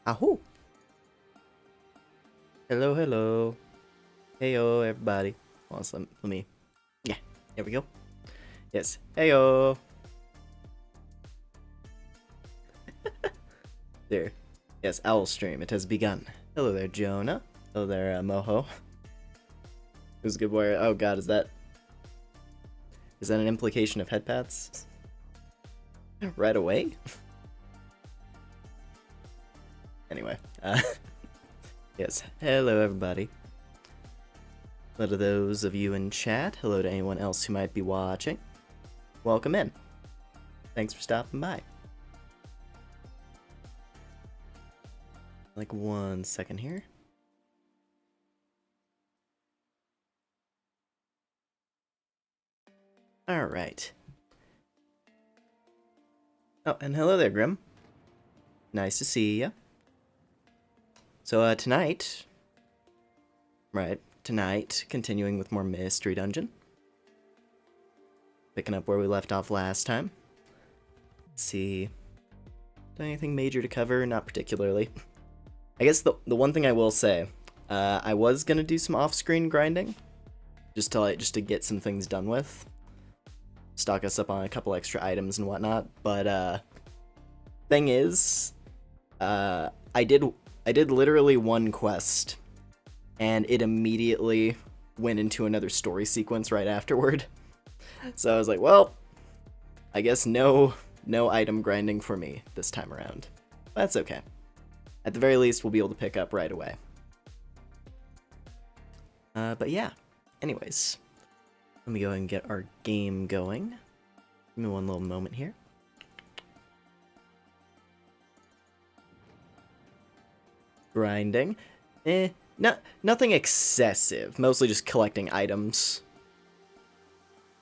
Ahoo! Hello, hello. Heyo, everybody. Well, let me... Yeah, there we go. Yes, heyo! There. Yes, Owl Stream, it has begun. Hello there, Jonah. Hello there, Moho. Who's a good warrior? Oh god, is that an implication of head pats? Right away? Anyway, yes, hello everybody. Hello to those of you in chat. Hello to anyone else who might be watching. Welcome in. Thanks for stopping by. Like 1 second here. Alright. Oh, and hello there, Grim. Nice to see ya. So, tonight, continuing with more Mystery Dungeon. Picking up where we left off last time. Let's see. Anything major to cover? Not particularly. I guess the one thing I will say, I was gonna do some off-screen grinding, just to get some things done with, stock us up on a couple extra items and whatnot. But thing is, I did literally one quest, and it immediately went into another story sequence right afterward. So I was like, well, I guess no item grinding for me this time around. That's okay. At the very least, we'll be able to pick up right away. But yeah, anyways, let me go and get our game going. Give me one little moment here. Grinding. Nothing excessive. Mostly just collecting items.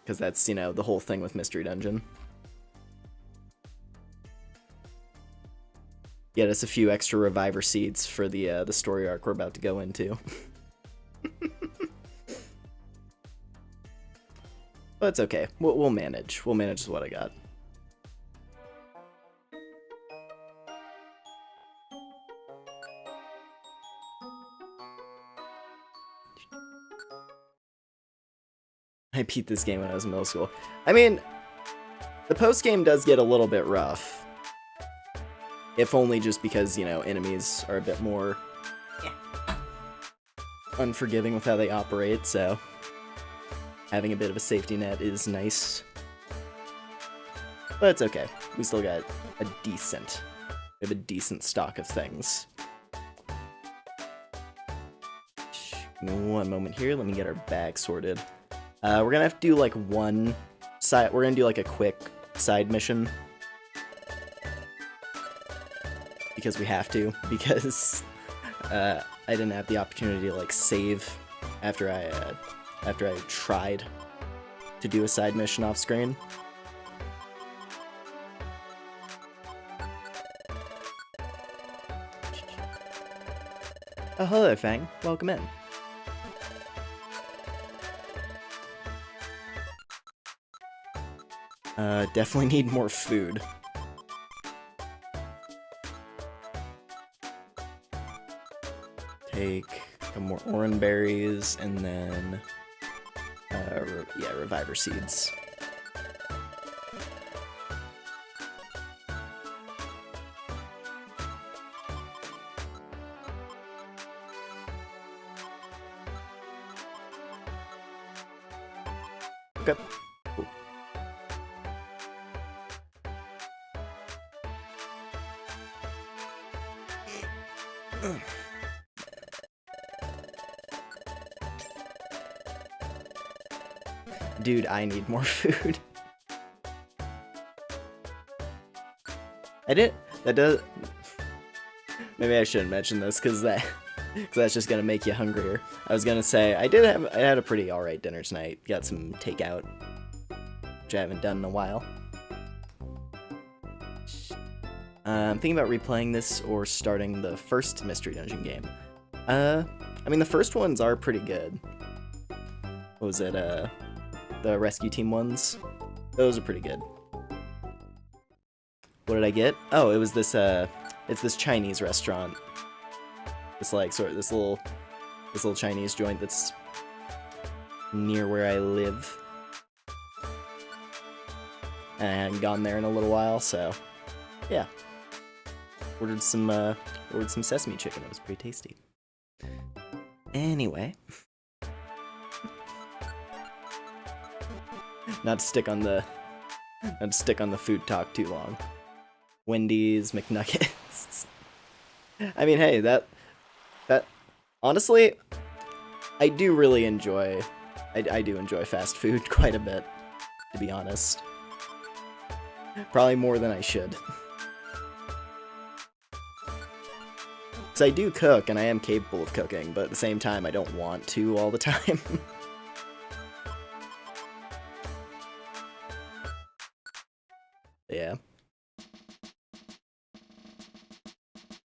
Because that's, you know, the whole thing with Mystery Dungeon. Get us a few extra reviver seeds for the story arc we're about to go into. But it's okay. We'll manage. We'll manage with what I got. I beat this game when I was in middle school. I mean, the post-game does get a little bit rough. If only just because, you know, enemies are a bit more unforgiving with how they operate, so having a bit of a safety net is nice. But it's okay. We still got we have a decent stock of things. Give me one moment here, let me get our bag sorted. We're gonna have to do like we're gonna do like a quick side mission. Because we have to, because I didn't have the opportunity to like save after I tried to do a side mission off screen. Oh, hello, Fang. Welcome in. Definitely need more food. Take some more orange berries, and then, yeah, reviver seeds. Okay. Cool. Dude, I need more food. Maybe I shouldn't mention this, because that's just gonna make you hungrier. I was gonna say, I had a pretty alright dinner tonight. Got some takeout, which I haven't done in a while. I'm thinking about replaying this or starting the first Mystery Dungeon game. I mean, the first ones are pretty good. What was it, the rescue team ones? Those are pretty good. What did I get? Oh, it was this It's this Chinese restaurant. It's like this little Chinese joint that's near where I live. And I hadn't gone there in a little while, so yeah. Ordered some sesame chicken. It was pretty tasty. Anyway, not to stick on the food talk too long. Wendy's, McNuggets. I mean, hey, that honestly, I do really enjoy. I do enjoy fast food quite a bit, to be honest. Probably more than I should. Because I do cook, and I am capable of cooking, but at the same time, I don't want to all the time. Yeah.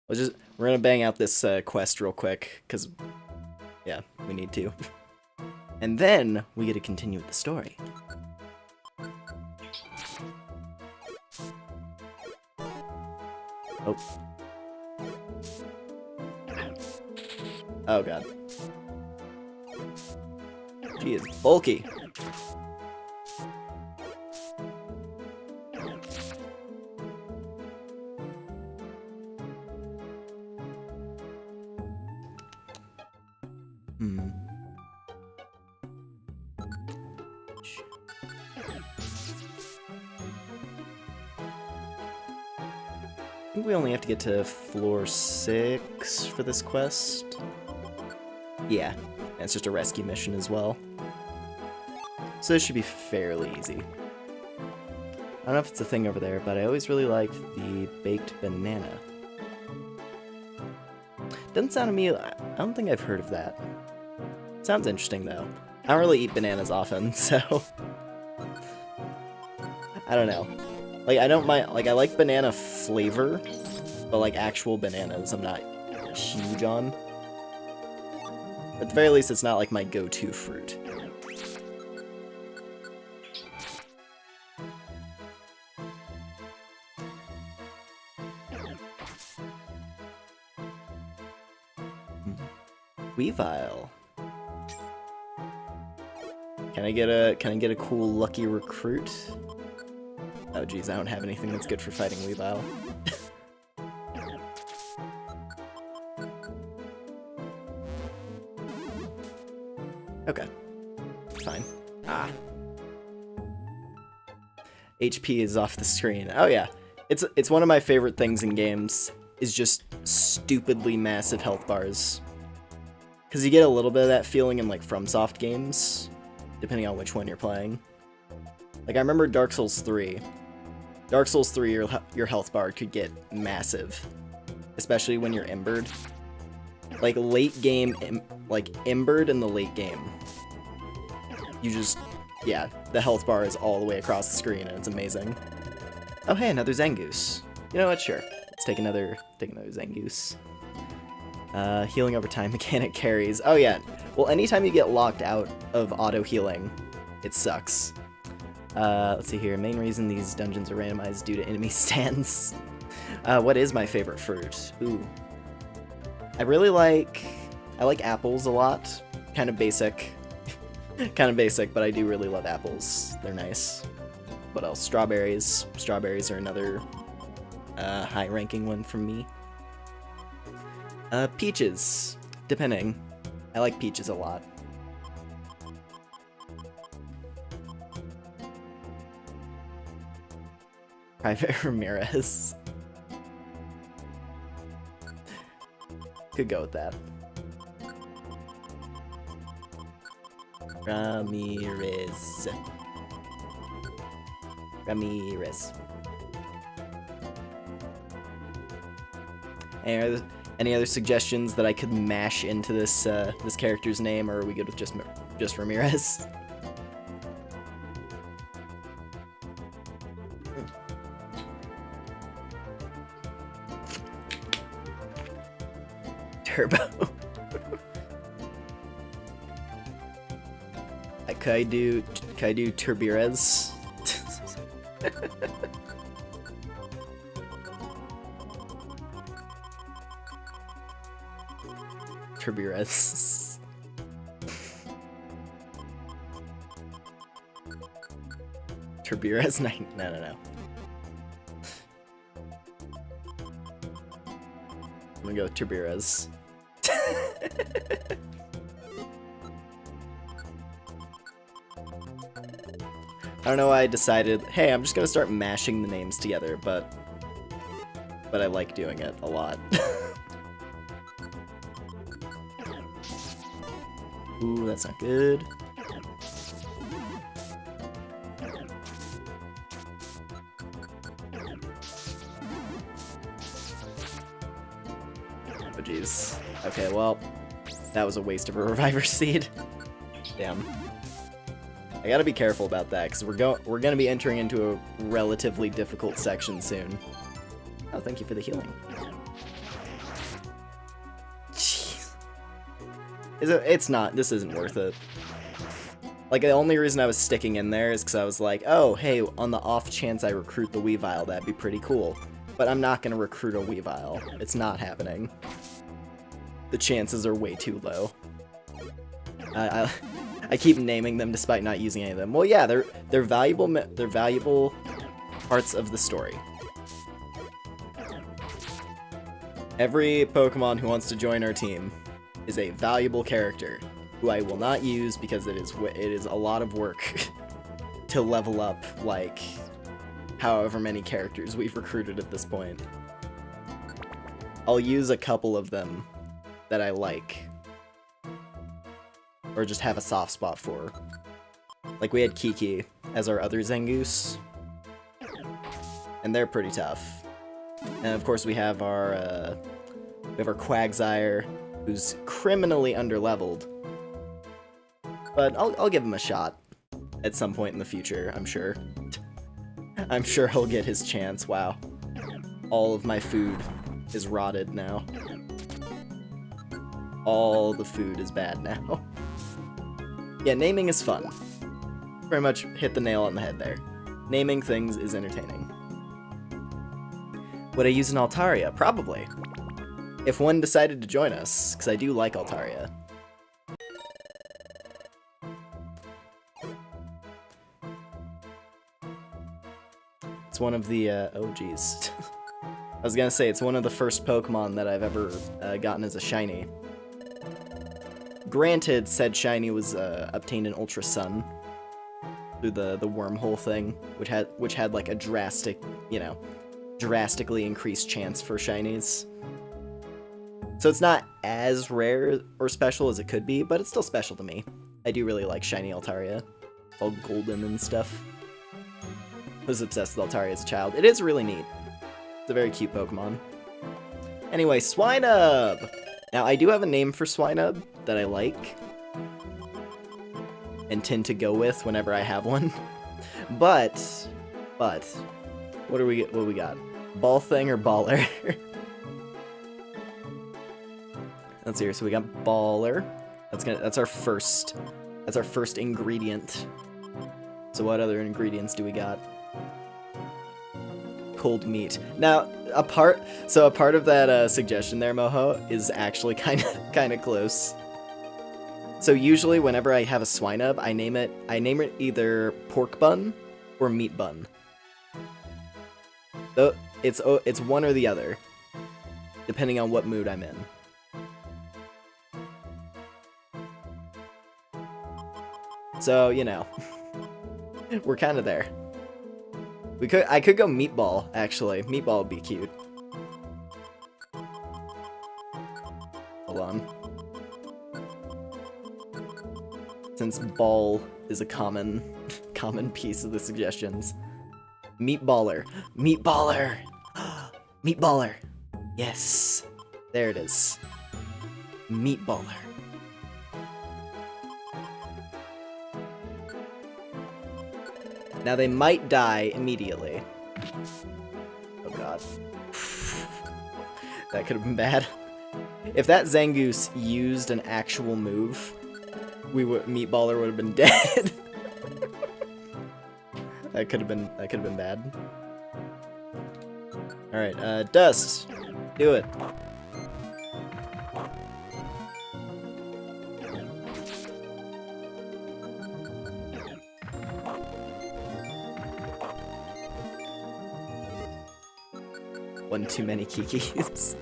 We're gonna bang out this quest real quick, because, yeah, we need to. And then, we get to continue with the story. Oh. Oh god. She is bulky. I think we only have to get to floor 6 for this quest. Yeah, and it's just a rescue mission as well. So this should be fairly easy. I don't know if it's a thing over there, but I always really liked the baked banana. Doesn't sound to me, I don't think I've heard of that. Sounds interesting though. I don't really eat bananas often, so I don't know. Like, I don't mind, like, I like banana flavor, but like actual bananas I'm not huge on. At the very least, it's not like my go-to fruit. Weavile. Can I get a cool lucky recruit? Oh geez, I don't have anything that's good for fighting Weavile. Okay. Fine. Ah. HP is off the screen. Oh yeah. It's one of my favorite things in games, is just stupidly massive health bars. Because you get a little bit of that feeling in like FromSoft games, depending on which one you're playing. Like I remember Dark Souls 3. Dark Souls 3, your health bar could get massive, especially when you're embered. Like late game, like embered in the late game, you just, yeah, the health bar is all the way across the screen and it's amazing. Oh hey, another Zangoose. You know what? Sure, let's take another Zangoose. Healing over time mechanic carries. Oh yeah. Well, anytime you get locked out of auto healing, it sucks. Let's see here. Main reason these dungeons are randomized due to enemy stands. What is my favorite fruit? Ooh. I like apples a lot. Kind of basic. Kind of basic, but I do really love apples. They're nice. What else? Strawberries. Strawberries are another high-ranking one from me. Peaches. Depending. I like peaches a lot. Private Ramirez. Could go with that. Ramirez. Any other suggestions that I could mash into this this character's name, or are we good with just Ramirez? Turbo. Could I do Turbirez? Turbures. Turbures? No. I'm gonna go with Turbures. I don't know why I decided, hey, I'm just gonna start mashing the names together, but I like doing it a lot. Ooh, that's not good. Oh jeez. Okay, well, that was a waste of a reviver seed. Damn. I gotta be careful about that, because we're gonna be entering into a relatively difficult section soon. Oh, thank you for the healing. Jeez. It's not. This isn't worth it. Like, the only reason I was sticking in there is because I was like, oh, hey, on the off chance I recruit the Weavile, that'd be pretty cool. But I'm not gonna recruit a Weavile. It's not happening. The chances are way too low. I keep naming them despite not using any of them. Well, yeah, they're valuable parts of the story. Every Pokemon who wants to join our team is a valuable character who I will not use because it is a lot of work to level up, like, however many characters we've recruited at this point. I'll use a couple of them that I like, or just have a soft spot for. Like, we had Kiki as our other Zangoose, and they're pretty tough. And of course we have our Quagsire, who's criminally underleveled. But I'll give him a shot at some point in the future, I'm sure. I'm sure he'll get his chance. Wow. All of my food is rotted now. All the food is bad now. Yeah, naming is fun. Very much hit the nail on the head there. Naming things is entertaining. Would I use an Altaria? Probably. If one decided to join us, because I do like Altaria. It's one of the, oh geez. I was gonna say, it's one of the first Pokemon that I've ever gotten as a shiny. Granted, said shiny was obtained in Ultra Sun through the wormhole thing, which had like a drastic, drastically increased chance for shinies. So it's not as rare or special as it could be, but it's still special to me. I do really like shiny Altaria, all golden and stuff. I was obsessed with Altaria as a child. It is really neat. It's a very cute Pokemon. Anyway, Swinub! Now, I do have a name for Swinub that I like and tend to go with whenever I have one. But, what do we got? Ball Thing or Baller? Let's see here. So we got Baller. That's our first ingredient. So what other ingredients do we got? Cold meat. Now, a part of that suggestion there, Moho, is actually kind of close. So usually, whenever I have a Swinub, I name it either Pork Bun or Meat Bun. So it's one or the other, depending on what mood I'm in. So we're kind of there. I could go Meatball, actually. Meatball would be cute. Hold on. Since ball is a common piece of the suggestions. Meatballer. Meatballer! Meatballer! Yes. There it is. Meatballer. Now they might die immediately. Oh god. That could have been bad. If that Zangoose used an actual move, Meatballer would have been dead. That could have been bad. Alright, Dust. Do it. One too many Kikis.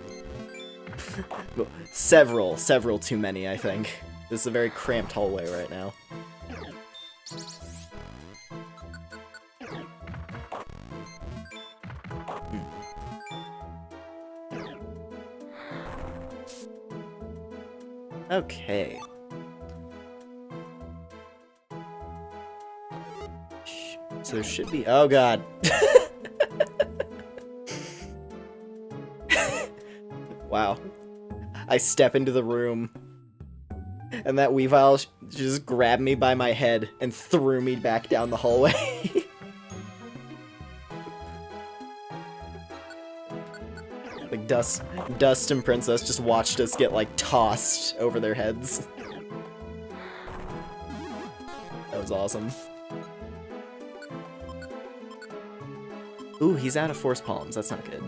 Several too many, I think. This is a very cramped hallway right now. Okay. So there should be... Oh, God. Wow. I step into the room, and that Weavile just grabbed me by my head and threw me back down the hallway. Like, Dust and Princess just watched us get, like, tossed over their heads. That was awesome. Ooh, he's out of Force Palms. That's not good.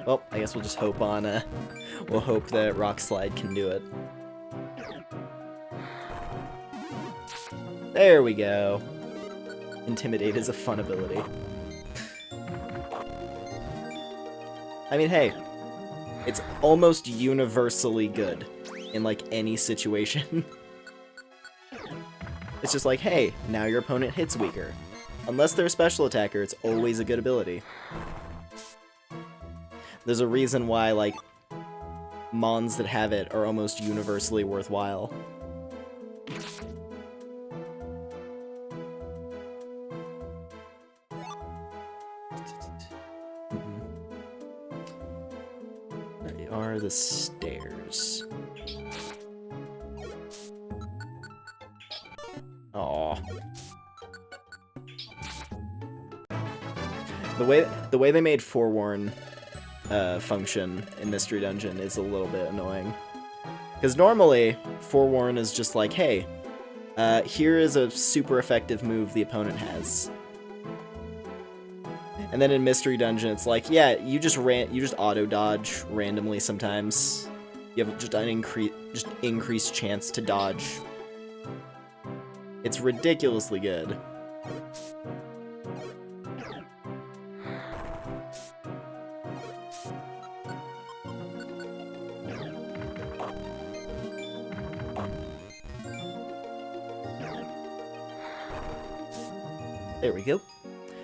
Well, I guess we'll just hope on, we'll hope that Rock Slide can do it. There we go. Intimidate is a fun ability. I mean, hey, it's almost universally good in, like, any situation. It's just like, hey, now your opponent hits weaker. Unless they're a special attacker, it's always a good ability. There's a reason why, like, mons that have it are almost universally worthwhile. There are the stairs. Aww. The way they made Forewarn function in Mystery Dungeon is a little bit annoying. Because normally, Forewarn is just like, hey, here is a super effective move the opponent has. And then in Mystery Dungeon, it's like, yeah, you just auto dodge randomly sometimes. You have just an increased chance to dodge. It's ridiculously good. There we go.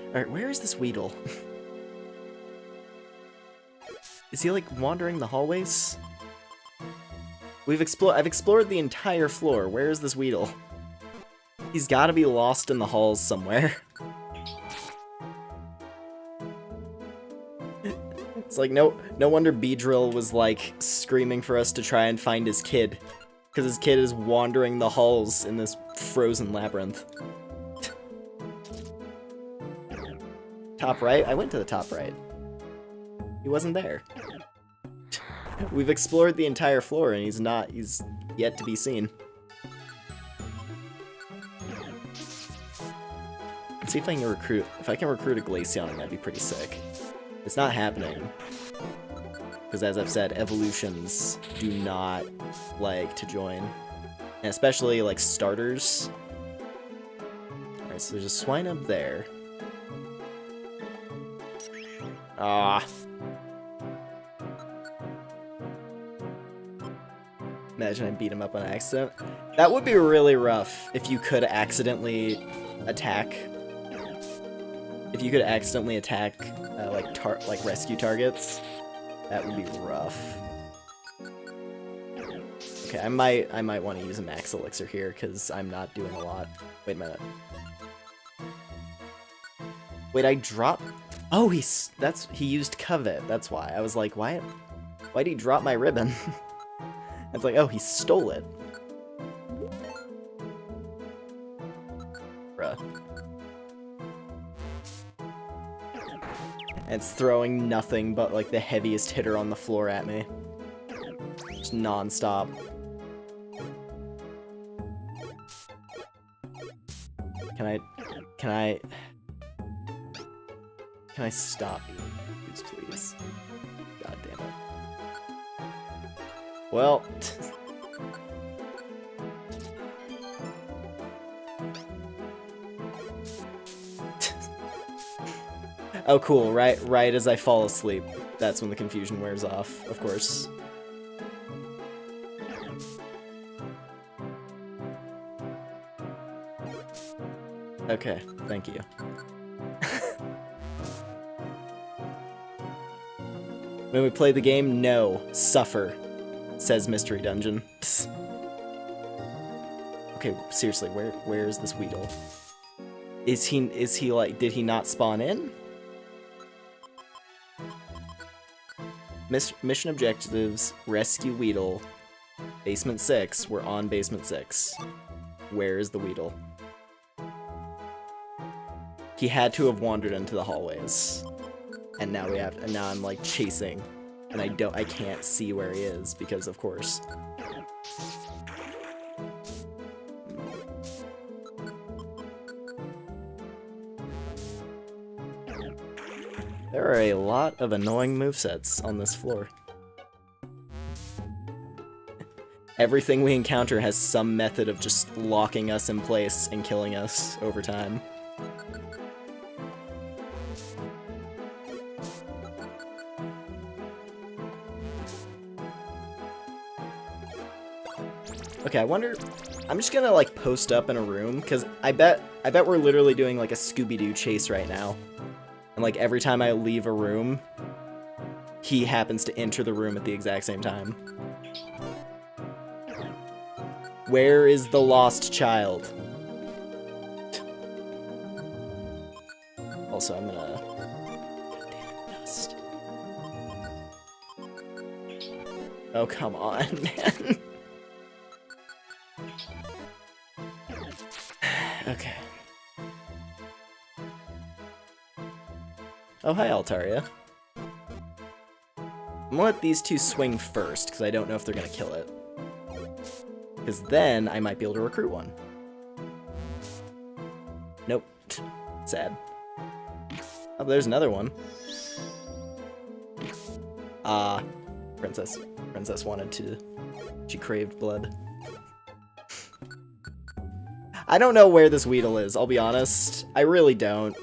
Alright, where is this Weedle? Is he, like, wandering the hallways? I've explored the entire floor. Where is this Weedle? He's gotta be lost in the halls somewhere. It's like, no wonder Beedrill was, like, screaming for us to try and find his kid. Because his kid is wandering the halls in this frozen labyrinth. Top right? I went to the top right. He wasn't there. We've explored the entire floor and he's yet to be seen. Let's see if I can recruit a Glaceon, that'd be pretty sick. It's not happening. Because as I've said, evolutions do not like to join. And especially like starters. Alright, so there's a swine up there. Ah. Imagine I beat him up on accident. That would be really rough if you could accidentally attack. If you could accidentally attack like rescue targets, that would be rough. Okay, I might want to use a max elixir here because I'm not doing a lot. Wait a minute. Wait, I dropped. Oh, he used Covet. That's why. I was like, why'd he drop my ribbon? It's like, oh, he stole it. Bruh. And it's throwing nothing but like the heaviest hitter on the floor at me. Just non-stop. Can I stop you? Please. God damn it. Well. Oh, cool. Right as I fall asleep. That's when the confusion wears off, of course. Okay, thank you. When we play the game, no. Suffer, says Mystery Dungeon. Psst. Okay, seriously, where is this Weedle? Is he like, did he not spawn in? Mission objectives, rescue Weedle. Basement 6, we're on basement 6. Where is the Weedle? He had to have wandered into the hallways. And now I'm like chasing. And I can't see where he is, because of course. There are a lot of annoying movesets on this floor. Everything we encounter has some method of just locking us in place and killing us over time. Okay, I wonder... I'm just gonna, like, post up in a room, because I bet we're literally doing, like, a Scooby-Doo chase right now. And, like, every time I leave a room, he happens to enter the room at the exact same time. Where is the lost child? Also, I'm gonna... Damn it, dust. Oh, come on, man. Okay. Oh, hi, Altaria. I'm gonna let these two swing first, because I don't know if they're gonna kill it. Because then I might be able to recruit one. Nope. Sad. Oh, there's another one. Princess. Princess wanted to... She craved blood. I don't know where this Weedle is, I'll be honest. I really don't.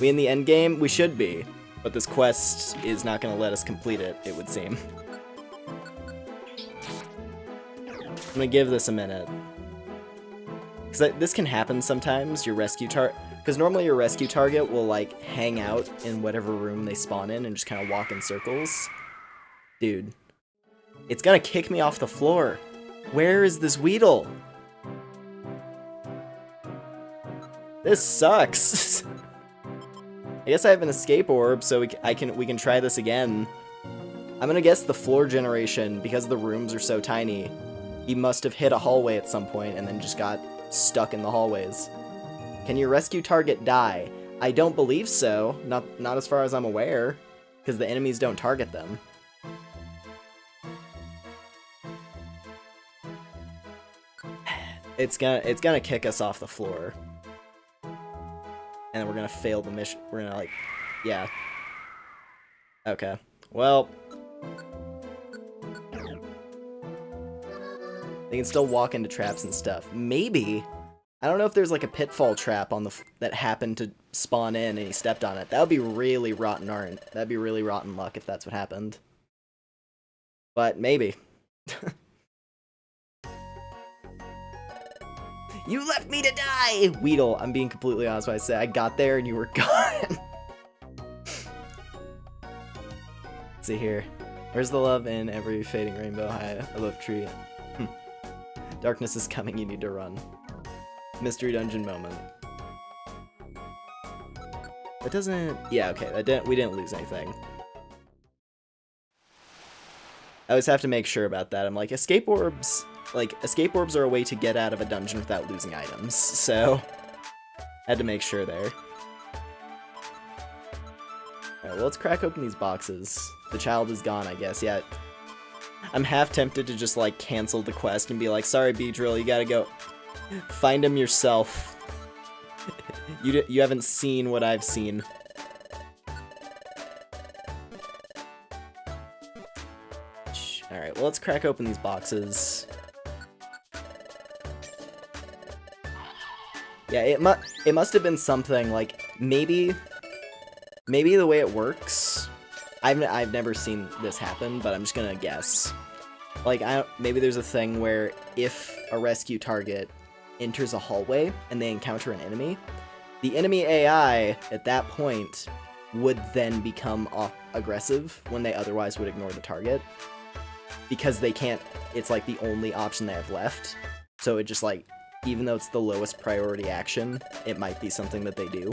We in the end game? We should be. But this quest is not going to let us complete it, it would seem. I'm going to give this a minute. Because this can happen sometimes, your rescue target... Because normally your rescue target will, like, hang out in whatever room they spawn in and just kind of walk in circles. Dude. It's going to kick me off the floor. Where is this Weedle? This sucks. I guess I have an escape orb, so we can try this again. I'm gonna guess the floor generation, because the rooms are so tiny, he must have hit a hallway at some point and then just got stuck in the hallways. Can your rescue target die? I don't believe so. Not as far as I'm aware, because the enemies don't target them. It's gonna kick us off the floor. And then we're gonna fail the mission. We're gonna, like, yeah. Okay. Well. They can still walk into traps and stuff. Maybe. I don't know if there's, like, a pitfall trap on that happened to spawn in and he stepped on it. That would be really rotten, that'd be really rotten luck if that's what happened. But maybe. You left me to die! Weedle, I'm being completely honest when I say I got there and you were gone. Let's see here. Where's the love in every fading rainbow? I love tree. Darkness is coming, you need to run. Mystery dungeon moment. That doesn't... Yeah, okay, we didn't lose anything. I always have to make sure about that. I'm like, escape orbs... Like, escape orbs are a way to get out of a dungeon without losing items, so... Had to make sure there. Alright, well, let's crack open these boxes. The child is gone, I guess. Yeah. I'm half tempted to just, like, cancel the quest and be like, sorry, Beedrill, you gotta go find him yourself. You haven't seen what I've seen. Alright, well, let's crack open these boxes. Yeah, it must have been something, like, maybe maybe the way it works, I've never seen this happen, but I'm just gonna guess. Like, maybe there's a thing where if a rescue target enters a hallway and they encounter an enemy, the enemy AI at that point would then become aggressive when they otherwise would ignore the target. Because they can't, it's like the only option they have left. So it just like, even though it's the lowest priority action, it might be something that they do.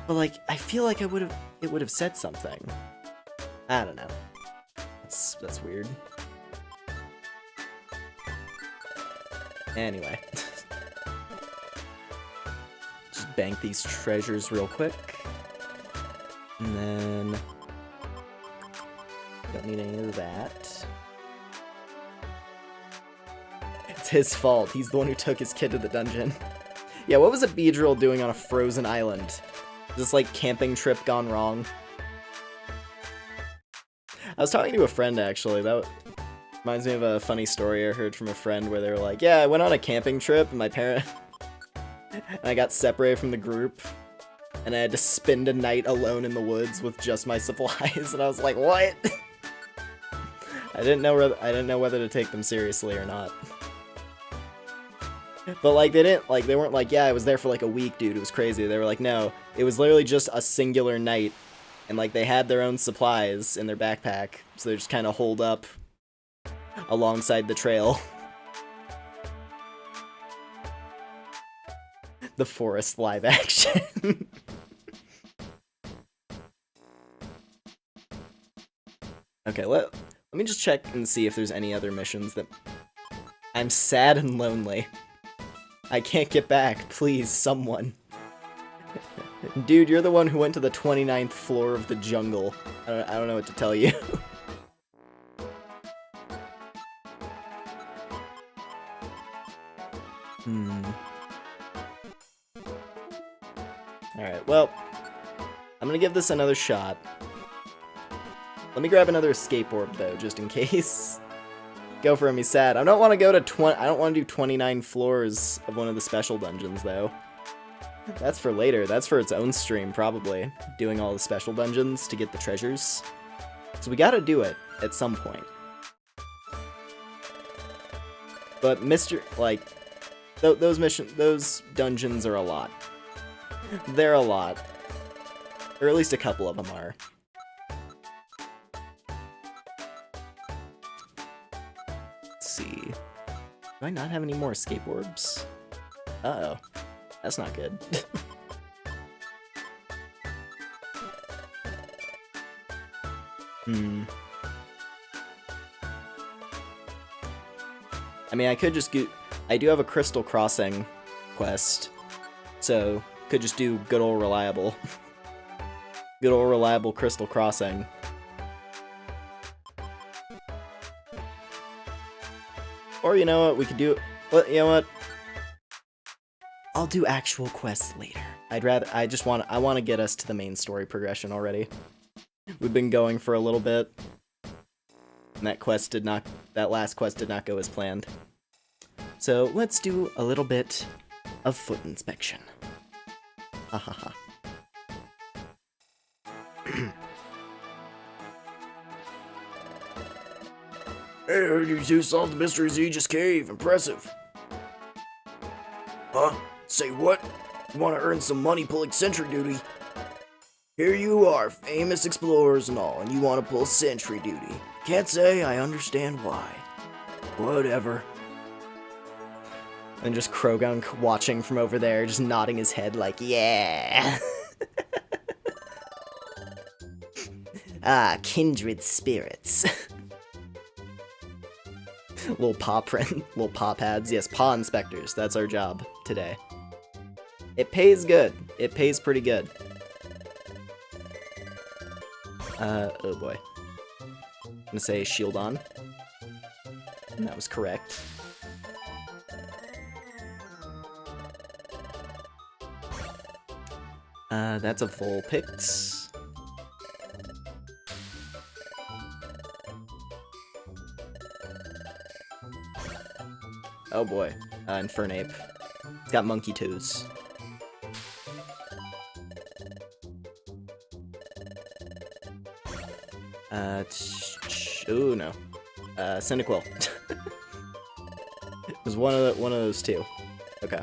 But like, I feel like it would have said something. I don't know. That's weird. Anyway. Just bank these treasures real quick. And then... don't need any of that. It's his fault. He's the one who took his kid to the dungeon. Yeah, what was a Beedrill doing on a frozen island? Is this like camping trip gone wrong? I was talking to a friend actually. That reminds me of a funny story I heard from a friend where they were like, yeah, I went on a camping trip and and I got separated from the group and I had to spend a night alone in the woods with just my supplies, and I was like, what? I didn't know whether to take them seriously or not. But like they weren't like, yeah, I was there for like a week, dude, it was crazy. They were like, no, it was literally just a singular night, and like they had their own supplies in their backpack, so they're just kind of holed up alongside the trail. The forest live action. Okay, let me just check and see if there's any other missions that... I'm sad and lonely. I can't get back. Please, someone. Dude, you're the one who went to the 29th floor of the jungle. I don't know what to tell you. Alright, well, I'm gonna give this another shot. Let me grab another escape orb, though, just in case. Go for him, he's sad. I don't want to go to I don't want to do 29 floors of one of the special dungeons, though. That's for later. That's for its own stream, probably. Doing all the special dungeons to get the treasures. So we gotta do it at some point. But those dungeons are a lot. They're a lot. Or at least a couple of them are. Let's see. Do I not have any more escape orbs? Uh-oh. That's not good. I mean, I could just go... I do have a Crystal Crossing quest, so could just do good old reliable. Good old reliable Crystal Crossing. Or you know what, we could do... Well, you know what? I'll do actual quests later. I want to get us to the main story progression already. We've been going for a little bit. And that last quest did not go as planned. So let's do a little bit of foot inspection. Ha ha ha. Hey, I heard you two solved the mystery of Aegis Cave. Impressive. Huh? Say what? You want to earn some money pulling sentry duty? Here you are, famous explorers and all, and you want to pull sentry duty. Can't say I understand why. Whatever. And just Krogunk watching from over there, just nodding his head like, yeah! Ah, kindred spirits. Little paw pads. Yes, paw inspectors. That's our job today. It pays good. It pays pretty good. Oh boy. I'm gonna say shield on. And that was correct. That's a Vulpix. Oh boy, Infernape. It's got monkey toes. Ooh, no. Cyndaquil. It was one of those two. Okay.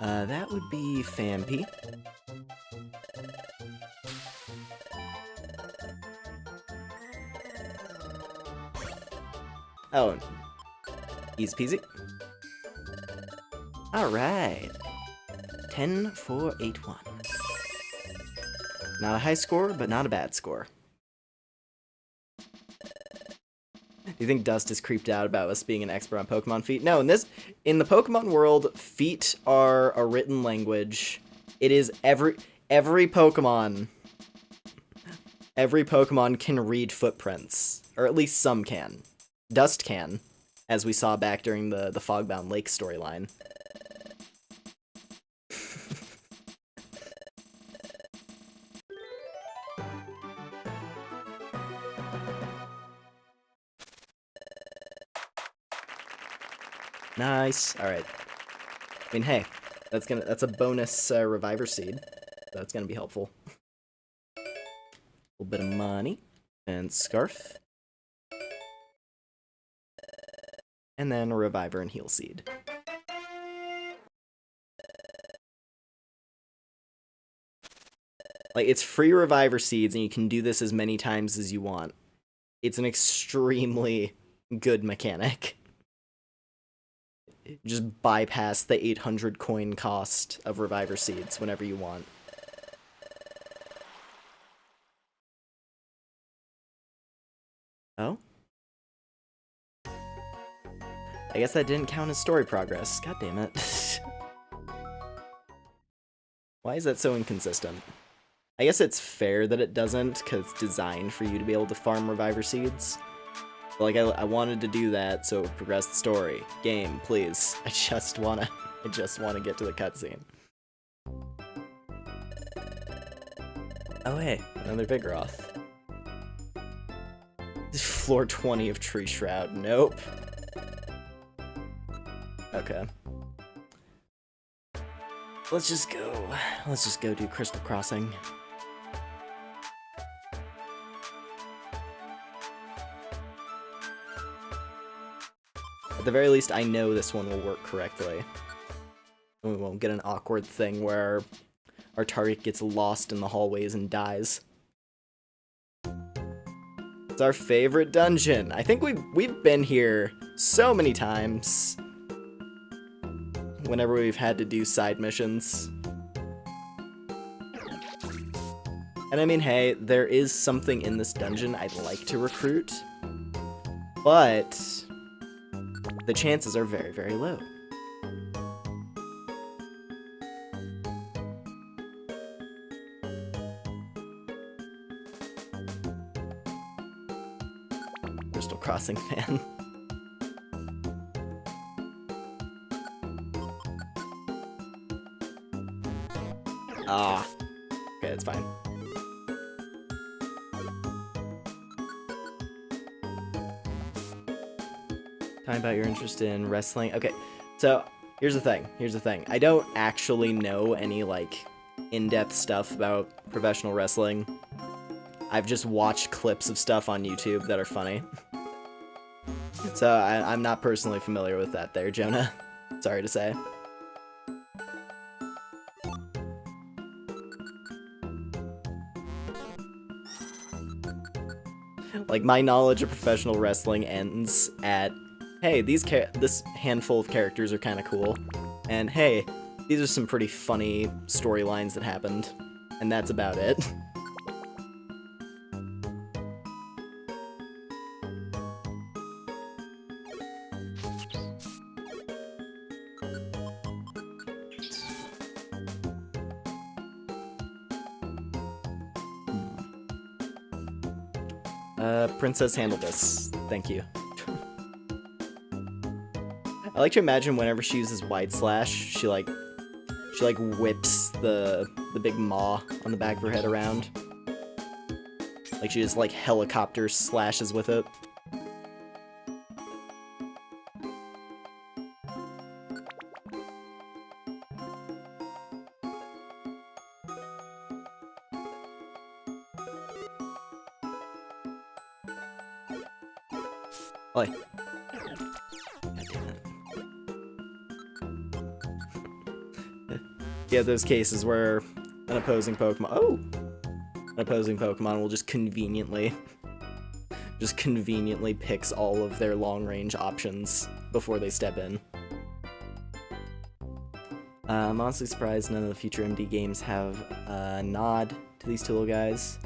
That would be Fampi. Oh, easy peasy. Alright. 10-4-8-1. Not a high score, but not a bad score. Do you think Dust is creeped out about us being an expert on Pokemon feet? No, in the Pokemon world, feet are a written language. It is every Pokemon. Every Pokemon can read footprints, or at least some can. Dust can, as we saw back during the Fogbound Lake storyline. Nice. All right. I mean, hey, that's a bonus reviver seed. That's gonna be helpful. A little bit of money and scarf, and then a reviver and heal seed. Like, it's free reviver seeds, and you can do this as many times as you want. It's an extremely good mechanic. Just bypass the 800 coin cost of reviver seeds whenever you want. Oh? I guess that didn't count as story progress. God damn it. Why is that so inconsistent? I guess it's fair that it doesn't, because it's designed for you to be able to farm reviver seeds. But, like, I wanted to do that so it would progress the story. Game, please. I just wanna get to the cutscene. Oh hey, another Vigoroth. Floor 20 of Tree Shroud. Nope. Okay. Let's just go do Crystal Crossing. At the very least, I know this one will work correctly. And we won't get an awkward thing where our target gets lost in the hallways and dies. It's our favorite dungeon. I think we've been here so many times whenever we've had to do side missions. And I mean, hey, there is something in this dungeon I'd like to recruit, but the chances are very, very low. Crystal Crossing fan. Ah. Okay, that's fine. Talking about your interest in wrestling. Okay, so here's the thing. I don't actually know any, like, in-depth stuff about professional wrestling. I've just watched clips of stuff on YouTube that are funny. So I'm not personally familiar with that there, Jonah. Sorry to say. Like, my knowledge of professional wrestling ends at, hey, this handful of characters are kind of cool, and hey, these are some pretty funny storylines that happened, and that's about it. Princess, handle this. Thank you. I like to imagine whenever she uses Wide Slash, she like whips the big maw on the back of her head around. Like she just like helicopter slashes with it. Oi. God damn it. Yeah, those cases where an opposing Pokemon will just conveniently picks all of their long-range options before they step in. I'm honestly surprised none of the future MD games have a nod to these two little guys.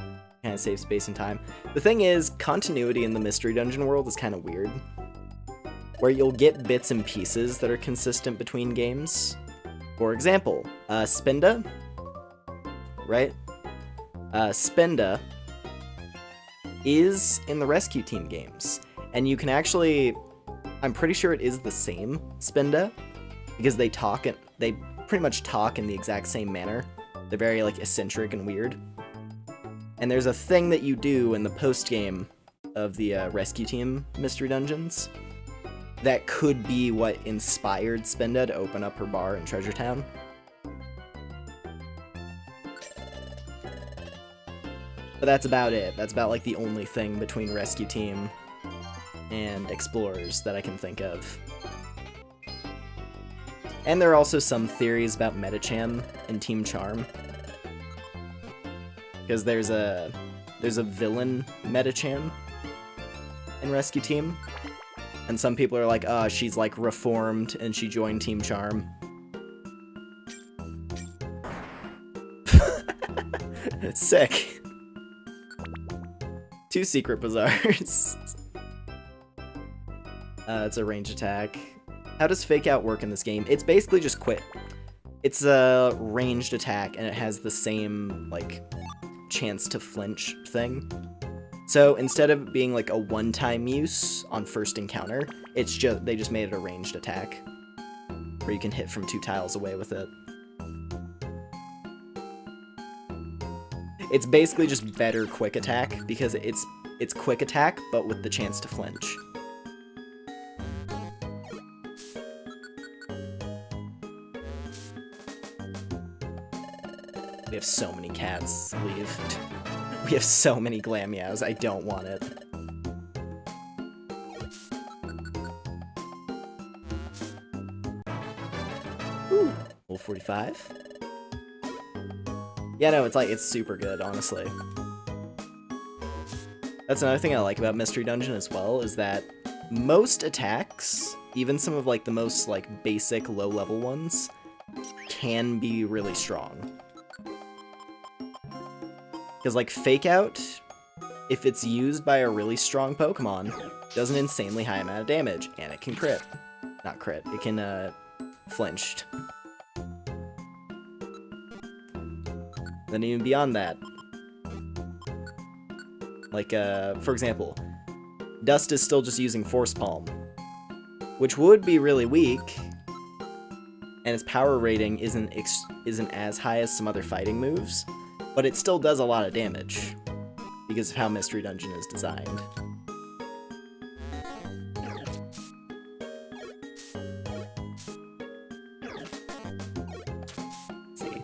Kind of save space and time. The thing is, continuity in the Mystery Dungeon world is kind of weird. Where you'll get bits and pieces that are consistent between games. For example, Spinda, right? Spinda is in the Rescue Team games. And you can actually, I'm pretty sure it is the same Spinda, because they pretty much talk in the exact same manner. They're very, like, eccentric and weird. And there's a thing that you do in the post-game of the Rescue Team Mystery Dungeons that could be what inspired Spinda to open up her bar in Treasure Town. But that's about it. That's about, like, the only thing between Rescue Team and Explorers that I can think of. And there are also some theories about Medicham and Team Charm. Because there's a villain Medicham in Rescue Team. And some people are like, oh, she's like reformed and she joined Team Charm. Sick. 2 secret bazaars. It's a range attack. How does Fake Out work in this game? It's basically just quit. It's a ranged attack and it has the same, like, chance to flinch thing. So instead of being like a one-time use on first encounter, they just made it a ranged attack where you can hit from 2 tiles away with it. It's basically just better quick attack because it's quick attack but with the chance to flinch. We have so many cats leave. We have so many Glammeows, I don't want it. Ooh, level 45. Yeah, no, it's super good, honestly. That's another thing I like about Mystery Dungeon as well, is that most attacks, even some of like the most like basic low-level ones, can be really strong. Because, like, Fake Out, if it's used by a really strong Pokemon, does an insanely high amount of damage, and it can crit. Not crit, it can, flinched. Then even beyond that, like, for example, Dust is still just using Force Palm, which would be really weak, and its power rating isn't as high as some other fighting moves, but it still does a lot of damage because of how Mystery Dungeon is designed. Let's see.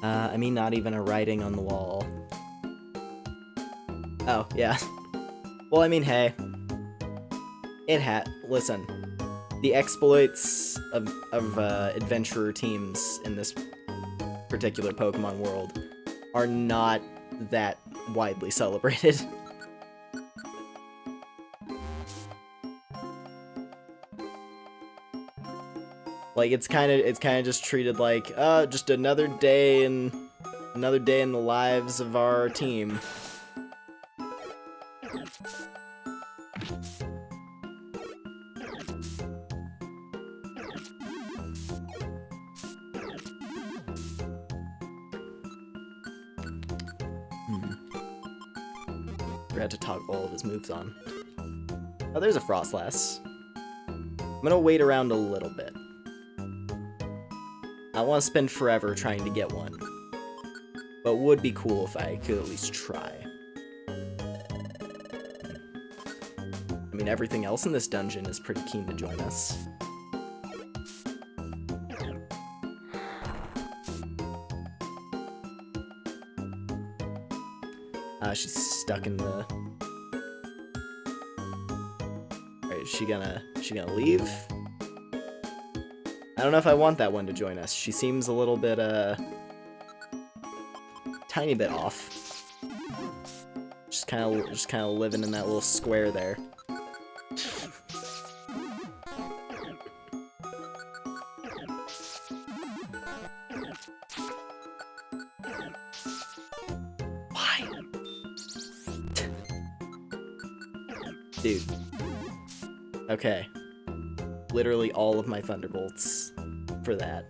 I mean, not even a writing on the wall. Oh, yeah. Well, I mean, hey. Listen. The exploits of adventurer teams in this particular Pokemon world are not that widely celebrated. Like, it's kind of just treated like, just another day in the lives of our team. Forgot to toggle all of his moves on. Oh, there's a Frostlass. I'm gonna wait around a little bit. I want to spend forever trying to get one, but would be cool if I could at least try. I mean, everything else in this dungeon is pretty keen to join us. She's stuck in the... Alright, is she gonna leave? I don't know if I want that one to join us. She seems a little bit, tiny bit off. Just kind of living in that little square there. Why? Dude. Okay. Literally all of my Thunderbolts for that.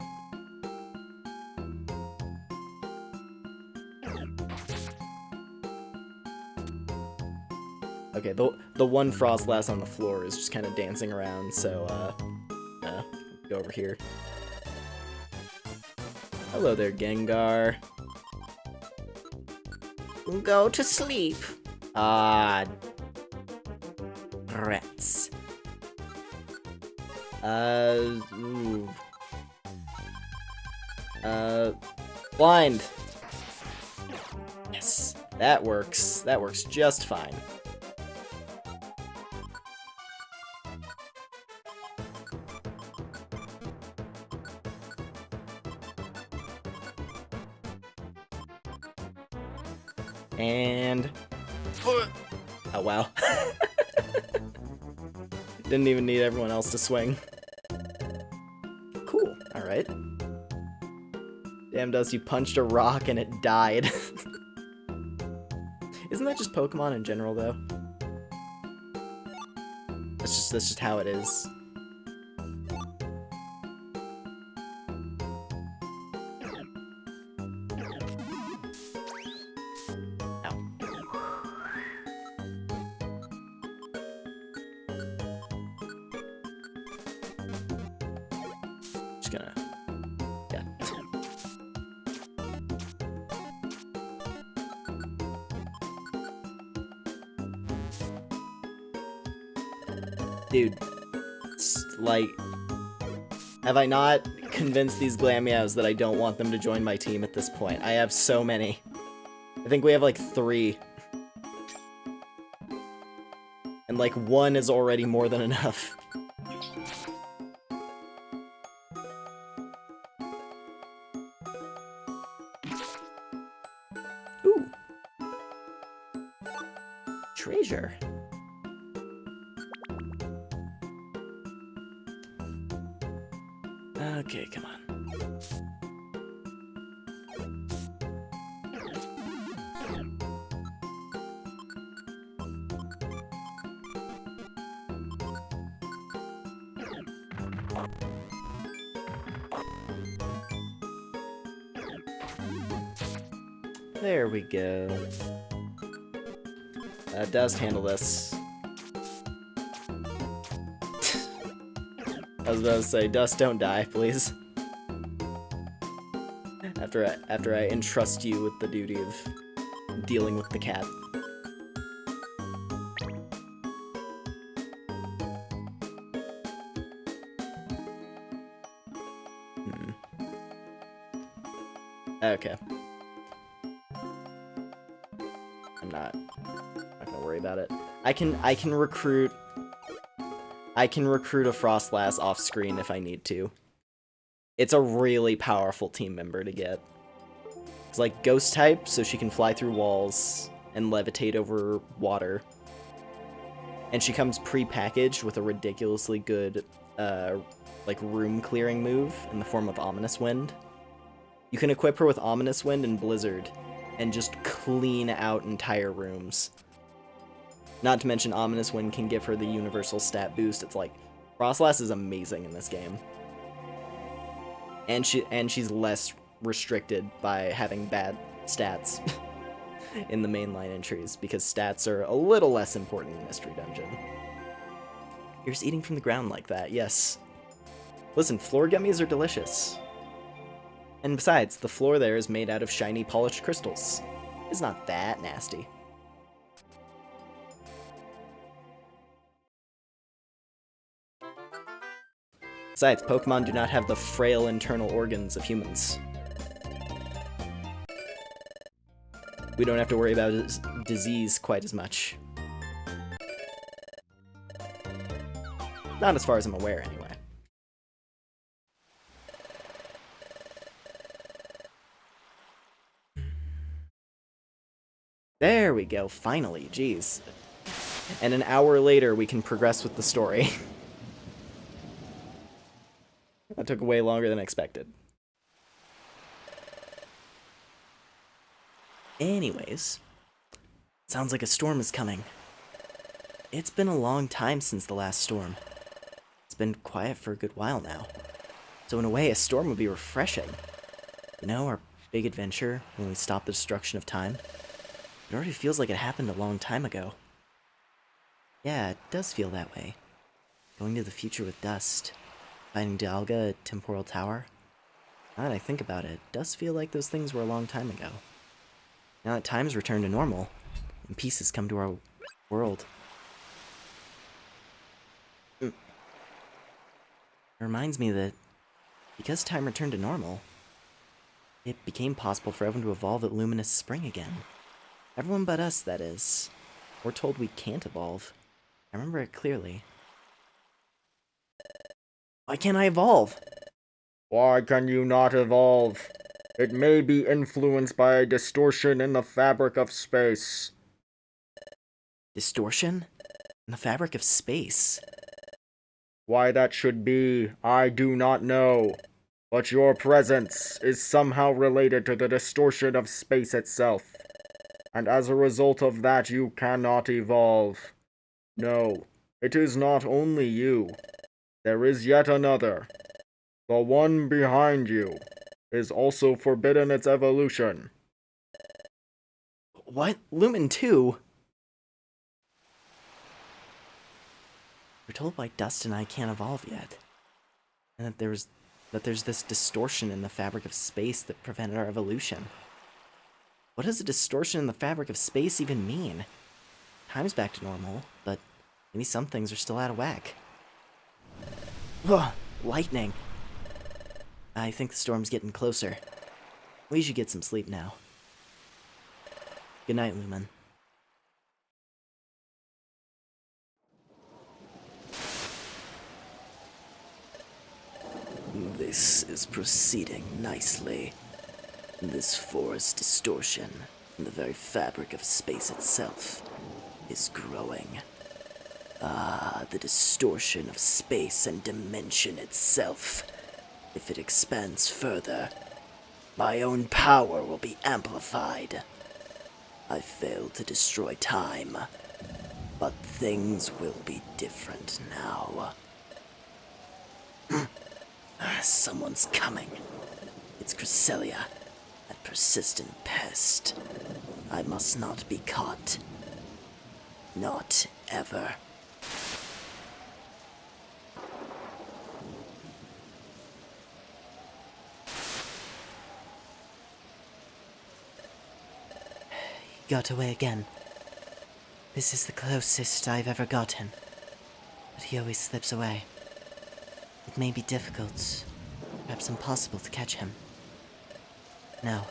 Okay, the one Frostlass on the floor is just kind of dancing around, so, go over here. Hello there, Gengar. Go to sleep. Ah, rats. Ooh. Blind. Yes, that works. That works just fine. And... oh, wow. Didn't even need everyone else to swing. Cool, alright. Damn, Dust, you punched a rock and it died. Isn't that just Pokemon in general, though? That's just how it is. Gonna, yeah. Dude, like, have I not convinced these Glamios that I don't want them to join my team at this point? I have so many. I think we have like 3. And like 1 is already more than enough. Treasure. Okay, come on. There we go. Dust, handle this. I was about to say, Dust, don't die, please. After I entrust you with the duty of dealing with the cat. Okay. I'm not gonna worry about it. I can recruit a Frostlass off screen if I need to. It's a really powerful team member to get. It's like ghost type, so she can fly through walls and levitate over water. And she comes pre-packaged with a ridiculously good like room clearing move in the form of Ominous Wind. You can equip her with Ominous Wind and Blizzard and just clean out entire rooms. Not to mention Ominous Wind can give her the universal stat boost. It's like, Frostlass is amazing in this game. And she's less restricted by having bad stats in the mainline entries, because stats are a little less important in Mystery Dungeon. You're just eating from the ground like that, yes. Listen, floor gummies are delicious. And besides, the floor there is made out of shiny polished crystals. It's not that nasty. Besides, Pokemon do not have the frail internal organs of humans. We don't have to worry about disease quite as much. Not as far as I'm aware, anyway. There we go, finally, jeez. And an hour later, we can progress with the story. That took way longer than expected. Anyways, sounds like a storm is coming. It's been a long time since the last storm. It's been quiet for a good while now. So in a way, a storm would be refreshing. You know, our big adventure, when we stopped the destruction of time, it already feels like it happened a long time ago. Yeah, it does feel that way. Going to the future with Dust, finding Dialga at Temporal Tower. Now that I think about it, it does feel like those things were a long time ago. Now that time's returned to normal, and peace has come to our world. It reminds me that, because time returned to normal, it became possible for everyone to evolve at Luminous Spring again. Everyone but us, that is. We're told we can't evolve. I remember it clearly. Why can't I evolve? Why can you not evolve? It may be influenced by a distortion in the fabric of space. Distortion? In the fabric of space? Why that should be, I do not know. But your presence is somehow related to the distortion of space itself. And as a result of that, you cannot evolve. No, it is not only you. There is yet another. The one behind you is also forbidden its evolution. What? Lumen 2? We're told why Dust and I can't evolve yet. And that there's this distortion in the fabric of space that prevented our evolution. What does a distortion in the fabric of space even mean? Time's back to normal, but maybe some things are still out of whack. Ugh, lightning. I think the storm's getting closer. We should get some sleep now. Good night, Lumen. This is proceeding nicely. This forest distortion in the very fabric of space itself is growing. Ah, the distortion of space and dimension itself. If it expands further, my own power will be amplified. I failed to destroy time, but things will be different now. Someone's coming. It's Cresselia, that persistent pest. I must not be caught. Not ever. He got away again. This is the closest I've ever gotten. But he always slips away. It may be difficult, perhaps impossible to catch him. No,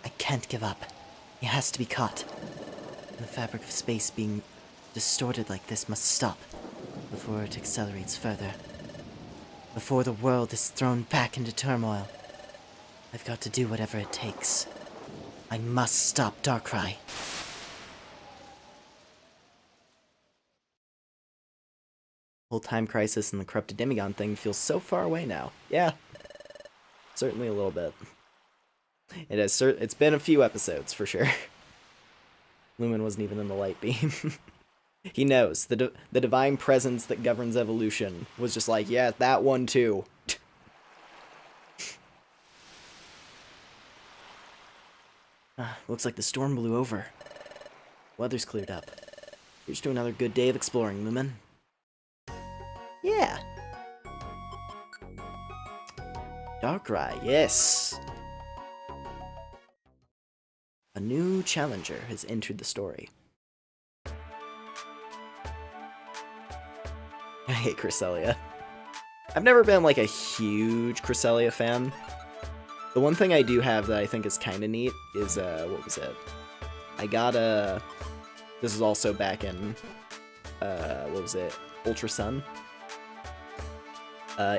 I can't give up. He has to be caught. The fabric of space being distorted like this must stop before it accelerates further. Before the world is thrown back into turmoil. I've got to do whatever it takes. I must stop Darkrai. Whole time crisis and the corrupted demigod thing feels so far away now. Yeah, certainly a little bit. It has. It's been a few episodes for sure. Lumen wasn't even in the light beam. He knows the divine presence that governs evolution was just like, yeah, that one too. Looks like the storm blew over. Weather's cleared up. Here's to another good day of exploring, Lumen. Yeah. Darkrai, yes. A new challenger has entered the story. I hate Cresselia. I've never been like a huge Cresselia fan. The one thing I do have that I think is kind of neat is, what was it? I got a... This is also back in, what was it? Ultra Sun.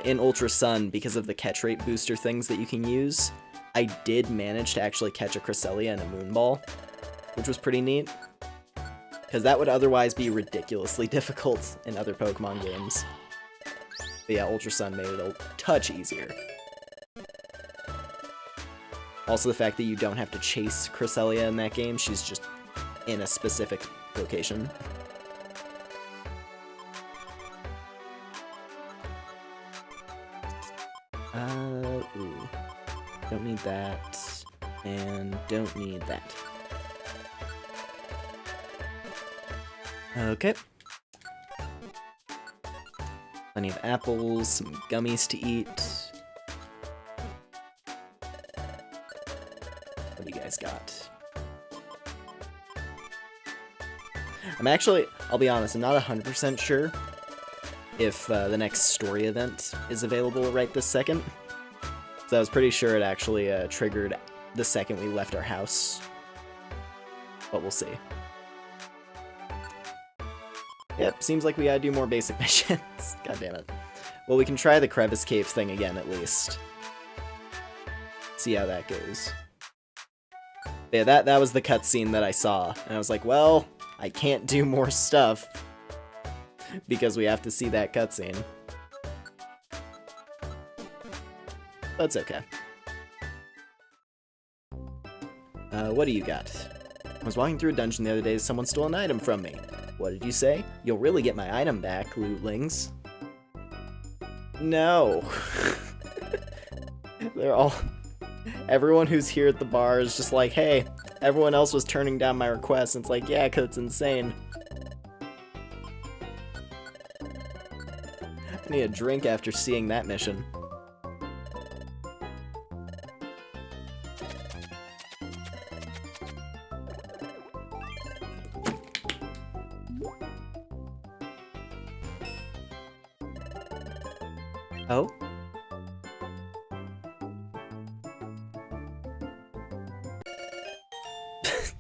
in Ultra Sun, because of the catch rate booster things that you can use, I did manage to actually catch a Cresselia and a Moonball, which was pretty neat. Because that would otherwise be ridiculously difficult in other Pokemon games. But yeah, Ultra Sun made it a touch easier. Also the fact that you don't have to chase Cresselia in that game, she's just in a specific location. Ooh. Don't need that, and don't need that. Okay. Plenty of apples, some gummies to eat. What do you guys got? I'm actually, I'll be honest, I'm not 100% sure if the next story event is available right this second. So I was pretty sure it actually triggered the second we left our house. But we'll see. Yep, seems like we gotta do more basic missions. God damn it. Well, we can try the Crevice Cave thing again, at least. See how that goes. Yeah, that was the cutscene that I saw. And I was like, well, I can't do more stuff. Because we have to see that cutscene. That's okay. What do you got? I was walking through a dungeon the other day, someone stole an item from me. What did you say? You'll really get my item back, lootlings. No. They're all... Everyone who's here at the bar is just like, hey, everyone else was turning down my request. And it's like, yeah, 'cause it's insane. I need a drink after seeing that mission. Oh?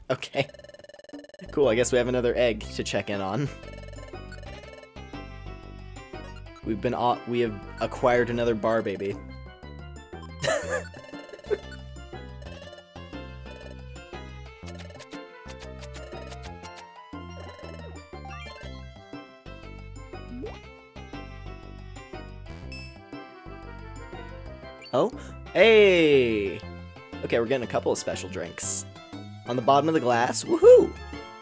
Okay. Cool, I guess we have another egg to check in on. We have acquired another bar baby. Oh? Hey! Okay, we're getting a couple of special drinks. On the bottom of the glass, woohoo!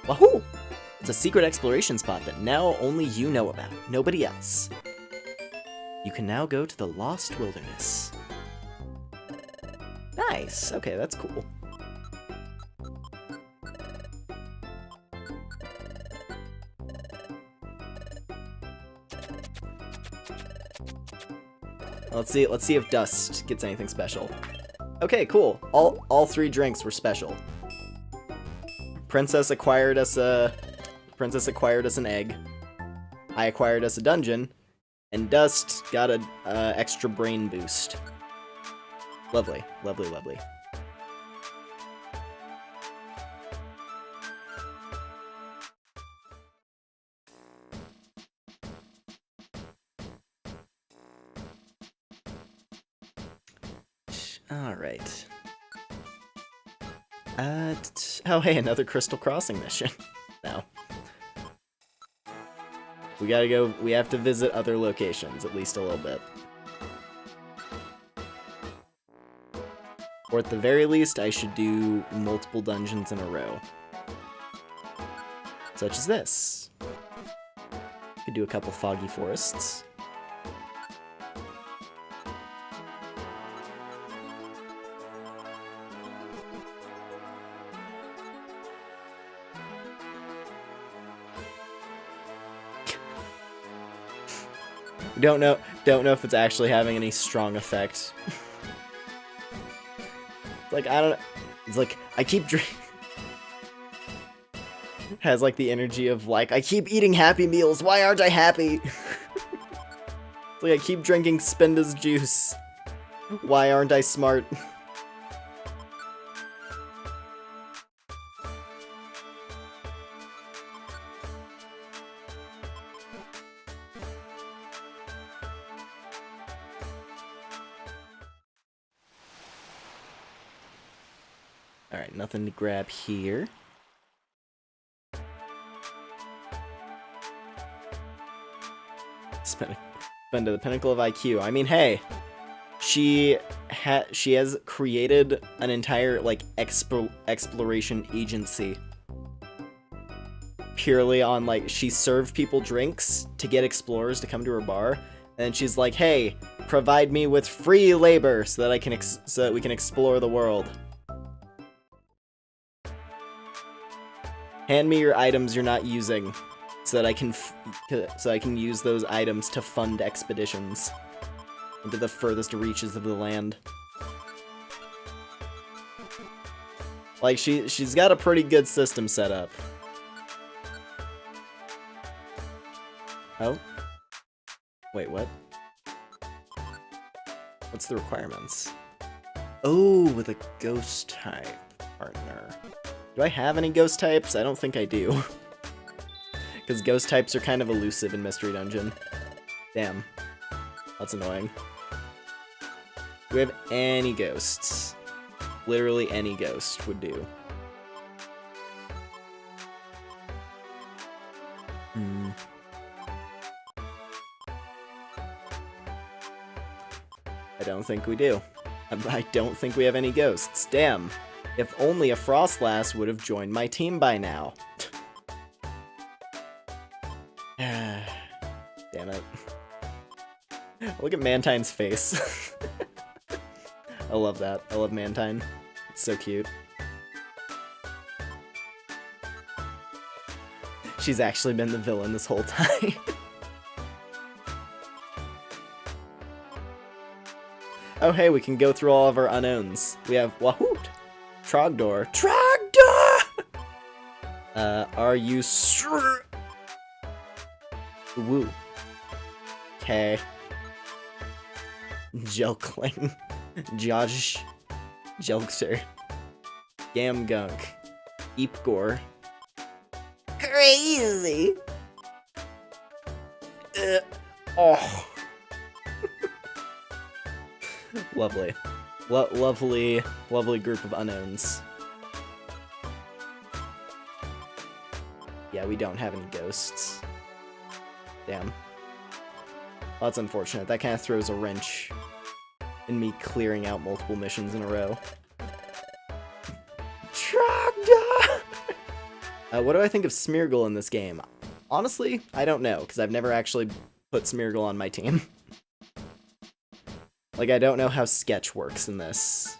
Wahoo! It's a secret exploration spot that now only you know about, nobody else. You can now go to the Lost Wilderness. Nice, okay, that's cool. Let's see if Dust gets anything special. Okay, cool. All three drinks were special. Princess acquired us an egg. I acquired us a dungeon, and Dust got an extra brain boost. Lovely, lovely, lovely. Alright. Oh hey, another Crystal Crossing mission. No. We gotta go, we have to visit other locations, at least a little bit. Or at the very least, I should do multiple dungeons in a row. Such as this. Could do a couple Foggy Forests. Don't know if it's actually having any strong effect. Like, I don't know. It's like, I keep drinking. Has like the energy of like, I keep eating Happy Meals, why aren't I happy? It's like, I keep drinking Spenda's juice. Why aren't I smart? Alright, nothing to grab here. Spend to the pinnacle of IQ. I mean, hey, she has created an entire, like, exploration agency. Purely on, like, she served people drinks to get explorers to come to her bar, and she's like, hey, provide me with free labor so that we can explore the world. Hand me your items you're not using, so that I can use those items to fund expeditions into the furthest reaches of the land. Like, she's got a pretty good system set up. Oh? Wait, what? What's the requirements? Oh, with a ghost type partner. Do I have any ghost types? I don't think I do. Because ghost types are kind of elusive in Mystery Dungeon. Damn. That's annoying. Do we have any ghosts? Literally any ghost would do. I don't think we do. I don't think we have any ghosts. Damn. If only a Frostlass would have joined my team by now. Damn it. Look at Mantine's face. I love that. I love Mantine. It's so cute. She's actually been the villain this whole time. Oh hey, we can go through all of our unknowns. We have Wahoot, Trogdor. Are you sure? Woo. Okay. Jelkling. Josh. Jelkser. Gamgunk. Eepgore. Crazy! Oh. Lovely. Lovely group of unknowns. Yeah, we don't have any ghosts. Damn. Well, that's unfortunate. That kind of throws a wrench in me clearing out multiple missions in a row. Trogdor! What do I think of Smeargle in this game? Honestly, I don't know, because I've never actually put Smeargle on my team. Like, I don't know how Sketch works in this.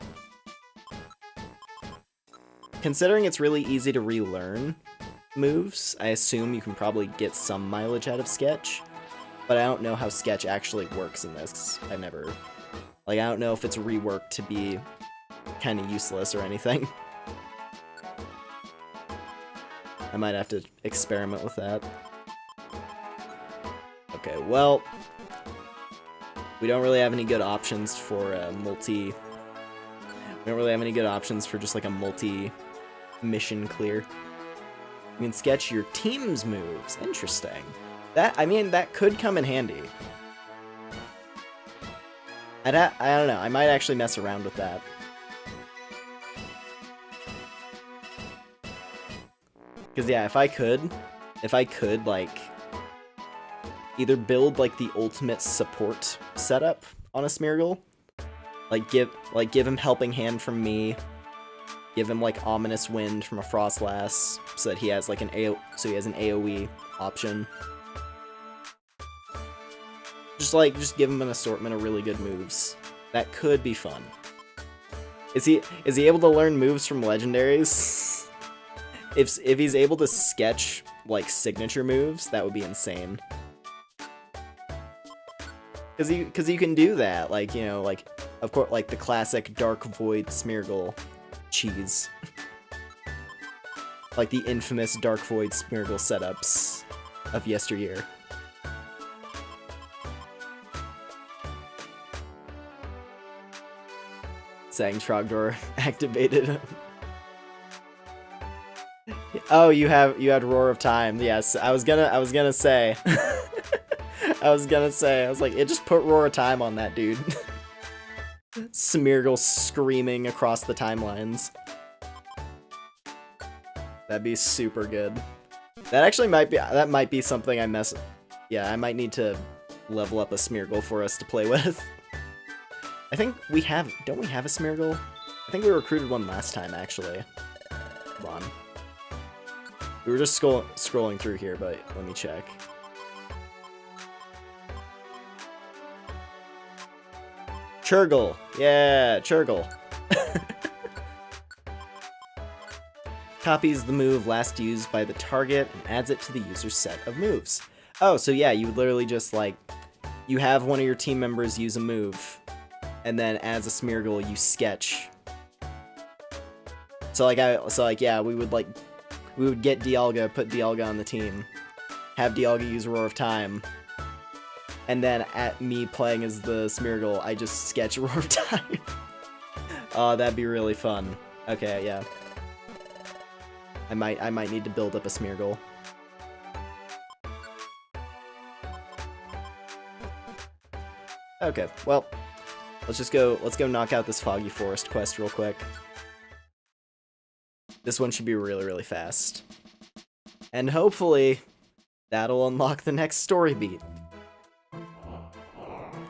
Considering it's really easy to relearn moves, I assume you can probably get some mileage out of Sketch. But I don't know how Sketch actually works in this. I've never... Like, I don't know if it's reworked to be kind of useless or anything. I might have to experiment with that. Okay, well... We don't really have any good options for We don't really have any good options for just like a multi-mission clear. You can sketch your team's moves. Interesting. I mean, that could come in handy. I don't know. I might actually mess around with that. Because yeah, if I could like either build like the ultimate support setup on a Smeargle, like give him Helping Hand from me, give him like Ominous Wind from a Frostlass, so that he has like an AoE option. Just give him an assortment of really good moves. That could be fun. Is he able to learn moves from legendaries? If he's able to sketch like signature moves, that would be insane. Because you can do that, like, you know, like, of course, like the classic Dark Void Smeargle cheese. Like the infamous Dark Void Smeargle setups of yesteryear. Saying Trogdor activated. Oh, you had Roar of Time. Yes, I was gonna say. I was like, it just put Roar of Time on that dude. Smeargle screaming across the timelines. That'd be super good. That actually might be something I mess. Yeah, I might need to level up a Smeargle for us to play with. I think we have. Don't we have a Smeargle? I think we recruited one last time, actually. Hold on. We were just scrolling through here, but let me check. Churgle! Yeah, Churgle. Copies the move last used by the target and adds it to the user's set of moves. Oh, so yeah, you would literally just, like, you have one of your team members use a move, and then as a Smeargle, you sketch. So, yeah, we would get Dialga, put Dialga on the team, have Dialga use Roar of Time, and then at me playing as the Smeargle, I just sketch Roar of Time. Oh, that'd be really fun. Okay, yeah. I might need to build up a Smeargle. Okay, well, let's go knock out this Foggy Forest quest real quick. This one should be really, really fast. And hopefully, that'll unlock the next story beat.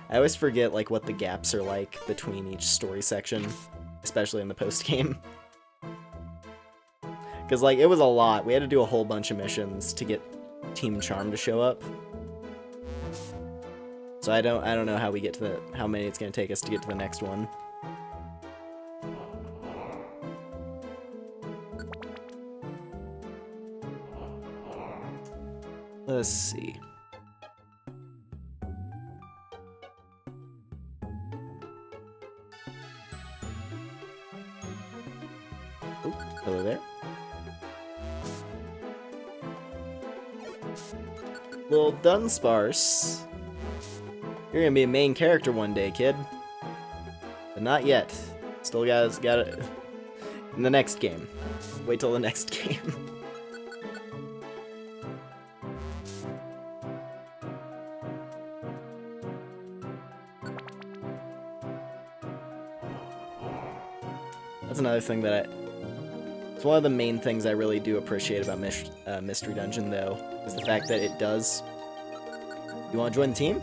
I always forget, like, what the gaps are like between each story section, especially in the post-game. Because, like, it was a lot. We had to do a whole bunch of missions to get Team Charm to show up. So I don't know how we get to how many it's gonna take us to get to the next one. Let's see. Oop, hello there. Little Dunsparce. You're gonna be a main character one day, kid. But not yet. Still got it in the next game. Wait till the next game. That's another thing that it's one of the main things I really do appreciate about Mystery Dungeon, though, is the fact that it does. You want to join the team?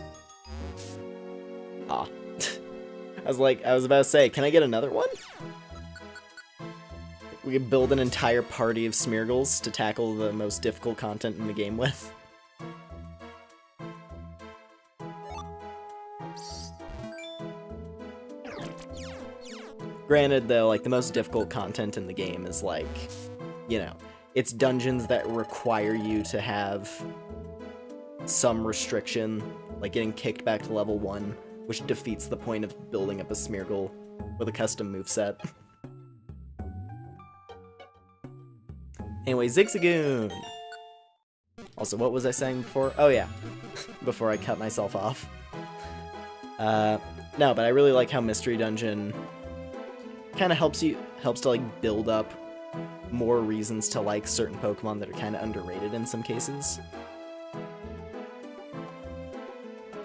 Ah. I was about to say, can I get another one? We could build an entire party of Smeargles to tackle the most difficult content in the game with. Granted, though, like, the most difficult content in the game is, like, you know, it's dungeons that require you to have some restriction, like getting kicked back to level 1, which defeats the point of building up a Smeargle with a custom moveset. Anyway, Zigzagoon! Also, what was I saying before? Oh, yeah. Before I cut myself off. No, but I really like how Mystery Dungeon kind of helps to, like, build up more reasons to like certain Pokemon that are kind of underrated in some cases.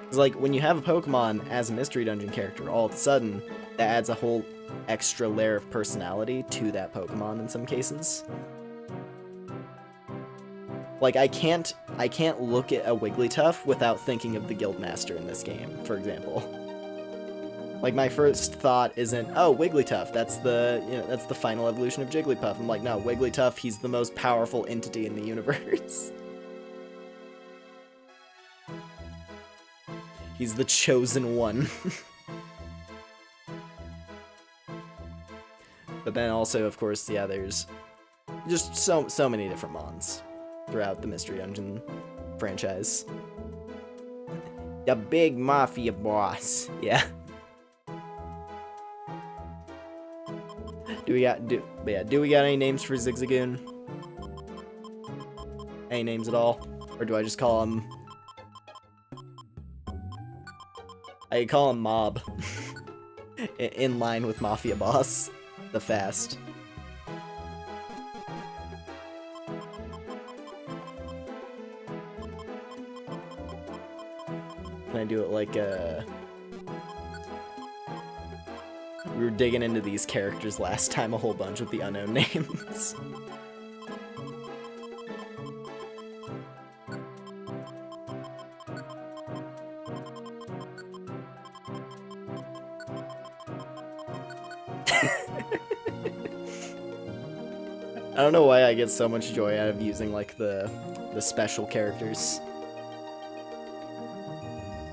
Because, like, when you have a Pokemon as a Mystery Dungeon character, all of a sudden, that adds a whole extra layer of personality to that Pokemon in some cases. Like, I can't look at a Wigglytuff without thinking of the Guildmaster in this game, for example. Like, my first thought isn't, oh, Wigglytuff, that's the final evolution of Jigglypuff. I'm like, no, Wigglytuff, he's the most powerful entity in the universe. He's the chosen one. But then also, of course, yeah, there's just so many different Mons throughout the Mystery Dungeon franchise. The big mafia boss, yeah. Do we got any names for Zigzagoon? Any names at all? Or do I just call him... I call him Mob. In line with Mafia Boss. The Fast. Can I do it like we were digging into these characters last time a whole bunch with the unknown names. don't know why I get so much joy out of using like the special characters.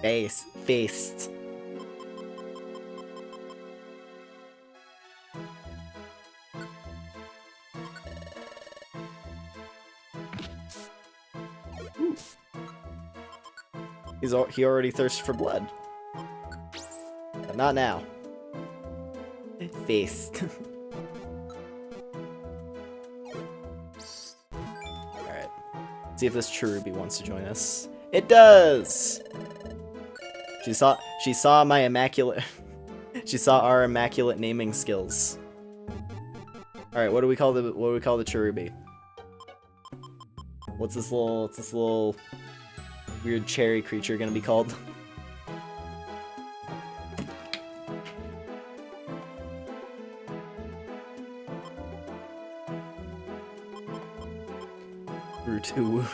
Faced. He already thirsted for blood. But not now. Faced. Alright. See if this Cherubi wants to join us. It does! She saw my immaculate she saw our immaculate naming skills. Alright, what do we call the Cherubi? What's this little weird cherry creature gonna be called? Root. Ooh.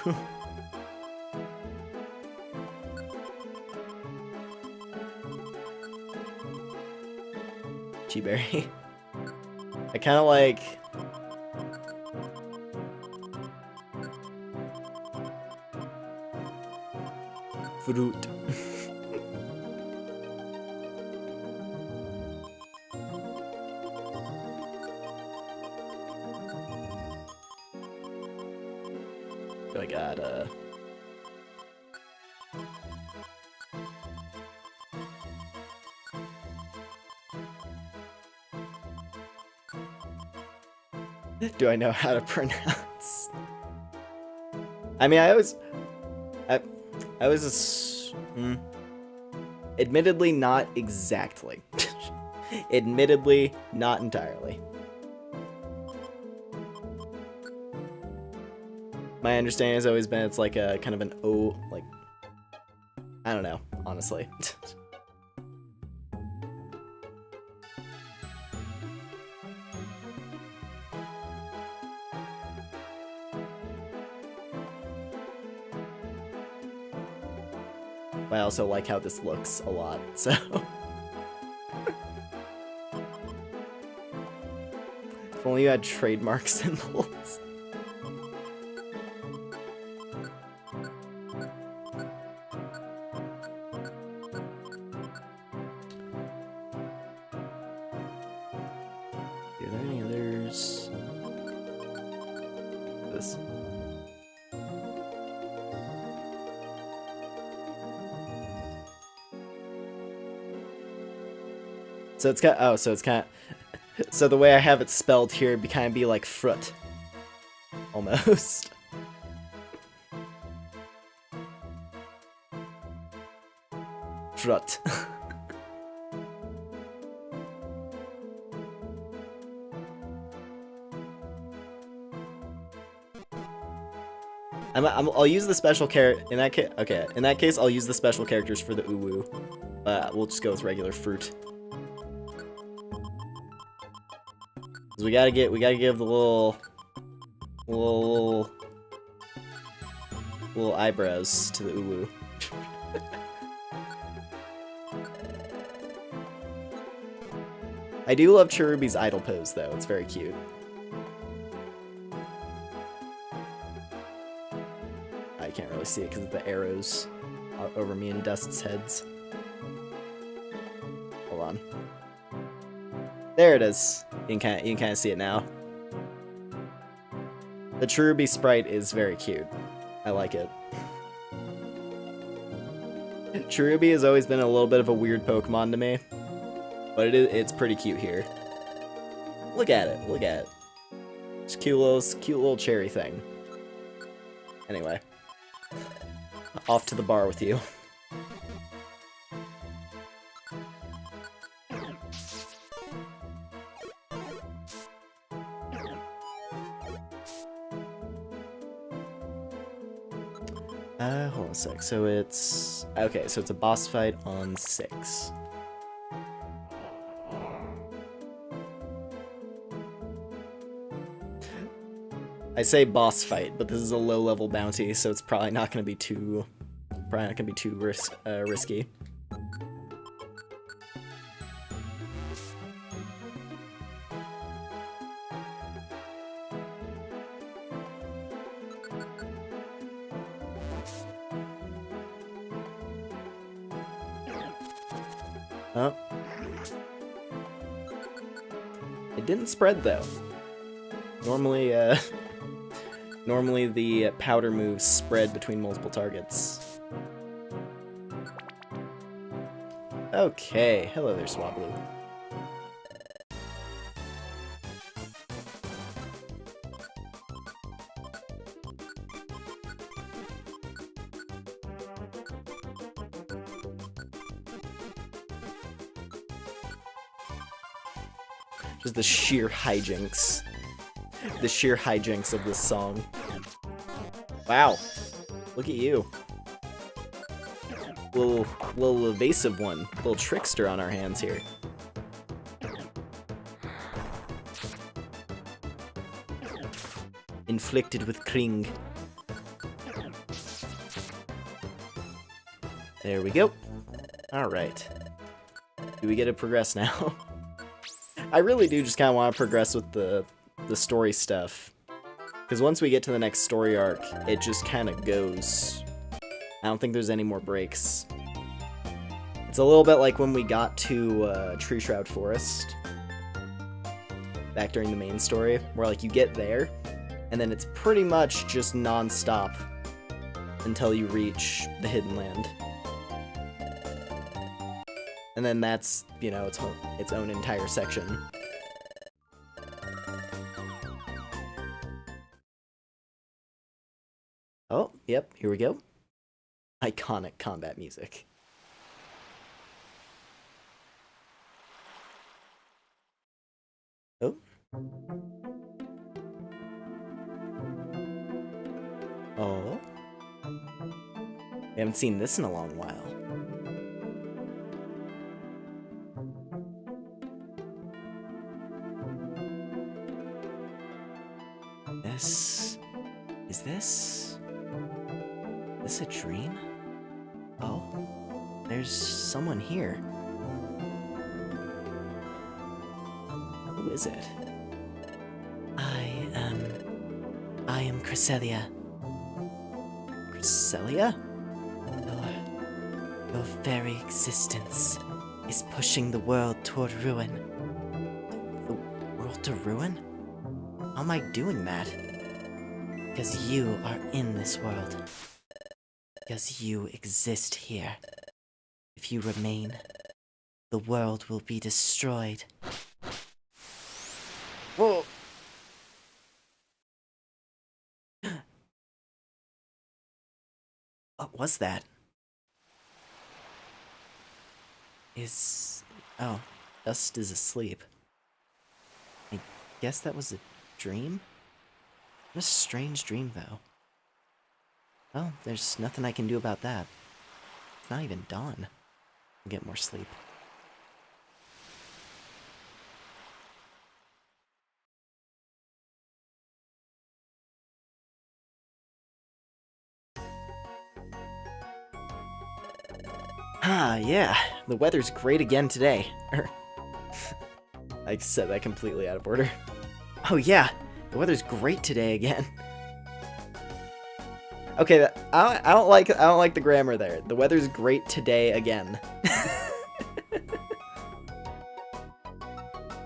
Berry. I kind of like fruit. I got do I know how to pronounce? I mean, I was admittedly not exactly. Admittedly not entirely. My understanding has always been it's like a kind of an O, like, I don't know, honestly. I also like how this looks a lot, so. If only you had trademark symbols. Are there any others? This. So it's got, oh, so it's kind of, so the way I have it spelled here would kind of be like fruit. Almost. Fruit. I'll use the special character, in that case, okay, in that case, I'll use the special characters for the uwu. We'll just go with regular fruit. Cause we gotta give the little eyebrows to the uwu. I do love Cherubi's idle pose though, it's very cute. I can't really see it because of the arrows over me and Dust's heads. Hold on. There it is. You can kind of see it now. The Cherubi sprite is very cute. I like it. Cherubi has always been a little bit of a weird Pokemon to me, but it's pretty cute here. Look at it. Look at it. It's cute little cherry thing. Anyway, off to the bar with you. Hold on a sec. So it's okay. So it's a boss fight on 6. I say boss fight, but this is a low-level bounty, so it's probably not going to be too risky. Oh. It didn't spread, though. Normally, normally the powder moves spread between multiple targets. Okay, hello there, Swablu. Just the sheer hijinks. The sheer hijinks of this song. Wow. Look at you. Little evasive one. Little trickster on our hands here. Inflicted with Kring. There we go. Alright. Do we get to progress now? I really do just kind of want to progress with the story stuff. Because once we get to the next story arc, it just kind of goes. I don't think there's any more breaks. It's a little bit like when we got to Tree Shroud Forest. Back during the main story, where like you get there, and then it's pretty much just non-stop until you reach the Hidden Land. And then that's, you know, its own entire section. Oh, yep, here we go. Iconic combat music. Oh. Oh. We haven't seen this in a long while. Is this a dream? Oh, there's someone here. Who is it? I am Cresselia. Cresselia? Your very existence is pushing the world toward ruin. The world to ruin? How am I doing that? Because you are in this world. Because you exist here. If you remain, the world will be destroyed. Whoa! What was that? Oh, Dust is asleep. I guess that was a dream? What a strange dream, though. Well, there's nothing I can do about that. It's not even dawn. I'll get more sleep. Ah, yeah. The weather's great again today. I said that completely out of order. Oh, yeah. The weather's great today again. Okay, I don't like the grammar there. The weather's great today again.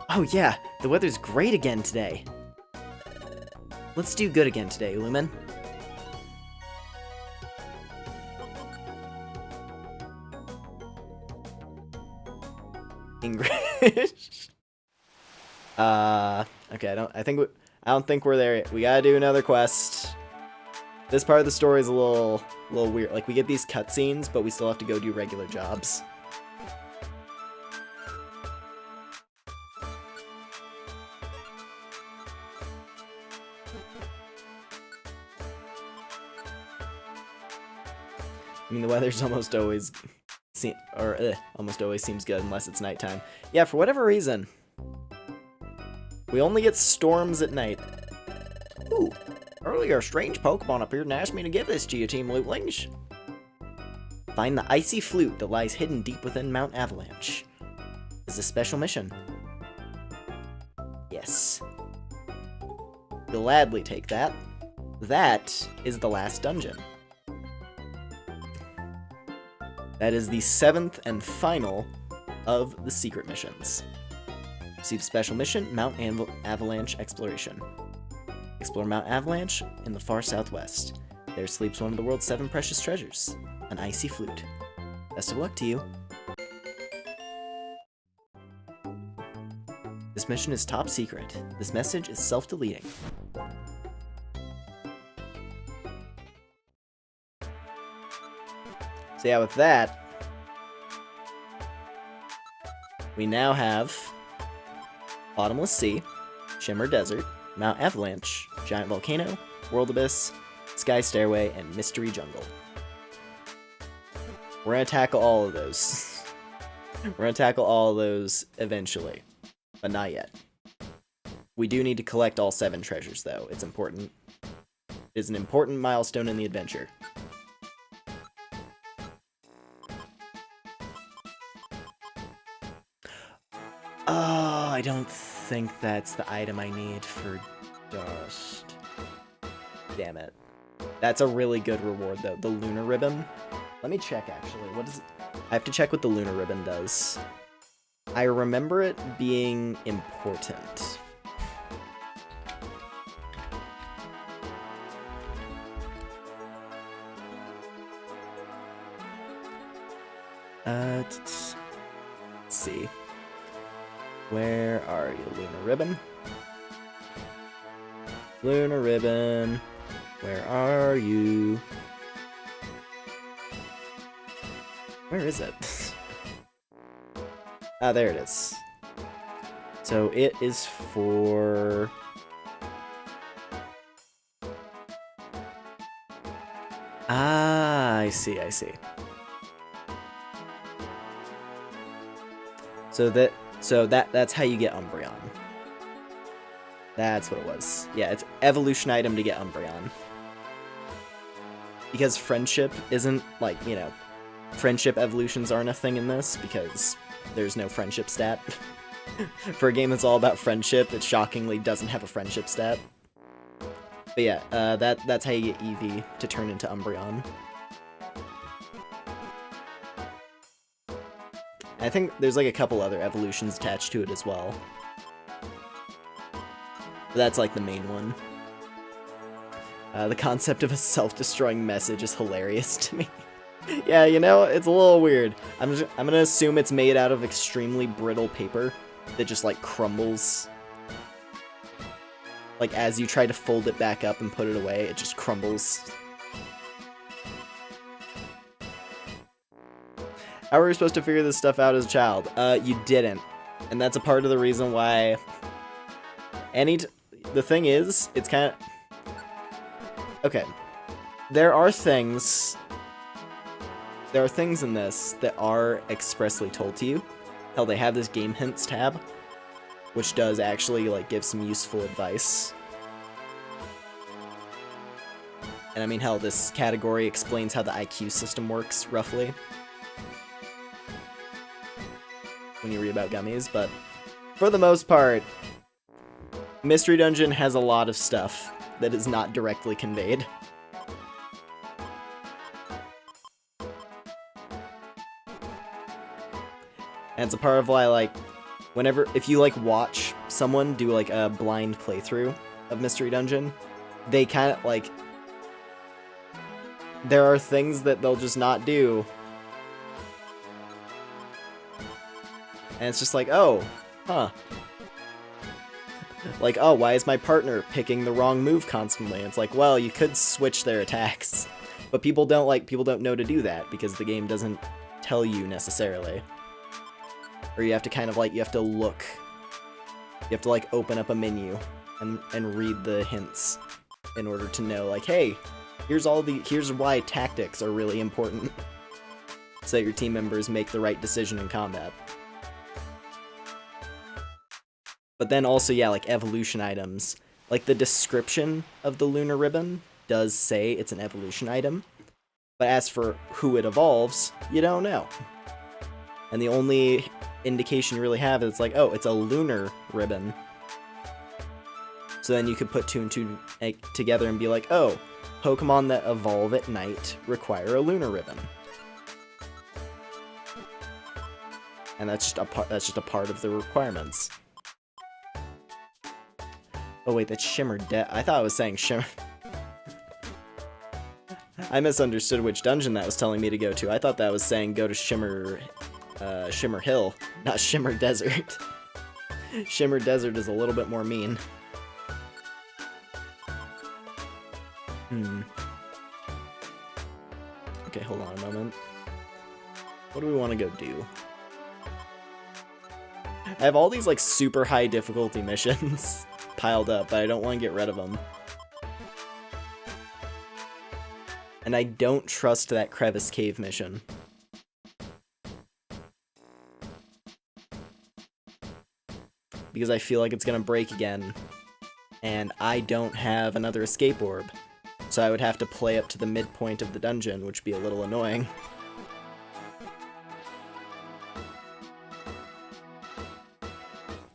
Oh yeah, the weather's great again today. Let's do good again today, Lumen. English. Okay, I don't think we're there yet. We gotta do another quest. This part of the story is a little weird. Like, we get these cutscenes, but we still have to go do regular jobs. I mean, the weather's almost always almost always seems good unless it's nighttime. Yeah, for whatever reason, we only get storms at night. Ooh. Earlier, a strange Pokemon appeared and asked me to give this to you, Team Lootlings. Find the icy flute that lies hidden deep within Mount Avalanche. This is a special mission. Yes. Gladly take that. That is the last dungeon. That is the 7th and final of the secret missions. Receive special mission, Mount Avalanche Exploration. Explore Mount Avalanche in the far southwest. There sleeps one of the world's 7 precious treasures, an icy flute. Best of luck to you. This mission is top secret. This message is self-deleting. So yeah, with that, we now have Bottomless Sea, Shimmer Desert, Mount Avalanche, Giant Volcano, World Abyss, Sky Stairway, and Mystery Jungle. We're gonna tackle all of those. We're gonna tackle all of those eventually, but not yet. We do need to collect all 7 treasures, though. It's important. It is an important milestone in the adventure. Oh, I don't think that's the item I need for dust. Damn it. That's a really good reward, though. The lunar ribbon. Let me check, actually. What does it... I have to check what the lunar ribbon does. I remember it being important. Let's see. Where are you, Lunar Ribbon? Lunar Ribbon, where are you? Where is it? Ah, there it is. So it is for... Ah, I see. So that's how you get Umbreon. That's what it was. Yeah, it's evolution item to get Umbreon. Because friendship isn't, like, you know, friendship evolutions aren't a thing in this, because there's no friendship stat. For a game that's all about friendship, it shockingly doesn't have a friendship stat. But yeah, that's how you get Eevee to turn into Umbreon. I think there's like a couple other evolutions attached to it as well. But that's like the main one. The concept of a self-destroying message is hilarious to me. Yeah, you know, it's a little weird. I'm gonna assume it's made out of extremely brittle paper that just like crumbles. Like as you try to fold it back up and put it away, it just crumbles. How were you supposed to figure this stuff out as a child? You didn't. And that's a part of the reason why... The thing is, it's kind of... Okay. There are things in this that are expressly told to you. Hell, they have this Game Hints tab, which does actually, like, give some useful advice. And I mean, hell, this category explains how the IQ system works, roughly. When you read about gummies, but for the most part, Mystery Dungeon has a lot of stuff that is not directly conveyed. And it's a part of why, like, if you, like, watch someone do, like, a blind playthrough of Mystery Dungeon, they kind of, like, there are things that they'll just not do. And it's just like, oh, huh. Like, oh, why is my partner picking the wrong move constantly? And it's like, well, you could switch their attacks. But people don't know to do that because the game doesn't tell you necessarily. Or you have to kind of like, you have to look. You have to like open up a menu and read the hints in order to know like, hey, here's why tactics are really important. So that your team members make the right decision in combat. But then also, yeah, like evolution items. Like the description of the Lunar Ribbon does say it's an evolution item. But as for who it evolves, you don't know. And the only indication you really have is like, oh, it's a lunar ribbon. So then you could put 2 and 2 together and be like, oh, Pokemon that evolve at night require a lunar ribbon. and that's just a part of the requirements. Oh wait, that's Shimmer I thought I was saying Shimmer. I misunderstood which dungeon that was telling me to go to. I thought that was saying go to Shimmer Hill, not Shimmer Desert. Shimmer Desert is a little bit more mean. Okay, hold on a moment. What do we want to go do? I have all these like super high difficulty missions piled up, but I don't want to get rid of them. And I don't trust that Crevice Cave mission. Because I feel like it's gonna break again. And I don't have another escape orb. So I would have to play up to the midpoint of the dungeon, which would be a little annoying.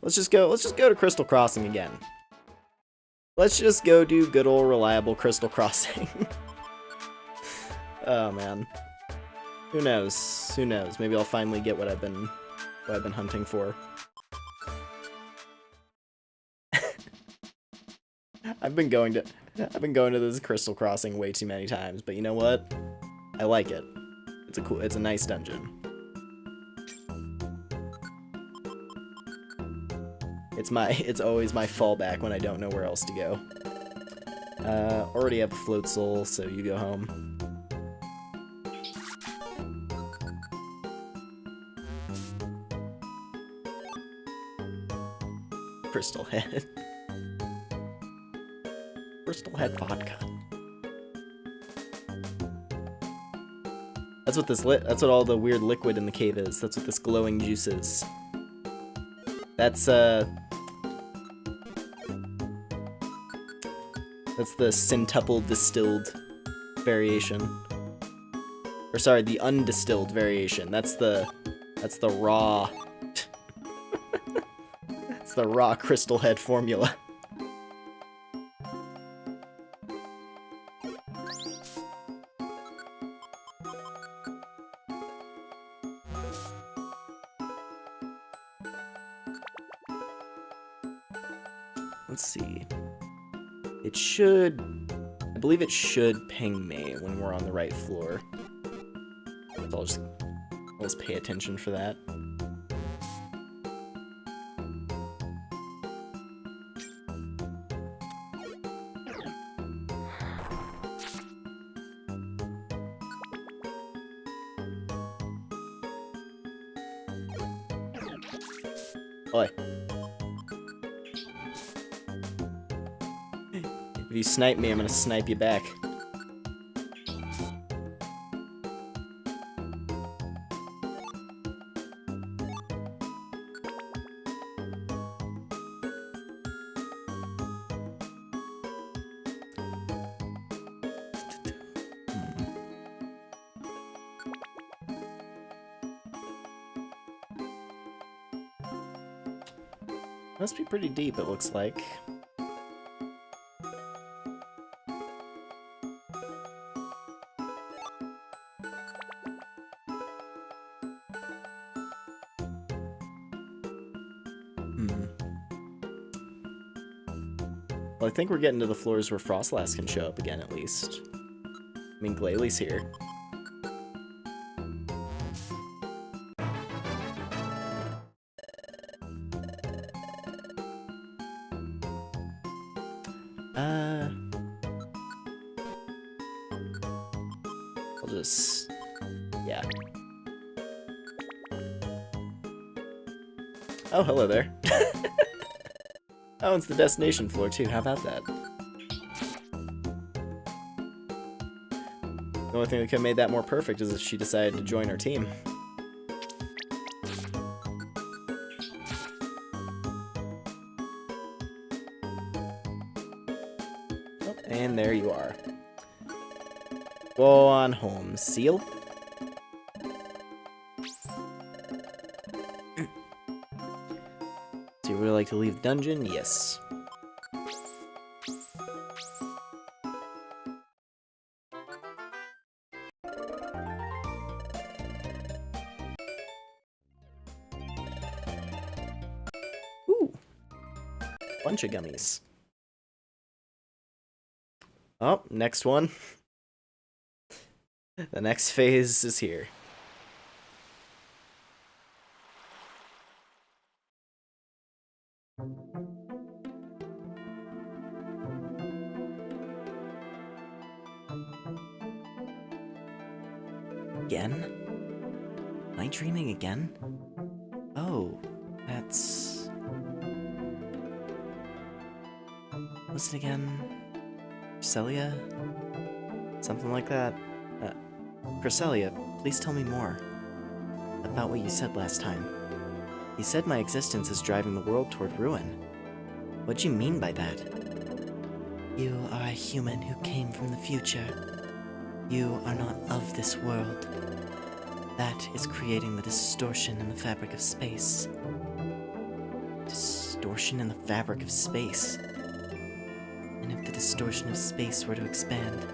Let's just go to Crystal Crossing again. Let's just go do good old reliable Crystal Crossing. Oh man. Who knows? Who knows? Maybe I'll finally get what I've been hunting for. I've been going to this Crystal Crossing way too many times, but you know what? I like it. It's a nice dungeon. It's always my fallback when I don't know where else to go. Already have a float soul, so you go home. Crystal Head. Crystal Head vodka. That's what all the weird liquid in the cave is. That's what this glowing juice is. That's the centuple distilled variation. Or sorry, the undistilled variation. That's the raw. It's the raw Crystal Head formula. Let's see. I believe it should ping me when we're on the right floor. So I'll just pay attention for that. Oi. If you snipe me, I'm gonna snipe you back. Must be pretty deep, it looks like. Well, I think we're getting to the floors where Frostlass can show up again, at least. I mean, Glalie here. I'll just... yeah. Oh, hello there. Oh, it's the destination floor, too. How about that? The only thing that could have made that more perfect is if she decided to join our team. Oh, and there you are. Go on home, Seal. So you would like to leave the dungeon? Yes. Bunch of gummies. Oh, next one. The next phase is here. Again? Am I dreaming again? Oh, that's... What's it again? Cresselia? Something like that. Cresselia, please tell me more about what you said last time. You said my existence is driving the world toward ruin. What do you mean by that? You are a human who came from the future. You are not of this world. That is creating the distortion in the fabric of space. Distortion in the fabric of space? And if the distortion of space were to expand,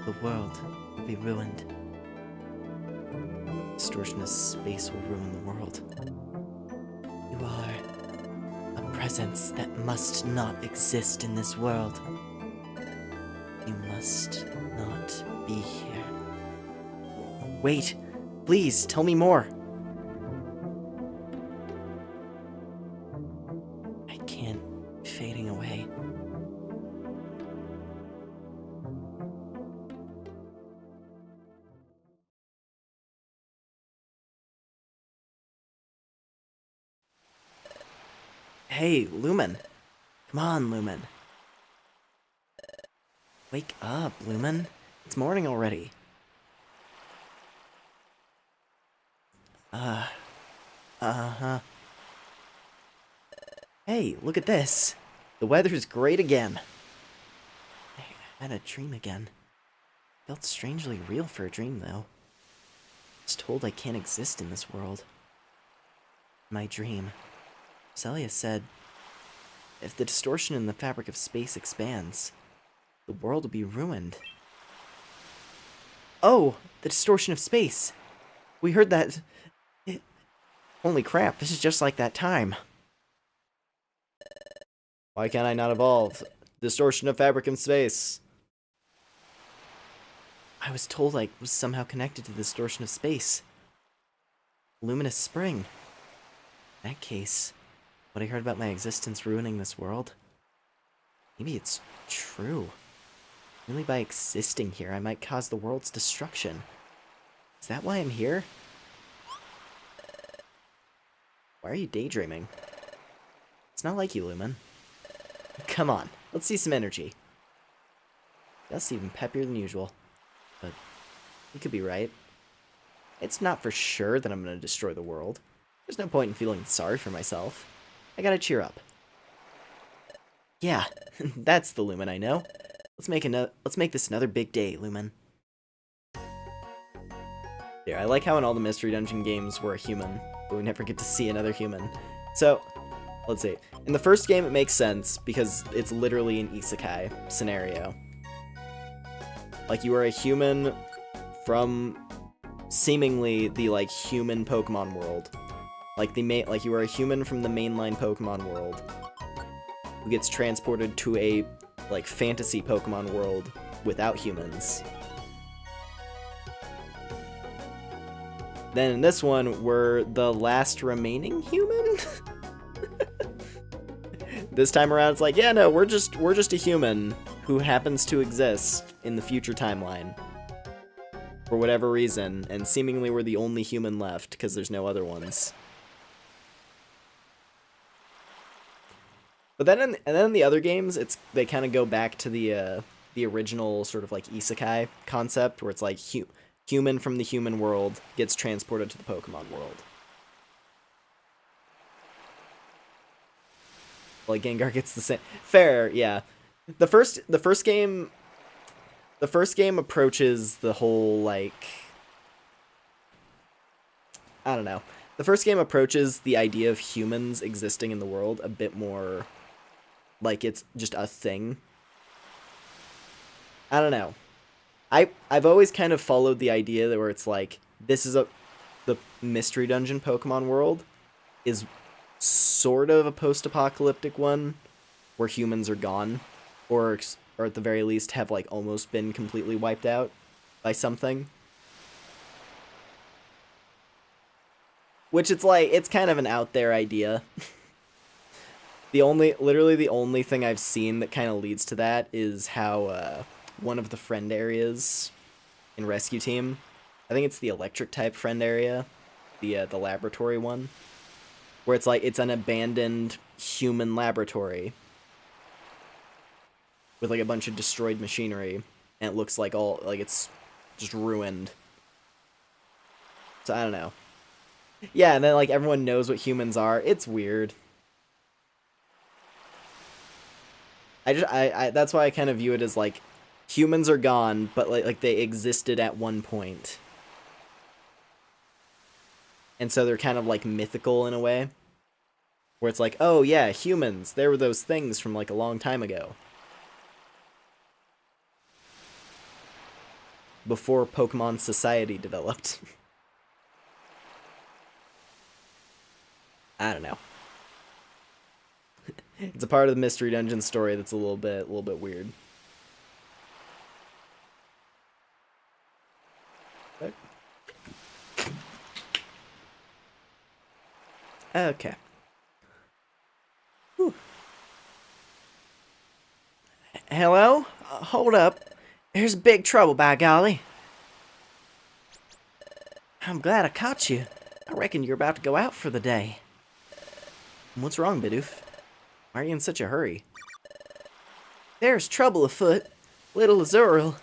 the world would be ruined. Distortion of space will ruin the world. You are a presence that must not exist in this world. You must not be here. Wait, please tell me more. I can't. Fading away. Hey, Lumen. Come on, Lumen. Wake up, Lumen. It's morning already. Uh-huh. Hey, look at this. The weather's great again. I had a dream again. Felt strangely real for a dream, though. I was told I can't exist in this world. My dream. Celia said, if the distortion in the fabric of space expands, the world will be ruined. Oh, the distortion of space. We heard that. Holy crap, this is just like that time. Why can't I not evolve? Distortion of fabric in space. I was told I was somehow connected to the distortion of space. Luminous spring. In that case, what I heard about my existence ruining this world, maybe it's true. Only by existing here, I might cause the world's destruction. Is that why I'm here? Why are you daydreaming? It's not like you, Lumen. Come on, let's see some energy. That's even peppier than usual. But you could be right. It's not for sure that I'm going to destroy the world. There's no point in feeling sorry for myself. I gotta cheer up. Yeah, that's the Lumen I know. Let's make this another big day, Lumen. Yeah, I like how in all the Mystery Dungeon games we're a human, but we never get to see another human. So, let's see. In the first game it makes sense, because it's literally an isekai scenario. Like, you are a human from seemingly the, like, human Pokemon world. Like you are a human from the mainline Pokemon world who gets transported to a, like, fantasy Pokemon world without humans. Then in this one, we're the last remaining human? This time around, it's like, yeah, no, we're just a human who happens to exist in the future timeline. For whatever reason, and seemingly we're the only human left, because there's no other ones. But then in the other games, they kind of go back to the original sort of like isekai concept, where it's like human from the human world gets transported to the Pokemon world. Like Gengar gets the same. Fair, yeah. The first game approaches the whole, like, I don't know. The first game approaches the idea of humans existing in the world a bit more like it's just a thing. I don't know. I've always kind of followed the idea that where it's like, this is the Mystery Dungeon Pokemon world is sort of a post-apocalyptic one, where humans are gone, or at the very least have like almost been completely wiped out by something. Which it's like, it's kind of an out there idea. Literally the only thing I've seen that kind of leads to that is how one of the friend areas in Rescue Team, I think it's the electric type friend area, the laboratory one, where it's like, it's an abandoned human laboratory with like a bunch of destroyed machinery, and it looks like it's just ruined. So I don't know. Yeah, and then like everyone knows what humans are. It's weird. I that's why I kind of view it as like humans are gone, but like they existed at one point. And so they're kind of like mythical in a way. Where it's like, oh yeah, humans, there were those things from like a long time ago. Before Pokemon Society developed. I don't know. It's a part of the Mystery Dungeon story that's a little bit weird. Okay. Whew. Hello? Hold up. There's big trouble, by golly. I'm glad I caught you. I reckon you're about to go out for the day. What's wrong, Bidoof? Why are you in such a hurry? There's trouble afoot. Little Azurill.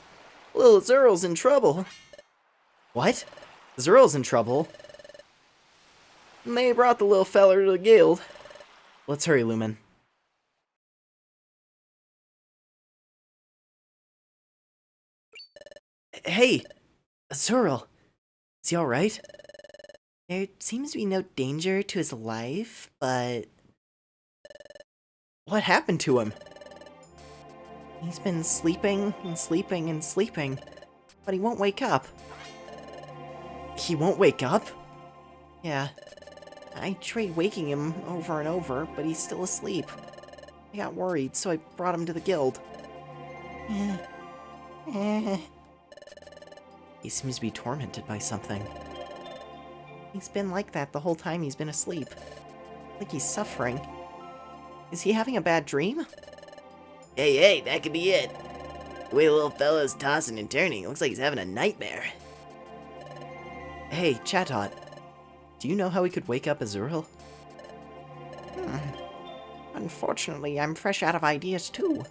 Little Azurill's in trouble. What? Azurill's in trouble? And they brought the little feller to the guild. Let's hurry, Lumen. Hey! Azurill! Is he alright? There seems to be no danger to his life, but... What happened to him? He's been sleeping and sleeping and sleeping, but he won't wake up. He won't wake up? Yeah. I tried waking him over and over, but he's still asleep. I got worried, so I brought him to the guild. He seems to be tormented by something. He's been like that the whole time he's been asleep. Like he's suffering. Is he having a bad dream? Hey, that could be it. The way the little fella's tossing and turning, it looks like he's having a nightmare. Hey, Chatot. Do you know how we could wake up Azurill? Unfortunately, I'm fresh out of ideas too.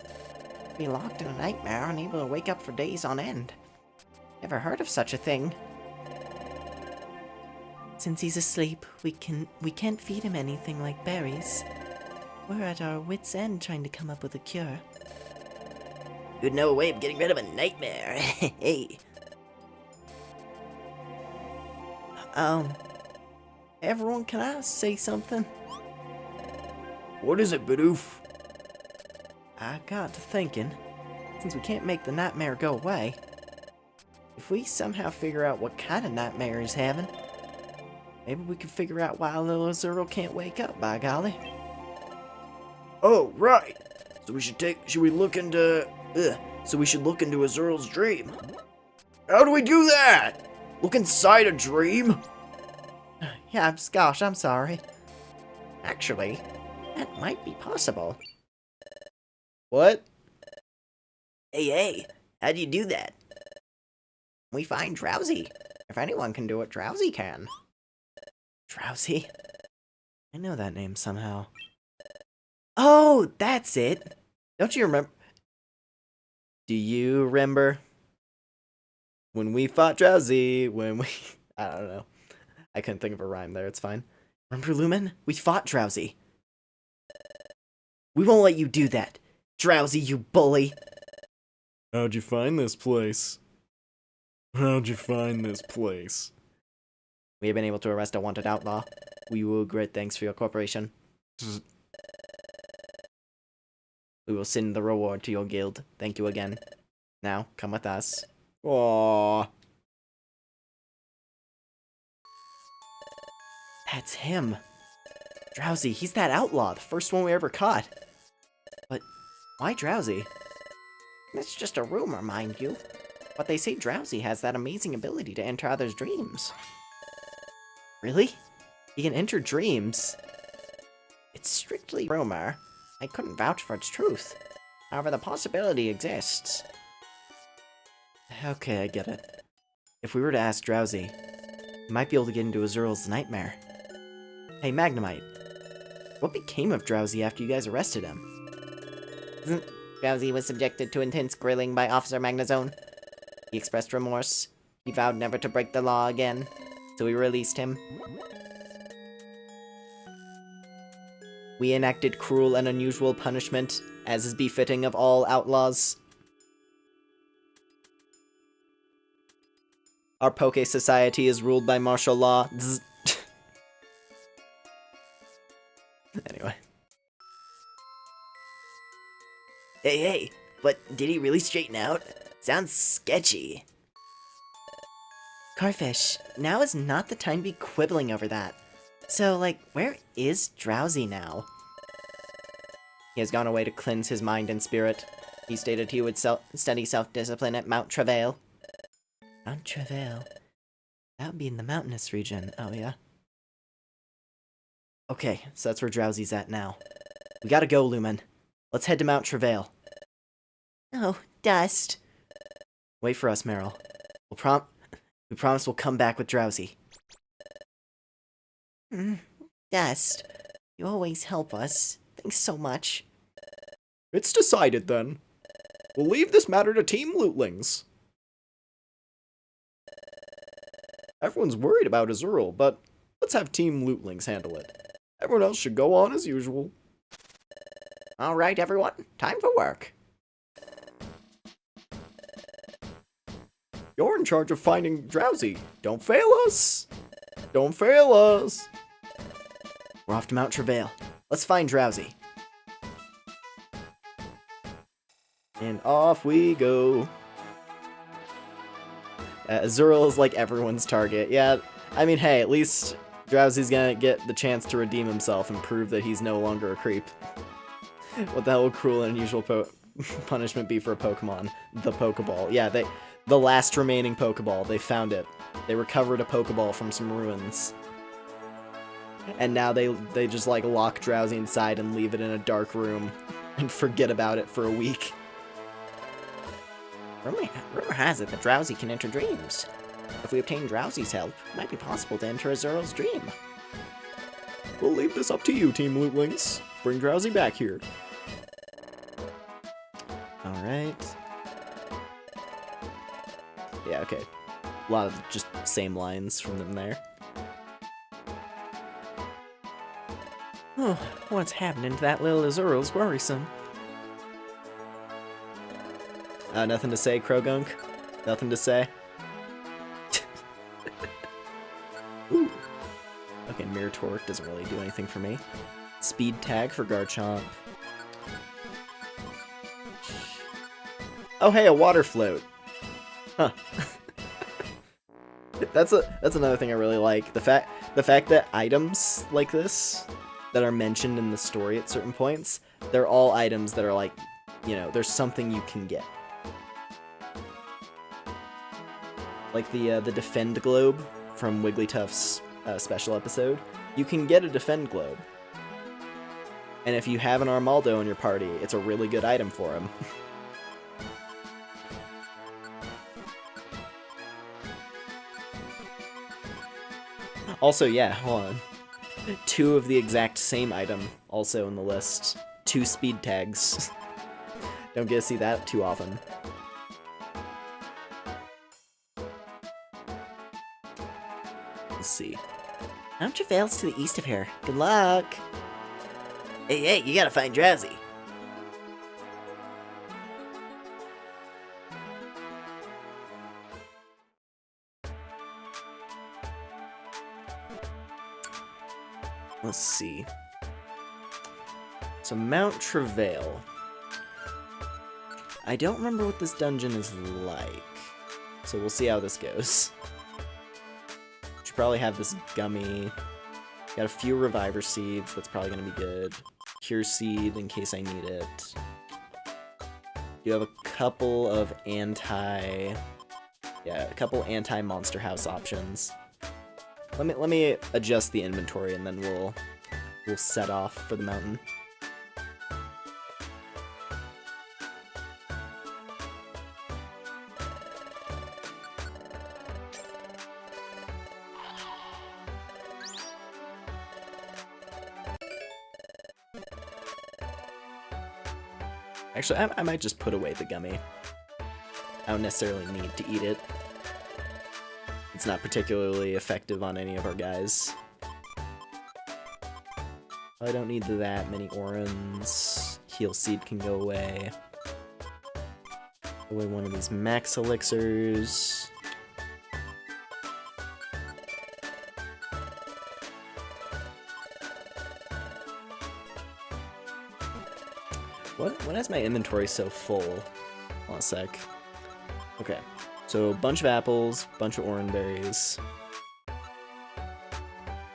Be locked in a nightmare, unable to wake up for days on end. Never heard of such a thing. Since he's asleep, we can't feed him anything like berries. We're at our wits' end trying to come up with a cure. You'd know a way of getting rid of a nightmare. Hey. Everyone, can I say something? What is it, Bidoof? I got to thinking, since we can't make the nightmare go away, if we somehow figure out what kind of nightmare he's having, maybe we could figure out why little Azurill can't wake up, by golly. Oh, right. So we should look into Azurill's dream. How do we do that? Look inside a dream? Yeah, gosh, I'm sorry. Actually, that might be possible. What? Hey, how do you do that? We find Drowsy. If anyone can do it, Drowsy can. Drowsy? I know that name somehow. Oh, that's it! Don't you remember? Do you remember? When we fought Drowsy, I don't know. I couldn't think of a rhyme there, it's fine. Remember, Lumen? We fought Drowsy. We won't let you do that. Drowsy, you bully! How'd you find this place? How'd you find this place? We have been able to arrest a wanted outlaw. We will great thanks for your cooperation. We will send the reward to your guild. Thank you again. Now, come with us. Aww. That's him. Drowsy, he's that outlaw, the first one we ever caught. But Why Drowsy? It's just a rumor, mind you. But they say Drowsy has that amazing ability to enter others' dreams. Really? He can enter dreams? It's strictly rumor. I couldn't vouch for its truth. However, the possibility exists. Okay, I get it. If we were to ask Drowsy, we might be able to get into Azural's nightmare. Hey, Magnemite. What became of Drowsy after you guys arrested him? Drowsy was subjected to intense grilling by Officer Magnazone. He expressed remorse. He vowed never to break the law again, so we released him. We enacted cruel and unusual punishment, as is befitting of all outlaws. Our Poke Society is ruled by martial law. Anyway. Hey, but did he really straighten out? Sounds sketchy. Carfish, now is not the time to be quibbling over that. So, like, where is Drowsy now? He has gone away to cleanse his mind and spirit. He stated he would study self-discipline at Mount Travail. Mount Travail? That would be in the mountainous region, oh yeah? Okay, so that's where Drowsy's at now. We gotta go, Lumen. Let's head to Mount Travail. Oh, Dust. Wait for us, Meryl. We promise we'll come back with Drowsy. Dust, you always help us. Thanks so much. It's decided then. We'll leave this matter to Team Lootlings. Everyone's worried about Azural, but let's have Team Lootlings handle it. Everyone else should go on as usual. Alright, everyone. Time for work. You're in charge of finding Drowsy. Don't fail us! Don't fail us! We're off to Mount Travail. Let's find Drowsy. And off we go. Azural is like everyone's target. Yeah, I mean, hey, at least Drowsy's gonna get the chance to redeem himself and prove that he's no longer a creep. What the hell would cruel and unusual punishment be for a Pokemon? The Pokeball. Yeah, the last remaining Pokeball. They found it. They recovered a Pokeball from some ruins. And now they just, like, lock Drowsy inside and leave it in a dark room and forget about it for a week. Rumor has it that Drowsy can enter dreams. If we obtain Drowsy's help, it might be possible to enter Azural's dream. We'll leave this up to you, Team Lootlings. Bring Drowsy back here. Alright. Yeah, okay. A lot of just same lines from them there. Oh, what's happening to that little Azural's worrisome. Nothing to say, Krogunk? Nothing to say? Ooh. Okay, Mirror Torque doesn't really do anything for me. Speed Tag for Garchomp. Oh hey, a water float. Huh. That's another thing I really like. The fact that items like this that are mentioned in the story at certain points, they're all items that are like, you know, there's something you can get. Like the Defend Globe from Wigglytuff's special episode. You can get a Defend Globe. And if you have an Armaldo in your party, it's a really good item for him. Also, yeah, hold on. 2 of the exact same item also in the list. 2 speed tags. Don't get to see that too often. Let's see. Mount Travail's to the east of here. Good luck! Hey, you gotta find Drowsy. Let's see. So Mount Travail. I don't remember what this dungeon is like. So we'll see how this goes. Should probably have this gummy. Got a few Reviver Seeds, that's probably gonna be good. Cure Seed in case I need it. You have a couple of anti-monster house options. Let me adjust the inventory and then we'll set off for the mountain. Actually, I might just put away the gummy. I don't necessarily need to eat it. It's not particularly effective on any of our guys. I don't need that many orans. Heal seed can go away. Away one of these max elixirs. When is my inventory so full? Hold on a sec. Okay, so bunch of apples, bunch of orange berries.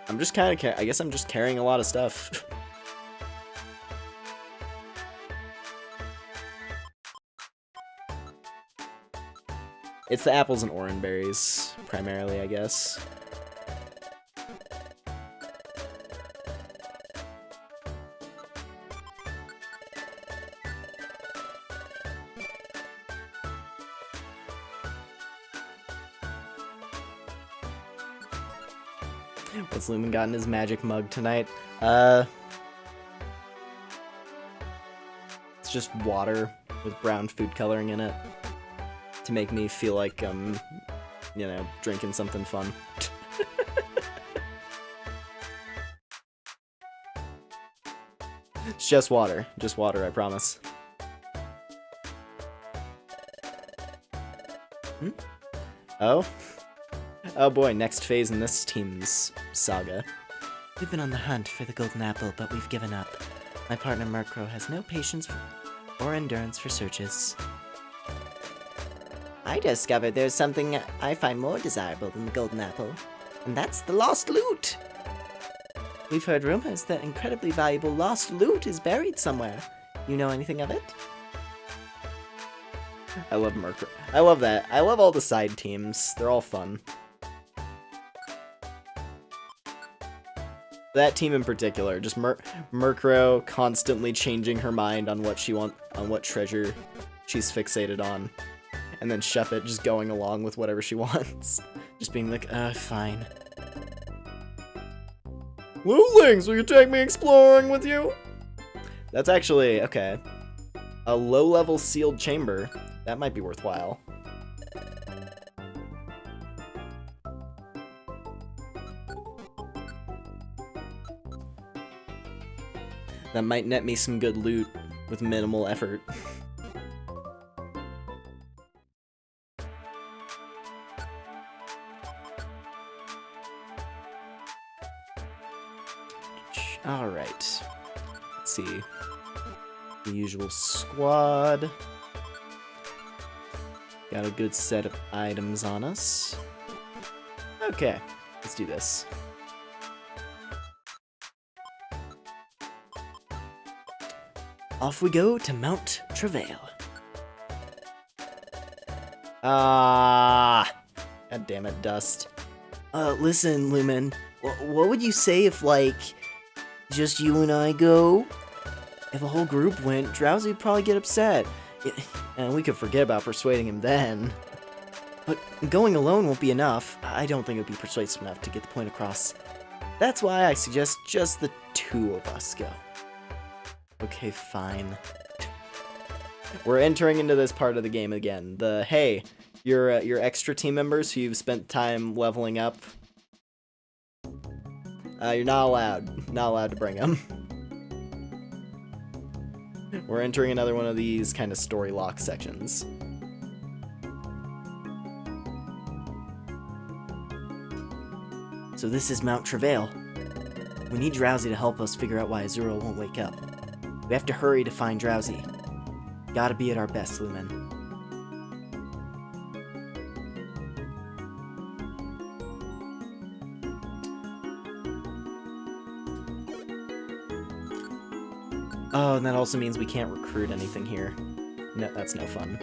I'm just kind of, I guess I'm just carrying a lot of stuff. It's the apples and orange berries, primarily, I guess. What's Lumen got in his magic mug tonight? It's just water with brown food coloring in it to make me feel like I'm, you know, drinking something fun. It's just water, I promise. Oh? Oh boy, next phase in this team's saga. We've been on the hunt for the golden apple, but we've given up. My partner Murkrow has no patience or endurance for searches. I discovered there's something I find more desirable than the golden apple, and that's the lost loot! We've heard rumors that incredibly valuable lost loot is buried somewhere. You know anything of it? I love Murkrow. I love that. I love all the side teams. They're all fun. That team in particular, just Murkrow constantly changing her mind on what treasure she's fixated on, and then Shuppet just going along with whatever she wants, just being like, fine. Lulings, will you take me exploring with you? That's actually okay. A low-level sealed chamber. That might be worthwhile. That might net me some good loot with minimal effort. Alright. Let's see. The usual squad. Got a good set of items on us. Okay, let's do this. Off we go to Mount Travail. God damn it, Dust. Listen, Lumen, what would you say if, like, just you and I go? If a whole group went, Drowsy would probably get upset. And we could forget about persuading him then. But going alone won't be enough. I don't think it would be persuasive enough to get the point across. That's why I suggest just the two of us go. Okay, fine. We're entering into this part of the game again. The, hey, your extra team members who you've spent time leveling up, you're not allowed to bring them. We're entering another one of these kind of story lock sections. So this is Mount Travail. We need Drowsy to help us figure out why Azurill won't wake up. We have to hurry to find Drowsy. Gotta be at our best, Lumen. Oh, and that also means we can't recruit anything here. No, that's no fun.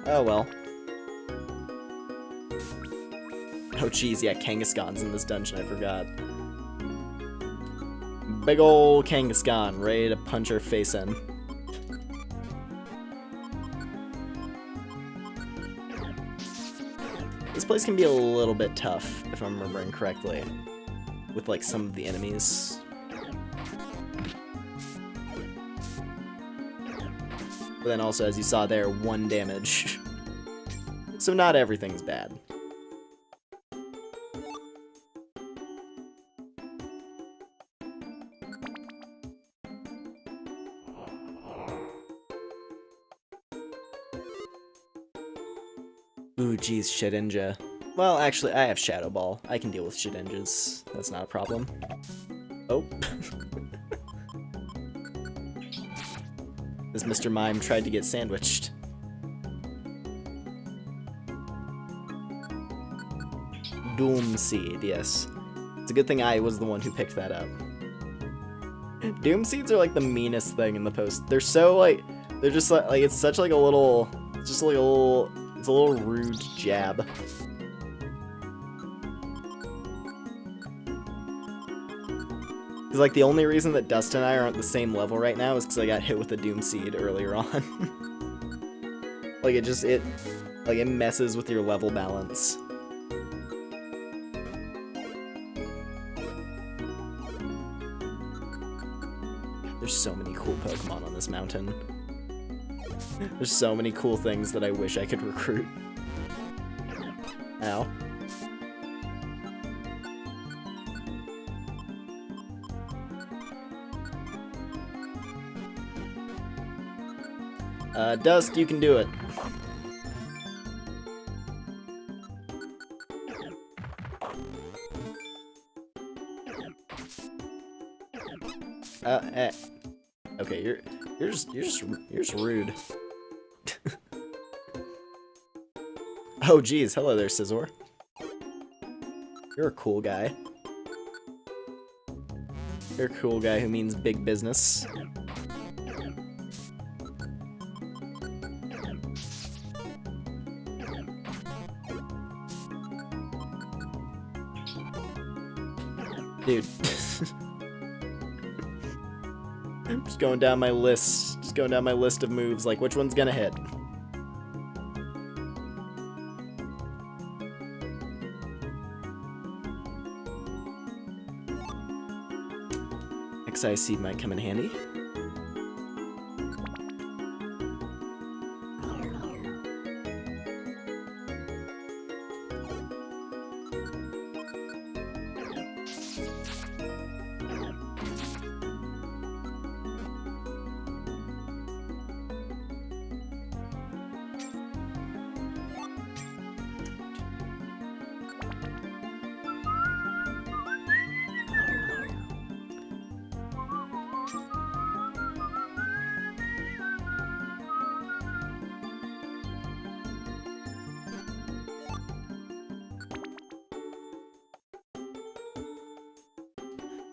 Oh well. Oh geez, yeah, Kangaskhan's in this dungeon, I forgot. Big ol' Kangaskhan, ready to punch her face in. This place can be a little bit tough, if I'm remembering correctly, with like some of the enemies. But then also, as you saw there, 1 damage. So not everything's bad. Ooh, geez, Shedinja. Well, actually, I have Shadow Ball. I can deal with Shedinjas. That's not a problem. Oh. This Mr. Mime tried to get sandwiched. Doom Seed, yes. It's a good thing I was the one who picked that up. Doom Seeds are like the meanest thing in the post. They're so like, they're just like it's such like a little, it's just like a little, it's a little rude jab. Because like the only reason that Dust and I are at the same level right now is because I got hit with a Doom Seed earlier on. Like it messes with your level balance. There's so many cool Pokemon on this mountain. There's so many cool things that I wish I could recruit. Ow. Dust, you can do it. Okay, you're just rude. Oh geez, hello there, Scizor. You're a cool guy. You're a cool guy who means big business. Dude. I'm just going down my list. Just going down my list of moves, like which one's gonna hit. Excise Seed might come in handy.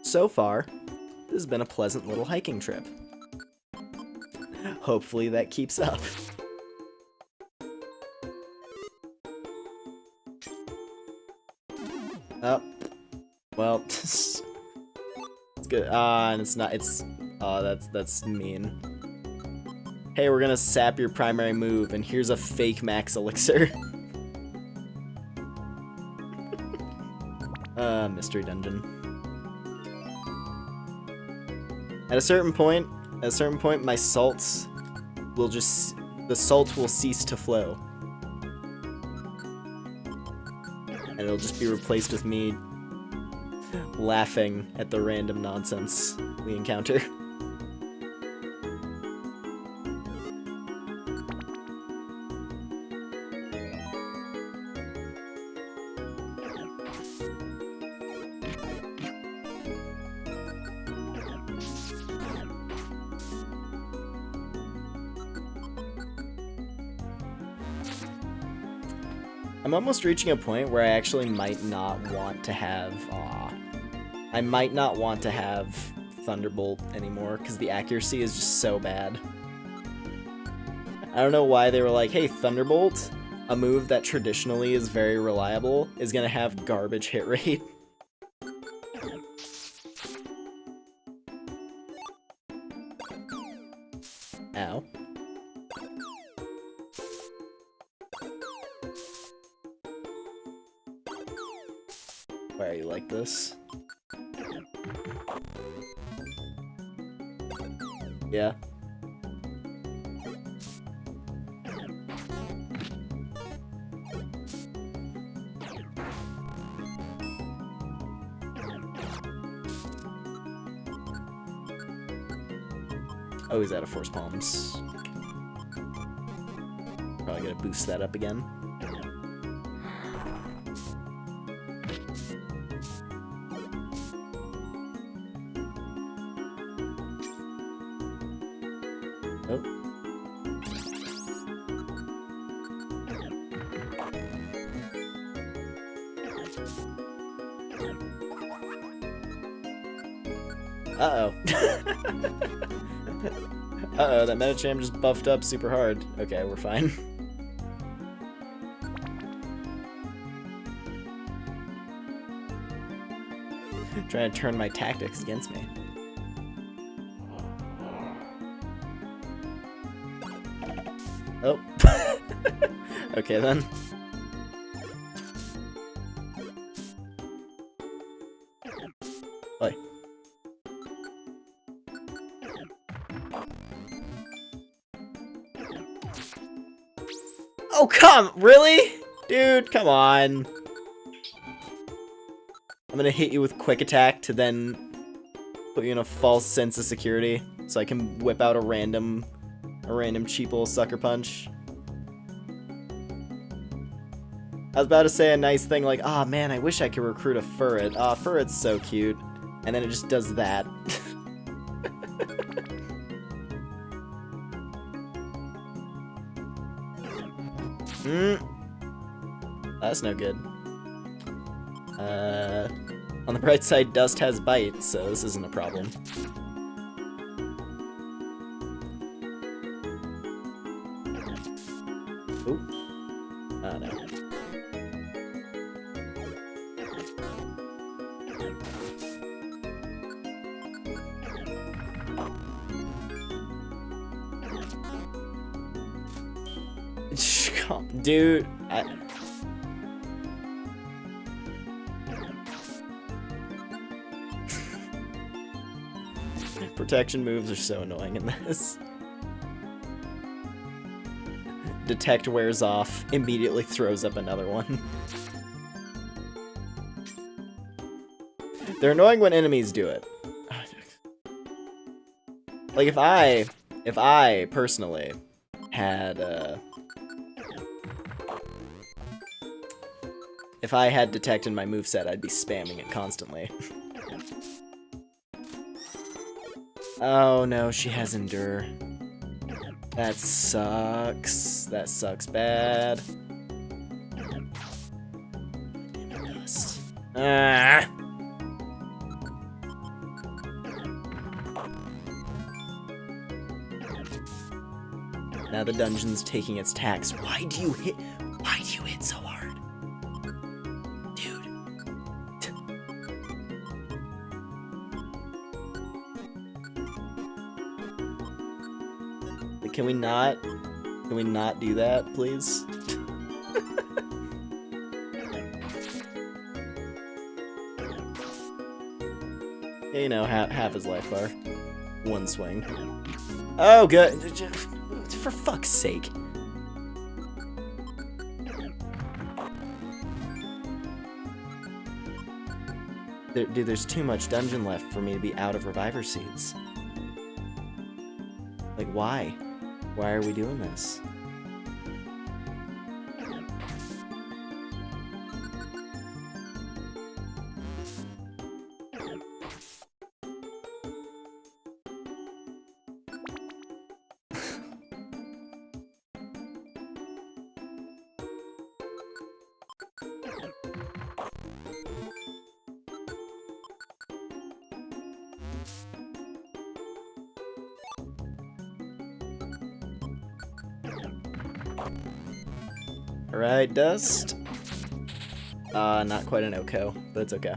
So far, this has been a pleasant little hiking trip. Hopefully that keeps up. Oh. Well, it's good. And it's not, that's mean. Hey, we're gonna sap your primary move, and here's a fake max elixir. Mystery dungeon. At a certain point, my salts will the salt will cease to flow. And it'll just be replaced with me laughing at the random nonsense we encounter. I'm almost reaching a point where I actually might not want to have, I might not want to have Thunderbolt anymore, because the accuracy is just so bad. I don't know why they were like, hey, Thunderbolt, a move that traditionally is very reliable, is gonna have garbage hit rate. Ow. Why are you like this? Yeah. Oh, he's out of Force Palms. Probably gonna boost that up again. Oh. Uh-oh. Uh-oh, that Metacham just buffed up super hard. Okay, we're fine. Trying to turn my tactics against me. Oh. Okay then. Oi. Oh, really? Dude, come on. I'm gonna hit you with quick attack to then put you in a false sense of security so I can whip out a random cheap little sucker punch. I was about to say a nice thing like, oh man, I wish I could recruit a Furret. Aw, Furret's so cute. And then it just does that. That's no good. On the bright side, Dust has Bite, so this isn't a problem. Oop. Oh no. Dude, protection moves are so annoying in this. Detect wears off, immediately throws up another one. They're annoying when enemies do it. Like if I personally had if I had Detect in my moveset, I'd be spamming it constantly. Oh no, she has Endure. That sucks. That sucks bad. Dust. Ah! Now the dungeon's taking its tax. Why do you hit so hard? Dude. Can we not do that, please? Yeah, you know, half his life bar. One swing. Oh, good. For fuck's sake. Dude, there's too much dungeon left for me to be out of Reviver Seeds. Like, why? Why are we doing this? Alright, Dust. Not quite an Oko, but it's okay.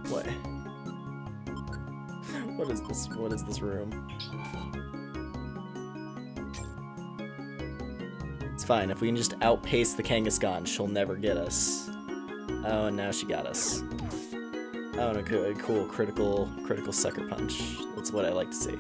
What? What is this? What is this room? It's fine. If we can just outpace the Kangaskhan, she'll never get us. Oh, and now she got us. Oh, and a cool critical sucker punch. That's what I like to see.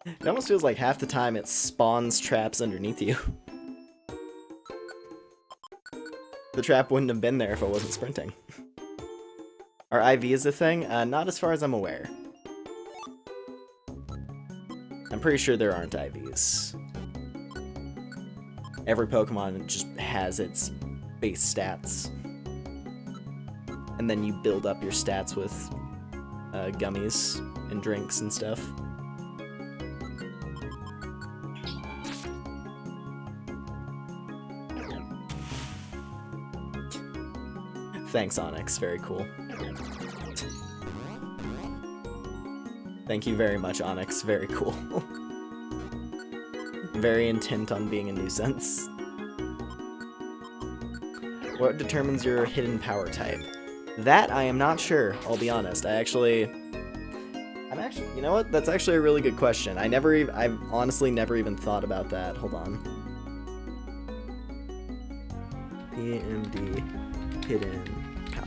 It almost feels like half the time it spawns traps underneath you. The trap wouldn't have been there if I wasn't sprinting. Are IVs a thing? Not as far as I'm aware. I'm pretty sure there aren't IVs. Every Pokemon just has its base stats. And then you build up your stats with gummies and drinks and stuff. Thanks, Onyx. Very cool. Thank you very much, Onyx. Very cool. Very intent on being a nuisance. What determines your hidden power type? That I am not sure, I'll be honest. I'm actually, you know what? That's actually a really good question. I've honestly never even thought about that. Hold on. PMD, hidden power.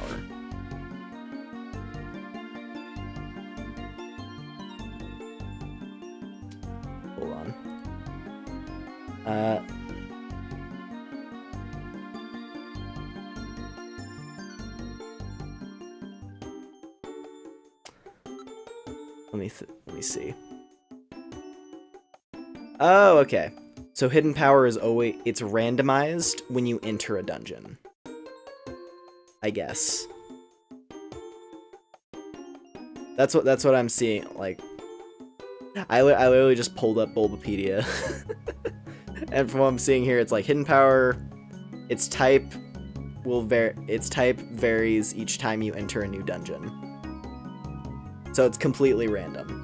Hold on. Let me see. Oh, okay. So hidden power is always, it's randomized when you enter a dungeon, I guess. That's what I'm seeing. Like, I literally just pulled up Bulbapedia, and from what I'm seeing here, it's like hidden power. Its type varies each time you enter a new dungeon. So it's completely random.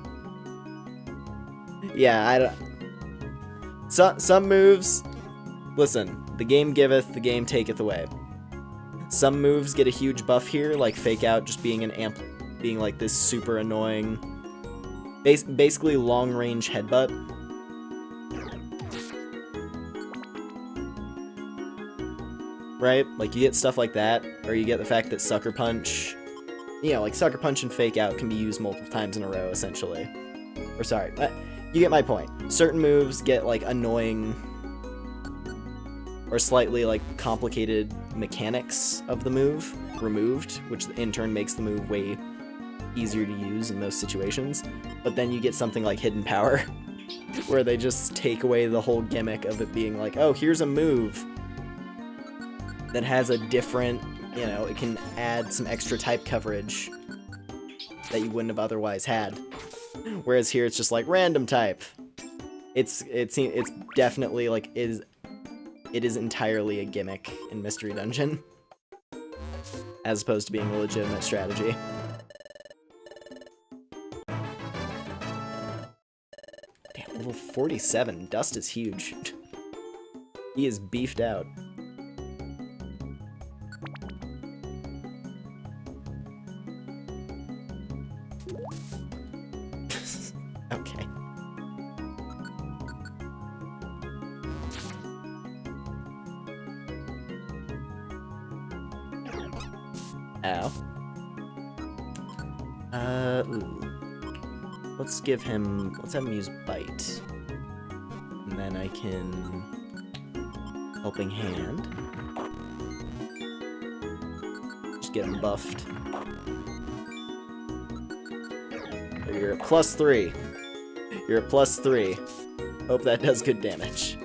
Yeah, I don't. Some moves. Listen, the game giveth, the game taketh away. Some moves get a huge buff here, like Fake Out just being being like this super annoying, basically long range headbutt. Right? Like you get stuff like that, or you get the fact that Sucker Punch. You know, like Sucker Punch and Fake Out can be used multiple times in a row, essentially. Or sorry, you get my point. Certain moves get, like, annoying or slightly, like, complicated mechanics of the move removed, which in turn makes the move way easier to use in most situations. But then you get something like Hidden Power, where they just take away the whole gimmick of it being like, oh, here's a move that has a different... You know, it can add some extra type coverage that you wouldn't have otherwise had. Whereas here it's just like random type. It's definitely like it is entirely a gimmick in Mystery Dungeon, as opposed to being a legitimate strategy. Damn, level 47. Dust is huge. He is beefed out. Okay. Ow. Ooh. Let's have him use Bite. And then I can Helping Hand. Just getting buffed. You're at +3. You're at +3. Hope that does good damage.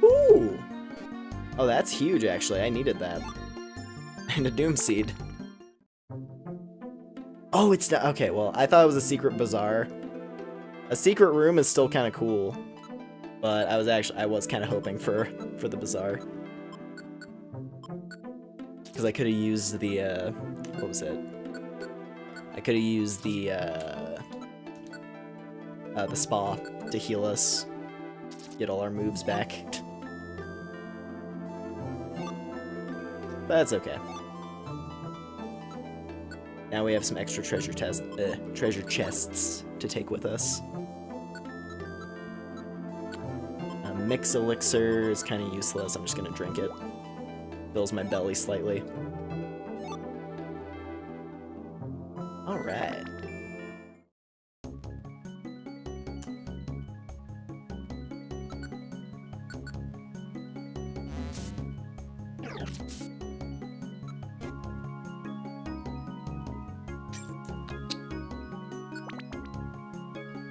Ooh! Oh, that's huge, actually. I needed that. And a Doom Seed. Oh, it's not. Okay, well, I thought it was a secret bazaar. A secret room is still kind of cool, but I was kind of hoping for the bazaar, because I could have used the what was it? I could have used the spa to heal us, get all our moves back. That's okay. Now we have some extra treasure chests to take with us. Mix elixir is kind of useless. I'm just gonna drink it. Fills my belly slightly. All right.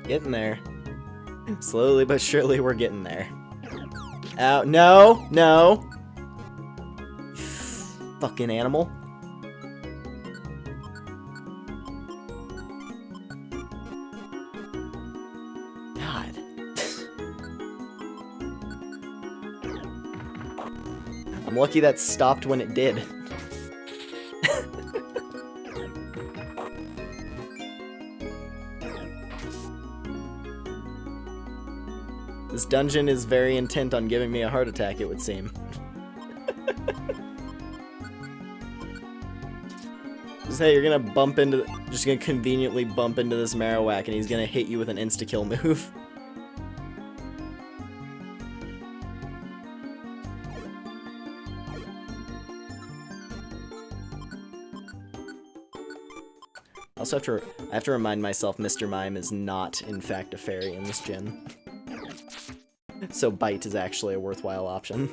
Getting there. Slowly but surely we're getting there. Ow, no, no. Fucking animal. God. I'm lucky that stopped when it did. This dungeon is very intent on giving me a heart attack, it would seem. Just, hey, you're gonna just gonna conveniently bump into this Marowak, and he's gonna hit you with an insta-kill move. Also I have to remind myself Mr. Mime is not, in fact, a fairy in this gen. So bite is actually a worthwhile option.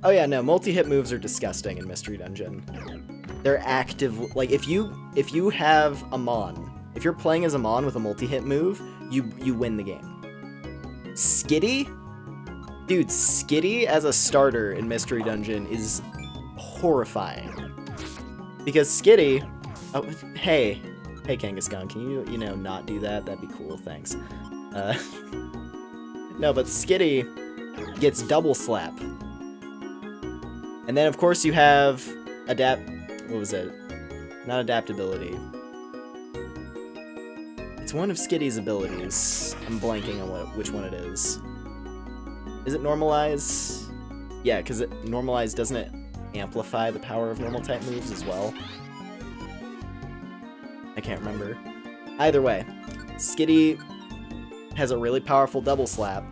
Oh yeah, no, multi-hit moves are disgusting in Mystery Dungeon. They're active, like if you have a Mon, if you're playing as a Mon with a multi-hit move, you win the game. Skitty? Dude, Skitty as a starter in Mystery Dungeon is horrifying. Because Skitty... Oh, hey. Hey, Kangaskhan, can you know, not do that? That'd be cool, thanks. No, but Skitty gets double slap. And then, of course, you have what was it? Not adaptability. It's one of Skitty's abilities. I'm blanking on which one it is. Is it normalize? Yeah, because normalize, doesn't it amplify the power of normal type moves as well? I can't remember. Either way, Skitty has a really powerful double slap.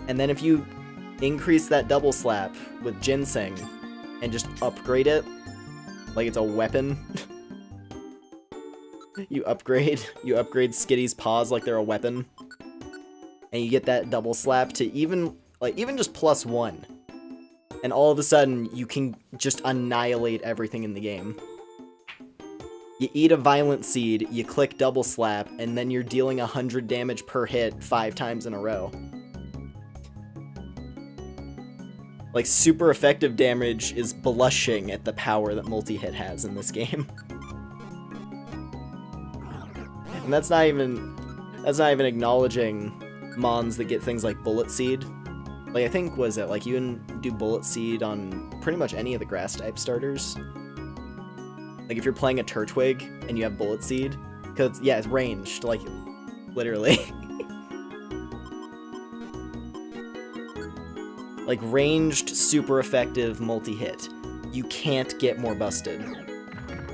And then if you increase that double slap with Ginseng and just upgrade it like it's a weapon, you upgrade Skitty's paws like they're a weapon, and you get that double slap to even just +1. And all of a sudden, you can just annihilate everything in the game. You eat a Violent Seed, you click double slap, and then you're dealing 100 damage per hit 5 times in a row. Like, super effective damage is blushing at the power that multi-hit has in this game. And that's not even acknowledging Mons that get things like Bullet Seed. Like, I think, was it, like, you can do Bullet Seed on pretty much any of the grass-type starters. Like, if you're playing a Turtwig and you have Bullet Seed, because, yeah, it's ranged. Like, Literally. Like, ranged, super effective multi-hit. You can't get more busted.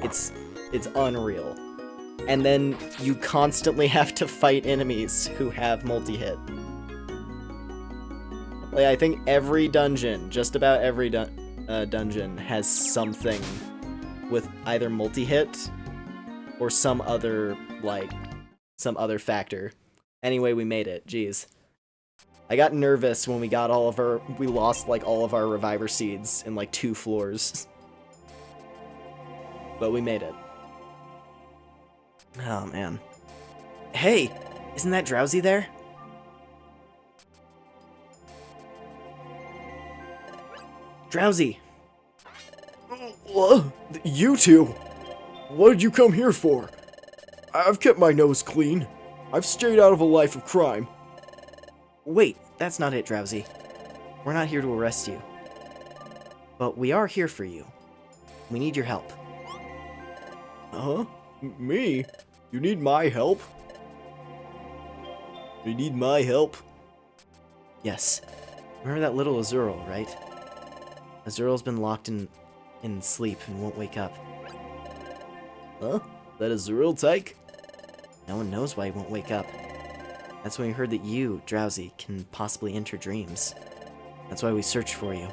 It's unreal. And then you constantly have to fight enemies who have multi-hit. Like, I think every dungeon, just about every dungeon, has something with either multi-hit or some other factor. Anyway, we made it. Jeez. I got nervous when we lost like all of our reviver seeds in like 2 floors. But we made it. Oh man. Hey, isn't that Drowsy there? Drowsy. What? You two? What did you come here for? I've kept my nose clean. I've stayed out of a life of crime. Wait, that's not it, Drowsy. We're not here to arrest you. But we are here for you. We need your help. Huh? Me? You need my help? You need my help? Yes. Remember that little Azurill, right? Azurill's been locked in sleep and won't wake up. Huh? That Azurill tyke? No one knows why he won't wake up. That's when we heard that you, Drowsy, can possibly enter dreams. That's why we searched for you.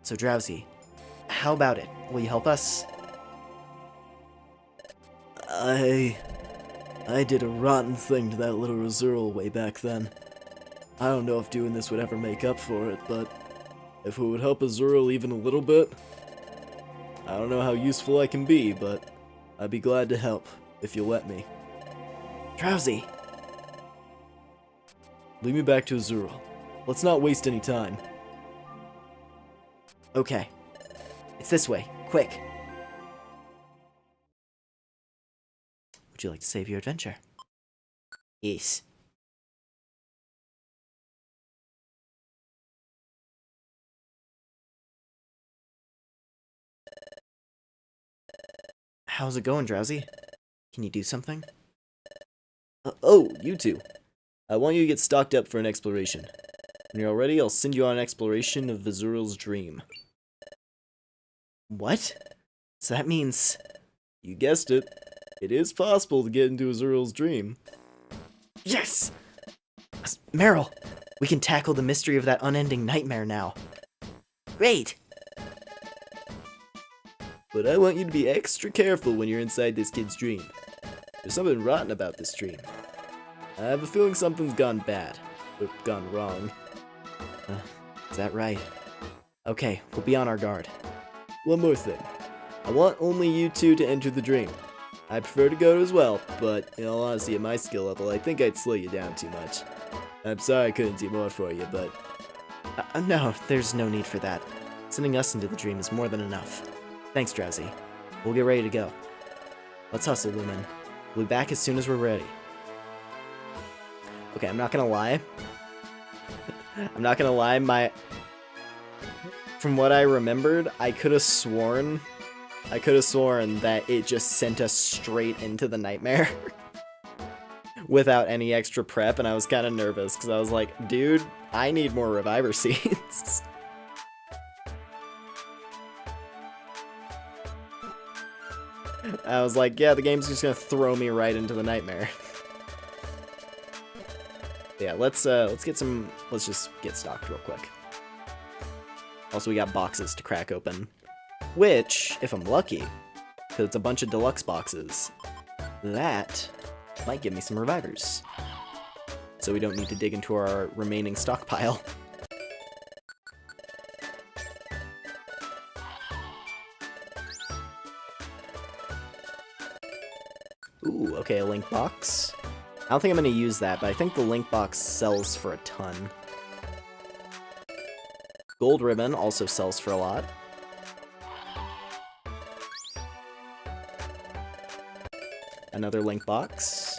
So Drowsy, how about it? Will you help us? I did a rotten thing to that little Azurill way back then. I don't know if doing this would ever make up for it, but if it would help Azurill even a little bit, I don't know how useful I can be, but I'd be glad to help if you'll let me. Drowsy! Lead me back to Azurill. Let's not waste any time. Okay. It's this way. Quick. Would you like to save your adventure? Yes. How's it going, Drowsy? Can you do something? Oh, you two. I want you to get stocked up for an exploration. When you're all ready, I'll send you on an exploration of Azurill's dream. What? So that means... You guessed it. It is possible to get into Azurill's dream. Yes! Meryl, we can tackle the mystery of that unending nightmare now. Great! But I want you to be extra careful when you're inside this kid's dream. There's something rotten about this dream. I have a feeling something's gone bad. Or gone wrong. Is that right? Okay, we'll be on our guard. One more thing. I want only you two to enter the dream. I prefer to go as well, but in all honesty, at my skill level, I think I'd slow you down too much. I'm sorry I couldn't do more for you, but... No, there's no need for that. Sending us into the dream is more than enough. Thanks, Drowsy. We'll get ready to go. Let's hustle, Lumen. We'll be back as soon as we're ready. Okay, I'm not gonna lie. From what I remembered, I could have sworn that it just sent us straight into the nightmare. Without any extra prep, and I was kind of nervous, because I was like, dude, I need more reviver seeds. I was like, yeah, the game's just gonna throw me right into the nightmare. Yeah, let's just get stocked real quick. Also, we got boxes to crack open. Which, if I'm lucky, because it's a bunch of deluxe boxes, that might give me some revivers. So we don't need to dig into our remaining stockpile. Ooh, okay, a link box. I don't think I'm going to use that, but I think the link box sells for a ton. Gold ribbon also sells for a lot. Another link box.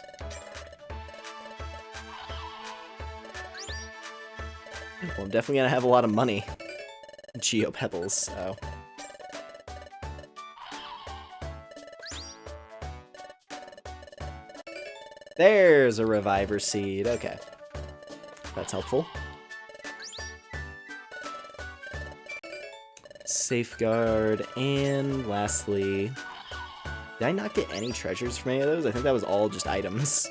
Well, I'm definitely gonna have a lot of money. Geo Pebbles, so... There's a reviver seed. Okay. That's helpful. Safeguard, and lastly... Did I not get any treasures from any of those? I think that was all just items.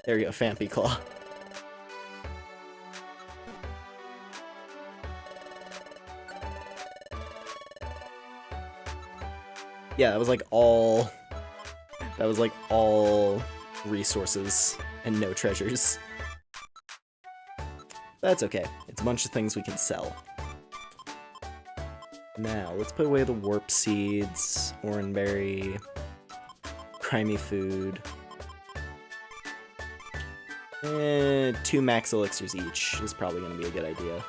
There you go, Fampy Claw. Yeah, that was like all... That was like all resources and no treasures. That's okay. It's a bunch of things we can sell. Now, let's put away the warp seeds, oranberry, crimey food. 2 max elixirs each is probably going to be a good idea.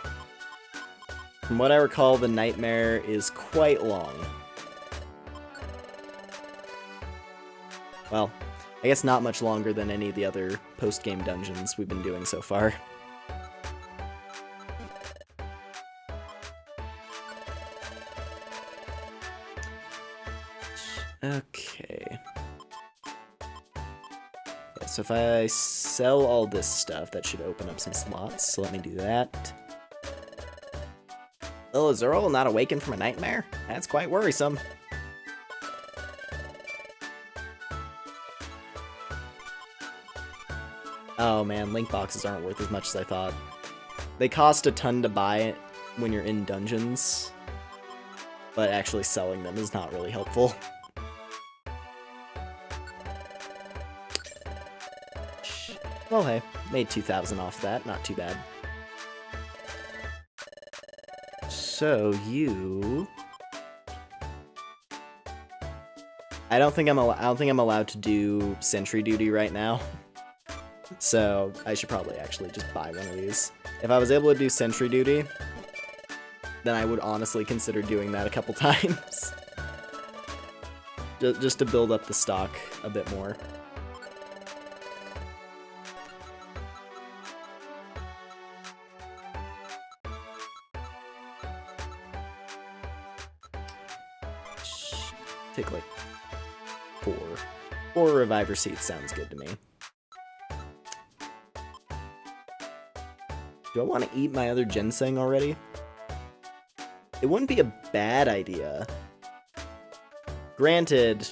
From what I recall, the nightmare is quite long. Well, I guess not much longer than any of the other post-game dungeons we've been doing so far. Okay. Yeah, so if I sell all this stuff, that should open up some slots, so let me do that. Oh, is Earl not awakened from a nightmare? That's quite worrisome. Oh man, link boxes aren't worth as much as I thought. They cost a ton to buy when you're in dungeons, but actually selling them is not really helpful. Well, hey, made 2,000 off that, not too bad. So you... I don't think I'm allowed to do sentry duty right now. So I should probably actually just buy one of these. If I was able to do sentry duty, then I would honestly consider doing that a couple times. Just to build up the stock a bit more. Take like 4. 4 reviver seats sounds good to me. Do I want to eat my other ginseng already? It wouldn't be a bad idea. Granted,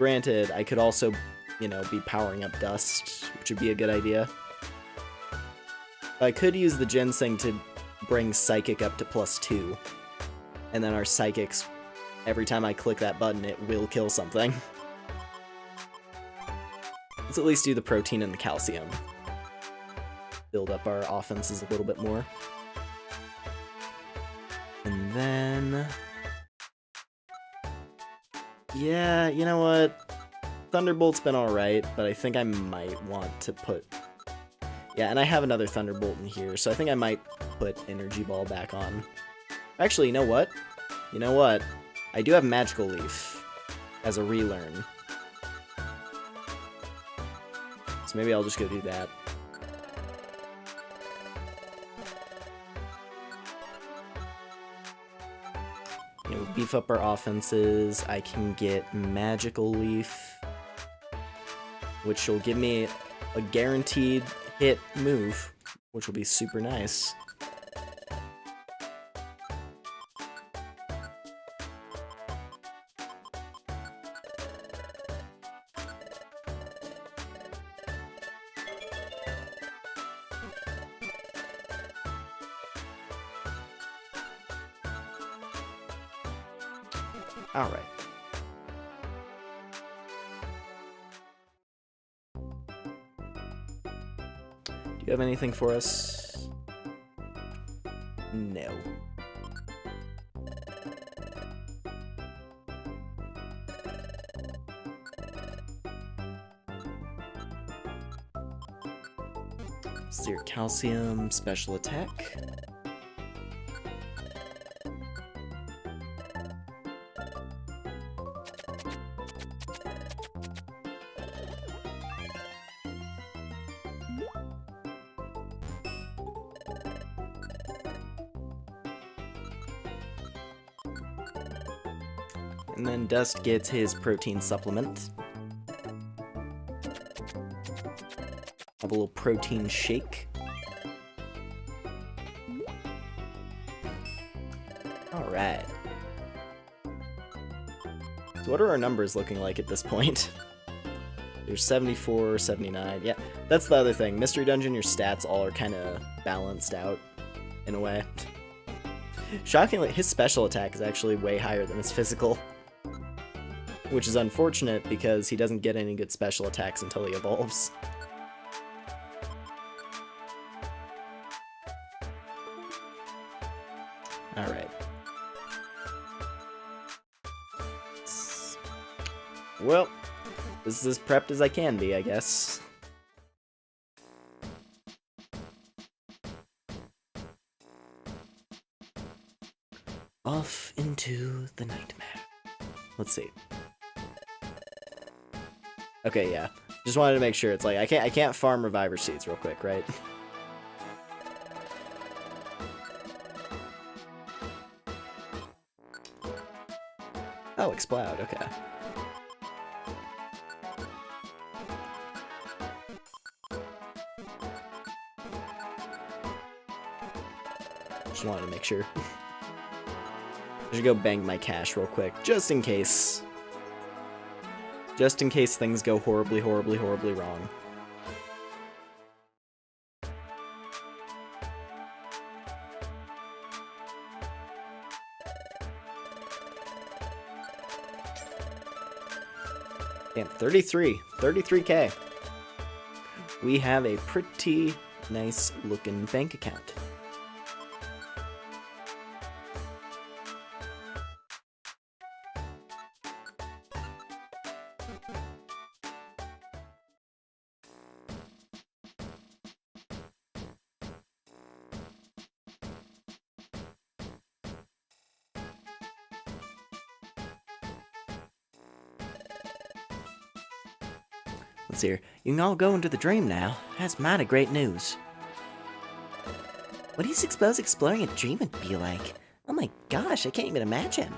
I could also, you know, be powering up dust, which would be a good idea. I could use the ginseng to bring psychic up to +2. And then our psychics, every time I click that button, it will kill something. Let's at least do the protein and the calcium. Build up our offenses a little bit more. And then... yeah, you know what? Thunderbolt's been alright, but I think I might want to put... yeah, and I have another Thunderbolt in here, so I think I might put Energy Ball back on. Actually, you know what? You know what? I do have Magical Leaf as a relearn. So maybe I'll just go do that. You know, beef up our offenses. I can get Magical Leaf, which will give me a guaranteed hit move, which will be super nice. All right. Do you have anything for us? No. Zero calcium, special attack. And then Dust gets his protein supplement. a little protein shake. Alright. So what are our numbers looking like at this point? There's 74, 79. Yeah, that's the other thing. Mystery Dungeon, your stats all are kind of balanced out in a way. Shockingly, his special attack is actually way higher than his physical. Which is unfortunate because he doesn't get any good special attacks until he evolves. Alright. Well, this is as prepped as I can be, I guess. Off into the nightmare. Let's see. Okay, yeah. Just wanted to make sure. It's like I can't farm reviver seeds real quick, right? Oh, explode. Okay. Just wanted to make sure. I should go bang my cash real quick, just in case. Just in case things go horribly, horribly, horribly wrong. Damn, 33K. We have a pretty nice looking bank account. Let's see here. You can all go into the dream now. That's mighty great news. What do you suppose exploring a dream would be like? Oh my gosh, I can't even imagine.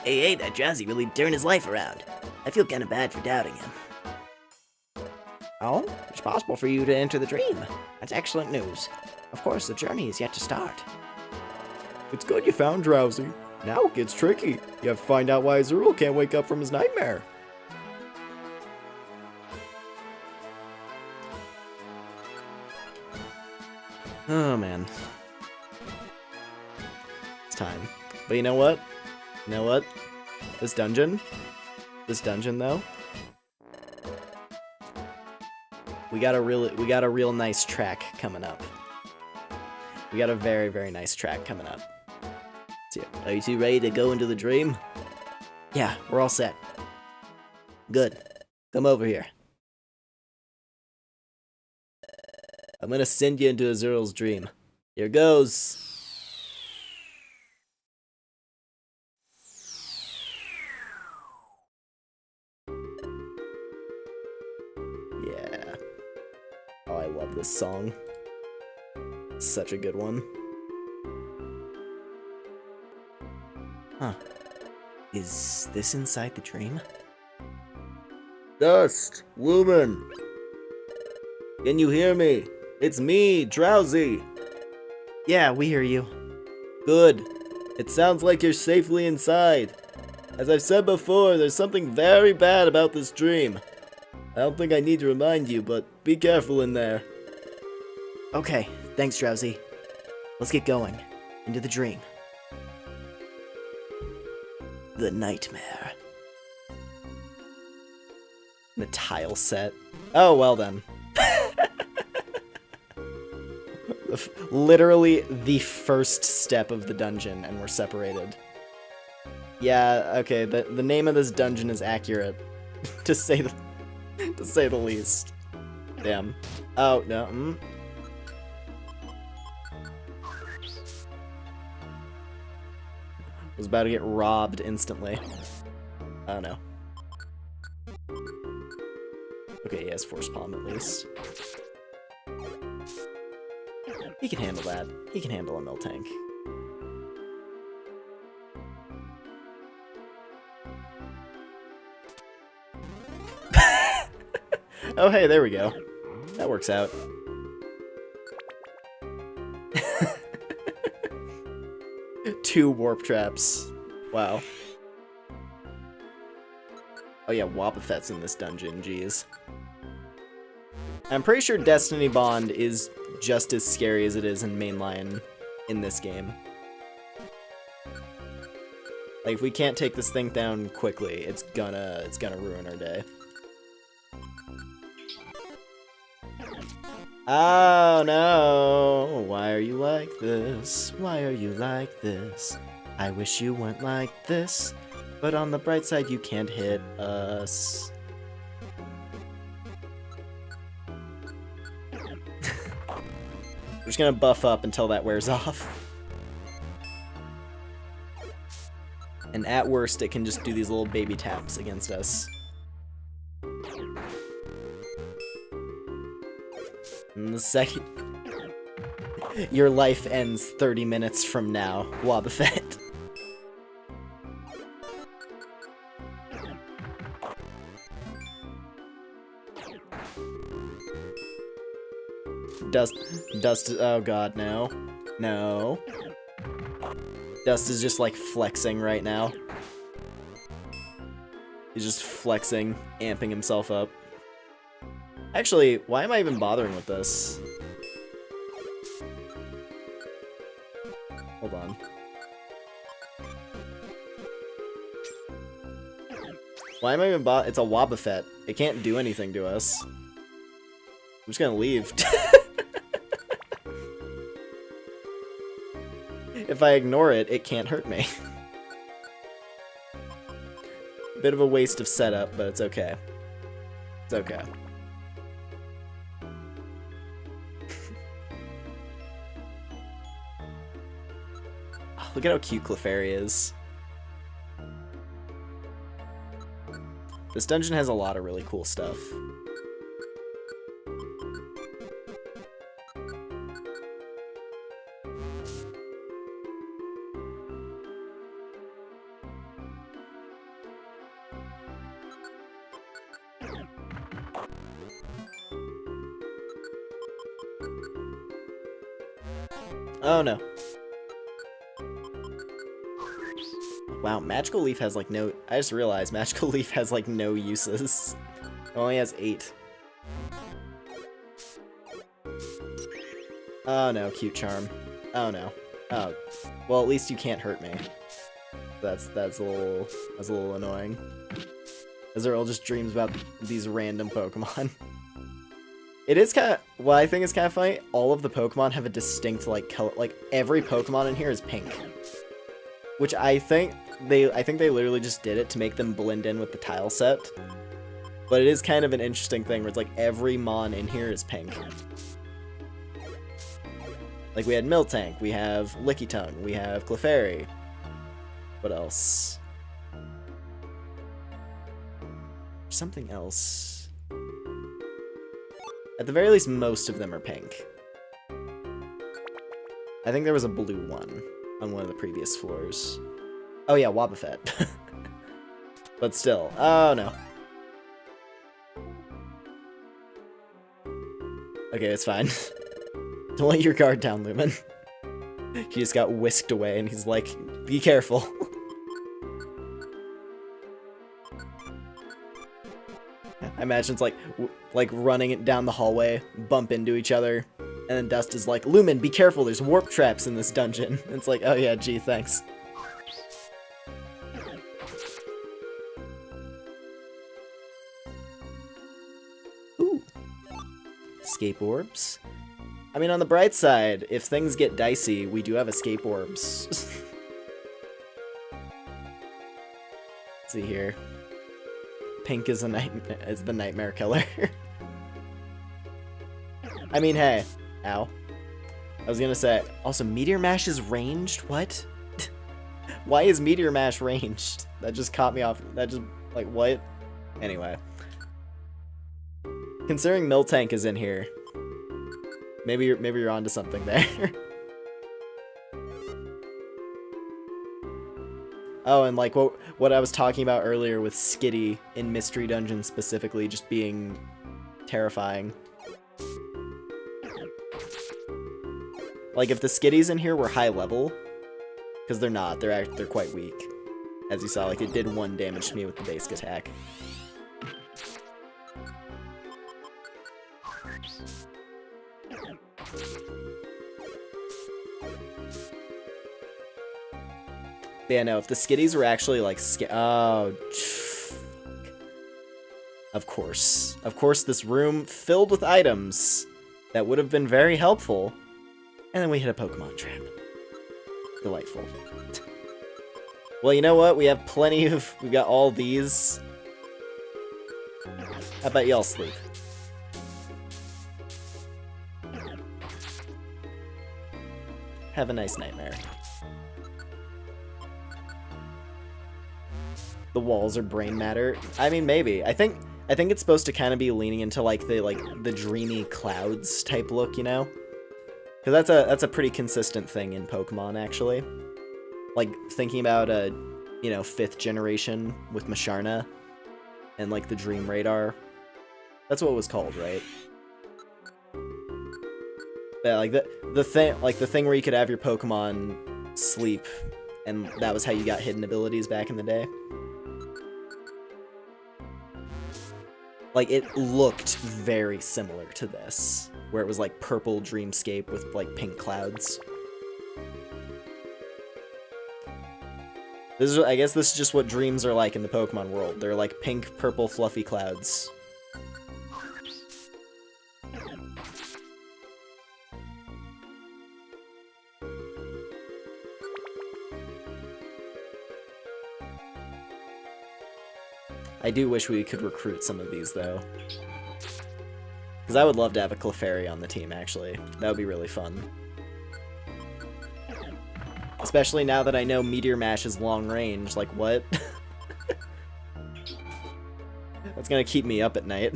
Hey, that Drowsy really turned his life around. I feel kinda bad for doubting him. Oh, it's possible for you to enter the dream. That's excellent news. Of course, the journey is yet to start. It's good you found Drowsy. Now it gets tricky. You have to find out why Azuriel can't wake up from his nightmare. Oh, man. It's time. But you know what? You know what? This dungeon, though, we got a real nice track coming up. We got a very, very nice track coming up. So, are you two ready to go into the dream? Yeah, we're all set. Good. Come over here. I'm gonna send you into Azuriel's dream. Here goes. Yeah. Oh, I love this song. Such a good one. Huh. Is this inside the dream? Dust, Lumen, Can you hear me? It's me, Drowsy. Yeah, we hear you. Good. It sounds like you're safely inside. As I've said before, there's something very bad about this dream. I don't think I need to remind you, but be careful in there. Okay, thanks, Drowsy. Let's get going. Into the dream. The nightmare. The tile set. Oh, well then. Literally the first step of the dungeon, and we're separated. Yeah, okay, the name of this dungeon is accurate, to say the least. Damn. Oh, no. Was about to get robbed instantly. Oh, no. Okay, he has Force Palm at least. He can handle that. He can handle a mill tank. Oh, hey, there we go. That works out. Two warp traps. Wow. Oh yeah, Wobbuffet's in this dungeon, jeez. I'm pretty sure Destiny Bond is just as scary as it is in mainline in this game. Like, if we can't take this thing down quickly, it's gonna ruin our day. Oh no! Why are you like this? Why are you like this? I wish you weren't like this, but on the bright side, you can't hit us. We're just gonna buff up until that wears off. And at worst, it can just do these little baby taps against us. And the second... Your life ends 30 minutes from now, Wobbuffet. Dust, oh god, no. No. Dust is just like flexing right now. He's just flexing, amping himself up. Actually, why am I even bothering with this? Hold on. Why am I even it's a Wobbuffet. It can't do anything to us. I'm just gonna leave. If I ignore it, it can't hurt me. Bit of a waste of setup, but it's okay. It's okay. Oh, look at how cute Clefairy is. This dungeon has a lot of really cool stuff. Oh no. Wow, Magical Leaf has like no... I just realized Magical Leaf has like no uses. It only has 8. Oh no, Cute Charm. Oh no. Oh. Well, at least you can't hurt me. That's a little annoying. Azrael just dreams about these random Pokemon. It is kind of... What I think is kind of funny, all of the Pokemon have a distinct, like, color. Like, every Pokemon in here is pink. Which I think they literally just did it to make them blend in with the tile set. But it is kind of an interesting thing where it's like every Mon in here is pink. Like, we had Miltank, we have Lickitung, we have Clefairy. What else? Something else. At the very least, most of them are pink. I think there was a blue one on one of the previous floors. Oh yeah, Wobbuffet. But still, oh no. Okay, it's fine. Don't let your guard down, Lumen. He just got whisked away and he's like, be careful. I imagine it's like running it down the hallway, bump into each other, and then Dust is like, Lumen, be careful, there's warp traps in this dungeon. And it's like, oh yeah, gee, thanks. Ooh. Escape orbs. I mean, on the bright side, if things get dicey, we do have escape orbs. Let's see here. Pink is the nightmare killer. I mean, hey. Ow. I was gonna say, also, Meteor Mash is ranged? What? Why is Meteor Mash ranged? That just caught me off. That just, like, what? Anyway. Considering Miltank is in here, maybe you're onto something there. Oh, and like what I was talking about earlier with Skitty in Mystery Dungeon specifically just being terrifying. Like, if the skitties in here were high level, because they're not, they're quite weak. As you saw, like, it did 1 damage to me with the basic attack. But yeah, no, if the skitties were actually, like, oh, of course. Of course, this room filled with items that would have been very helpful. And then we hit a Pokemon trap. Delightful. Well, you know what? We have plenty of... We've got all these. How about y'all sleep? Have a nice nightmare. The walls are brain matter. I mean, maybe. I think it's supposed to kind of be leaning into like the dreamy clouds type look, you know? Because that's a pretty consistent thing in Pokemon, actually. Like thinking about you know, 5th generation with Masharna and like the Dream Radar. That's what it was called, right? Yeah, like the thing where you could have your Pokemon sleep, and that was how you got hidden abilities back in the day. Like, it looked very similar to this, where it was like purple dreamscape with like pink clouds. I guess this is just what dreams are like in the Pokemon world. They're like pink, purple, fluffy clouds. I do wish we could recruit some of these, though. Because I would love to have a Clefairy on the team, actually. That would be really fun. Especially now that I know Meteor Mash is long range. Like, what? That's gonna keep me up at night.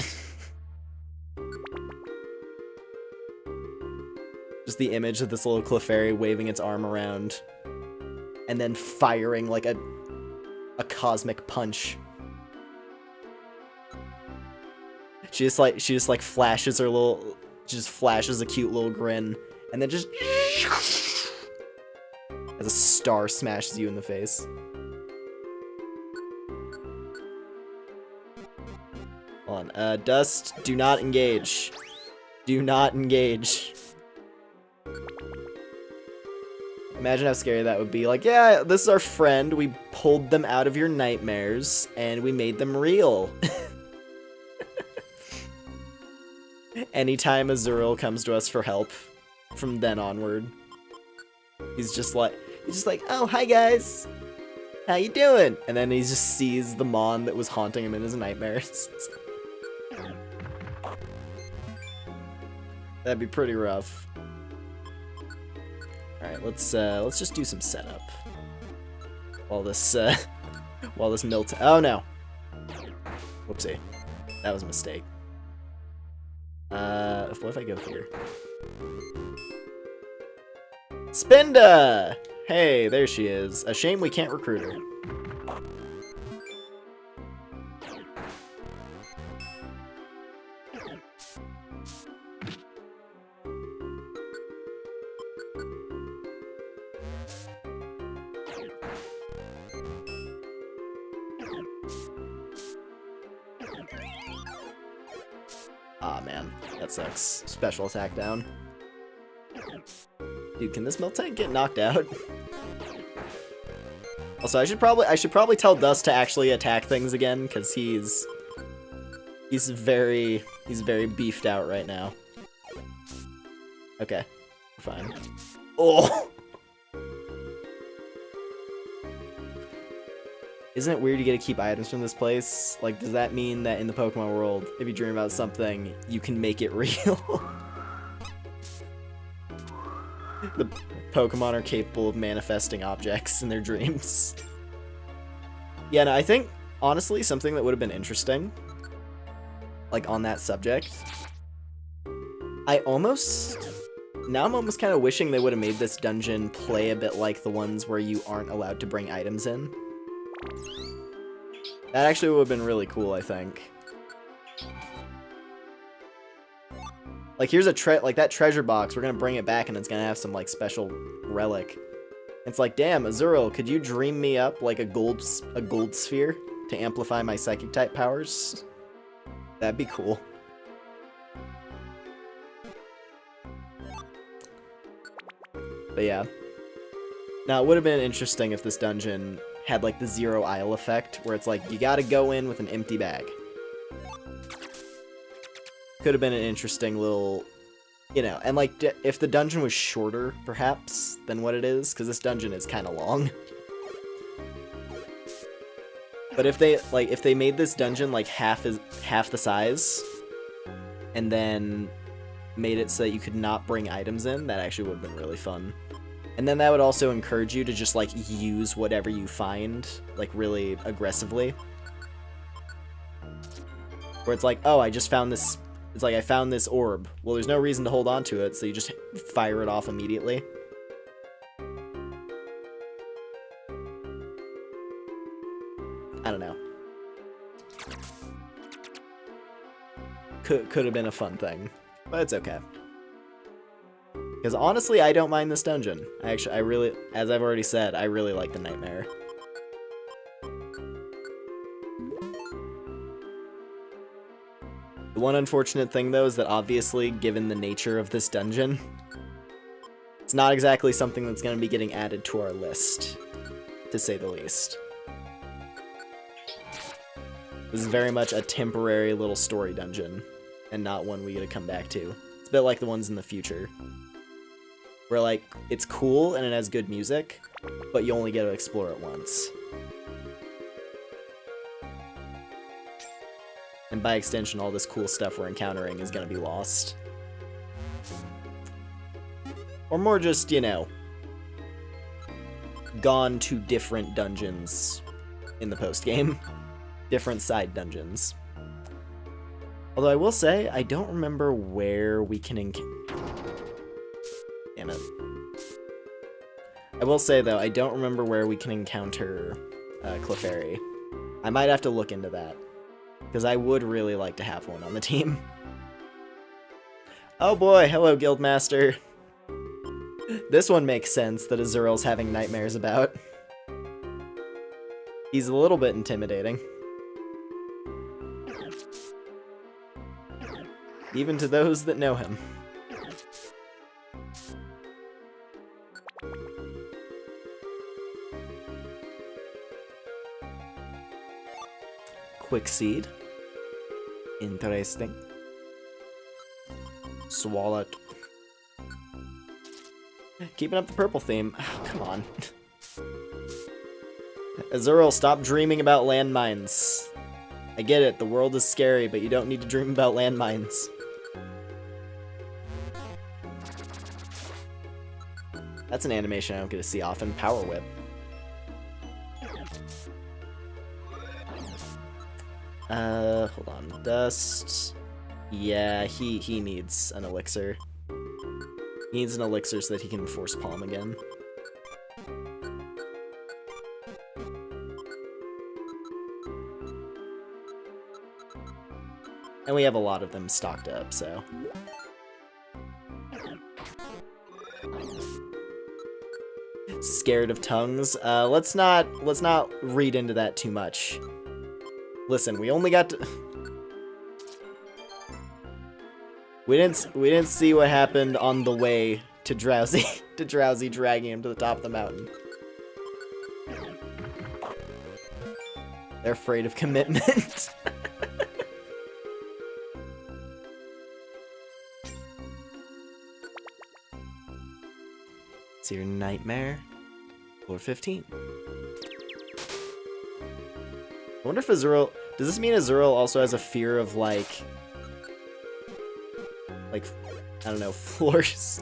Just the image of this little Clefairy waving its arm around. And then firing, like, a cosmic punch. She just like flashes her little, just flashes a cute little grin, and then just as a star smashes you in the face. Hold on, Dust, do not engage. Do not engage. Imagine how scary that would be. Like, yeah, this is our friend. We pulled them out of your nightmares, and we made them real. Anytime Azurill comes to us for help, from then onward, he's just like, oh, hi guys, how you doing? And then he just sees the Mon that was haunting him in his nightmares. That'd be pretty rough. All right, let's just do some setup while this Miltank. Oh no, whoopsie, that was a mistake. What if I go here? Spinda! Hey, there she is. A shame we can't recruit her. Ah, man. That sucks. Special attack down. Dude, can this Miltank get knocked out? Also, I should probably tell Dust to actually attack things again, because he's very beefed out right now. Okay, we're fine. Oh! Isn't it weird you get to keep items from this place? Like, does that mean that in the Pokemon world, if you dream about something, you can make it real? The Pokemon are capable of manifesting objects in their dreams. Yeah, no, I think, honestly, something that would have been interesting, like, on that subject, now I'm almost kind of wishing they would have made this dungeon play a bit like the ones where you aren't allowed to bring items in. That actually would have been really cool, I think. Like, here's like that treasure box. We're gonna bring it back, and it's gonna have some like special relic. It's like, damn, Azuriel, could you dream me up like a gold sphere to amplify my psychic type powers? That'd be cool. But yeah. Now, it would have been interesting if this dungeon had like the Zero Isle effect, where it's like, you gotta go in with an empty bag. Could have been an interesting little, you know, and like, if the dungeon was shorter, perhaps, than what it is, because this dungeon is kind of long. But if they made this dungeon like half the size, and then made it so that you could not bring items in, that actually would have been really fun. And then that would also encourage you to just like use whatever you find, like really aggressively. Where it's like, oh, I just found this. It's like, I found this orb. Well, there's no reason to hold on to it, so you just fire it off immediately. I don't know. Could have been a fun thing, but it's okay. Because honestly, I don't mind this dungeon. I really, as I've already said, I really like the Nightmare. The one unfortunate thing, though, is that obviously, given the nature of this dungeon, it's not exactly something that's going to be getting added to our list, to say the least. This is very much a temporary little story dungeon, and not one we get to come back to. It's a bit like the ones in the future, where, like, it's cool and it has good music, but you only get to explore it once. And by extension, all this cool stuff we're encountering is going to be lost. Or more just, you know, gone to different dungeons in the post-game. Different side dungeons. Although I will say, I don't remember where we can Damn it. I will say, though, I don't remember where we can encounter Clefairy. I might have to look into that, because I would really like to have one on the team. Oh boy, hello Guildmaster. This one makes sense that Azuriel's having nightmares about. He's a little bit intimidating. Even to those that know him. Quick seed. Interesting. Swallowed. Keeping up the purple theme. Oh, come on. Azuriel, stop dreaming about landmines. I get it, the world is scary, but you don't need to dream about landmines. That's an animation I don't get to see often. Power Whip. Hold on. Dust. Yeah, he needs an elixir. He needs an elixir so that he can force palm again. And we have a lot of them stocked up, so. Scared of tongues? Let's not read into that too much. Listen, we only got to... We didn't see what happened on the way to Drowsy, Drowsy dragging him to the top of the mountain. They're afraid of commitment. It's your nightmare. Floor 15. I wonder if Azuriel... Does this mean Azuriel also has a fear of, like, I don't know, floors?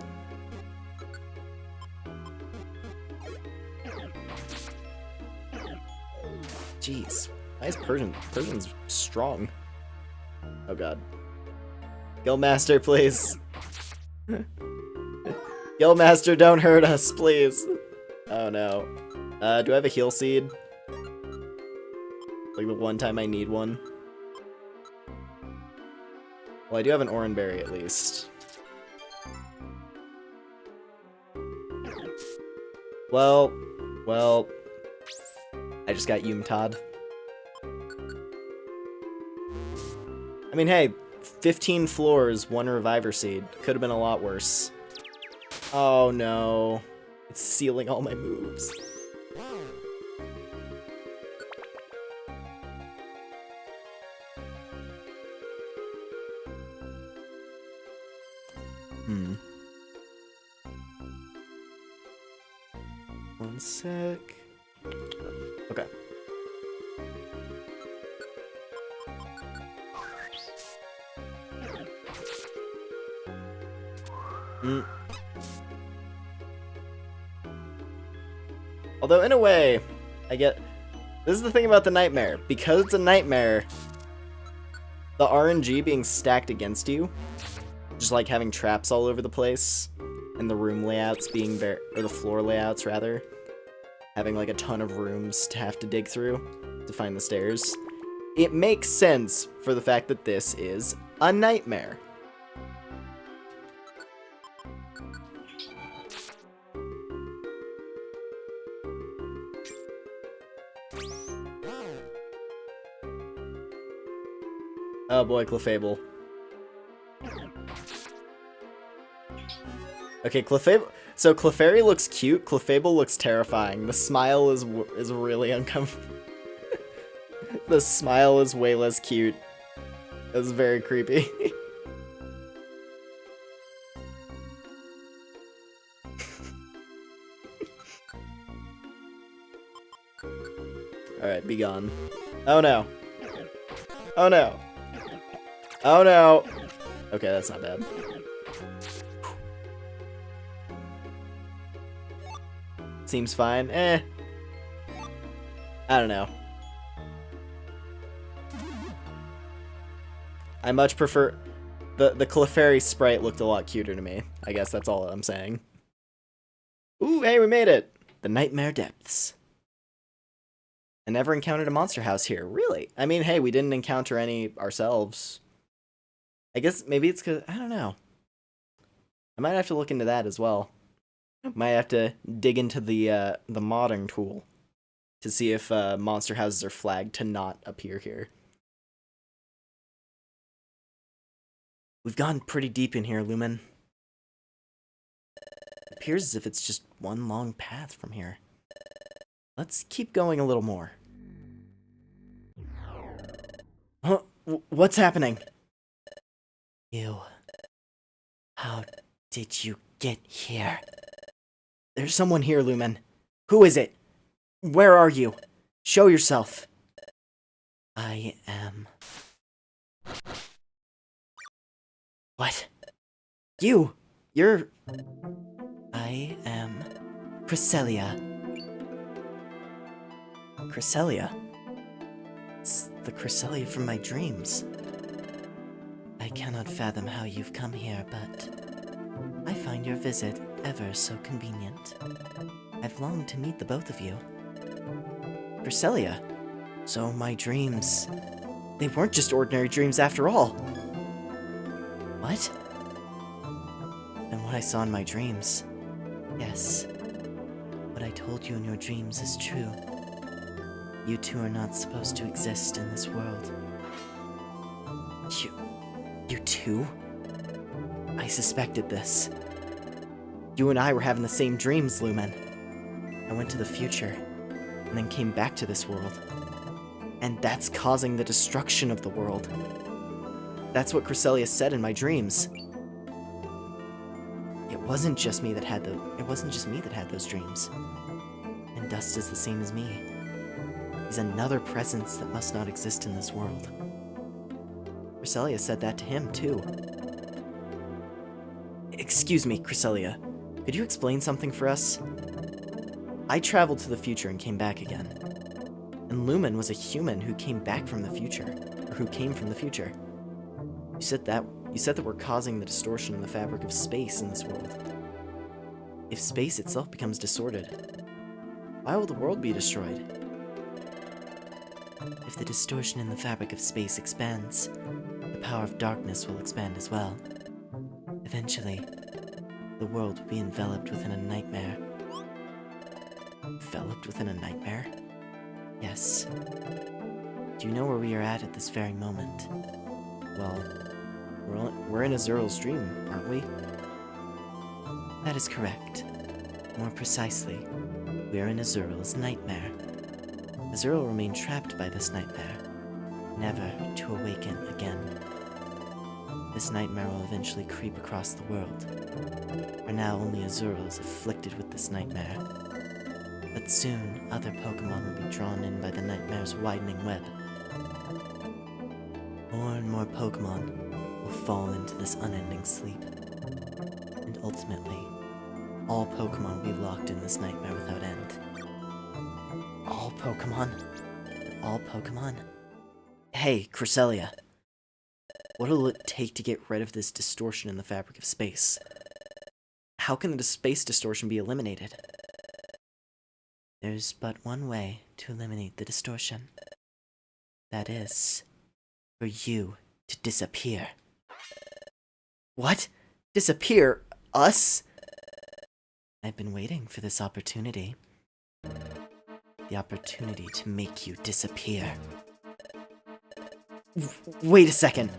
Jeez. Why is Persian's strong? Oh god. Guildmaster, please. Guildmaster, don't hurt us, please. Oh no. Do I have a heal seed? Like the one time I need one. Well, I do have an Oranberry at least. Well, I just got Todd. I mean, hey, 15 floors, 1 reviver seed. Could have been a lot worse. Oh no. It's sealing all my moves. One sec. Okay. Although, in a way, this is the thing about the nightmare. Because it's a nightmare, the RNG being stacked against you, just like having traps all over the place, and the room layouts being or the floor layouts, rather, having like a ton of rooms to have to dig through to find the stairs, it makes sense for the fact that this is a nightmare. Oh boy, Clefable. Okay, Clefable. So Clefairy looks cute. Clefable looks terrifying. The smile is really uncomfortable. The smile is way less cute. It's very creepy. All right, be gone. Oh no. Oh no. Oh no! Okay, that's not bad. Seems fine. I don't know. I much prefer... The Clefairy sprite looked a lot cuter to me. I guess that's all I'm saying. Ooh, hey, we made it! The Nightmare Depths. I never encountered a monster house here. Really? I mean, hey, we didn't encounter any ourselves. I guess maybe it's because, I don't know. I might have to look into that as well. Might have to dig into the modding tool to see if monster houses are flagged to not appear here. We've gone pretty deep in here, Lumen. It appears as if it's just one long path from here. Let's keep going a little more. Huh? What's happening? You. How did you get here? There's someone here, Lumen. Who is it? Where are you? Show yourself. I am... What? You're... I am... Cresselia. Cresselia? It's the Cresselia from my dreams. I cannot fathom how you've come here, but I find your visit ever so convenient. I've longed to meet the both of you. Cresselia, so my dreams... They weren't just ordinary dreams after all. What? And what I saw in my dreams... Yes, what I told you in your dreams is true. You two are not supposed to exist in this world. You two? I suspected this. You and I were having the same dreams, Lumen. I went to the future, and then came back to this world. And that's causing the destruction of the world. That's what Cresselia said in my dreams. It wasn't just me that had those dreams. And Dust is the same as me. He's another presence that must not exist in this world. Cresselia said that to him, too. Excuse me, Cresselia. Could you explain something for us? I traveled to the future and came back again. And Lumen was a human who came back from the future. Or who came from the future. You said that we're causing the distortion in the fabric of space in this world. If space itself becomes distorted, why will the world be destroyed? If the distortion in the fabric of space expands, the power of darkness will expand as well. Eventually, the world will be enveloped within a nightmare. Enveloped within a nightmare? Yes. Do you know where we are at this very moment? Well, we're in Azural's dream, aren't we? That is correct. More precisely, we are in Azural's nightmare. Azural remained trapped by this nightmare, never to awaken again. This nightmare will eventually creep across the world. For now, only Azural is afflicted with this nightmare. But soon, other Pokemon will be drawn in by the nightmare's widening web. More and more Pokemon will fall into this unending sleep. And ultimately, all Pokemon will be locked in this nightmare without end. All Pokemon? All Pokemon? Hey, Cresselia. What'll it take to get rid of this distortion in the fabric of space? How can the space distortion be eliminated? There's but one way to eliminate the distortion. That is, for you to disappear. What? Disappear? Us? I've been waiting for this opportunity. The opportunity to make you disappear. Wait a second.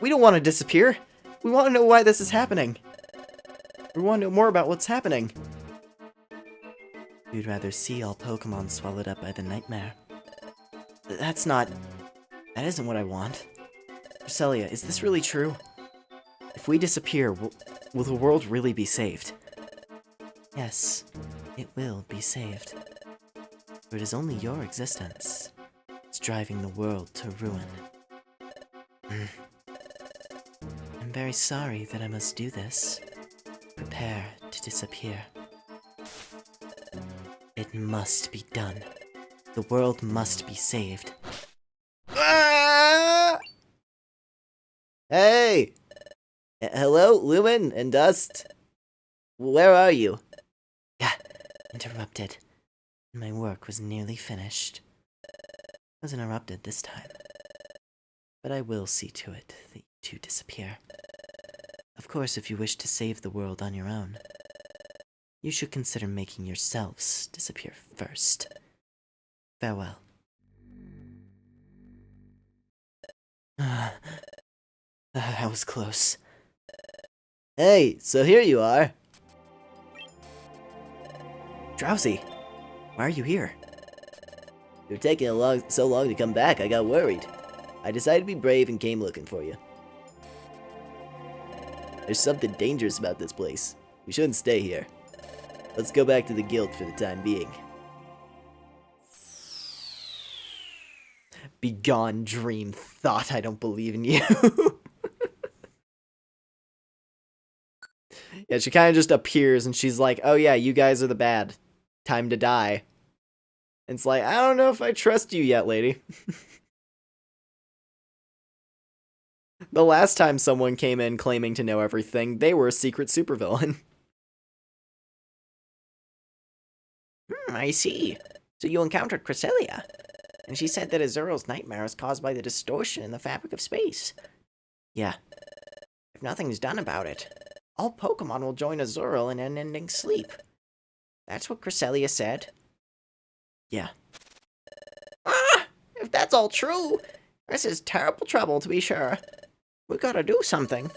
We don't want to disappear. We want to know why this is happening. We want to know more about what's happening. You'd rather see all Pokemon swallowed up by the nightmare. That isn't what I want. Cresselia, is this really true? If we disappear, will the world really be saved? Yes, it will be saved. For it is only your existence that's driving the world to ruin. I'm very sorry that I must do this. Prepare to disappear. It must be done. The world must be saved. Ah! Hey! Hello, Lumen and Dust? Where are you? Yeah, interrupted. My work was nearly finished. I was interrupted this time. But I will see to it that you two disappear. Of course, if you wish to save the world on your own, you should consider making yourselves disappear first. Farewell. That was close. Hey, so here you are. Drowsy, why are you here? You're taking so long to come back, I got worried. I decided to be brave and came looking for you. There's something dangerous about this place. We shouldn't stay here. Let's go back to the guild for the time being. Begone, dream thought, I don't believe in you. Yeah, she kind of just appears and she's like, oh yeah, you guys are the bad. Time to die. And it's like, I don't know if I trust you yet, lady. The last time someone came in claiming to know everything, they were a secret supervillain. I see. So you encountered Cresselia, and she said that Azural's nightmare is caused by the distortion in the fabric of space. Yeah. If nothing's done about it, all Pokemon will join Azural in unending sleep. That's what Cresselia said. Yeah. Ah! If that's all true, this is terrible trouble to be sure. We gotta do something.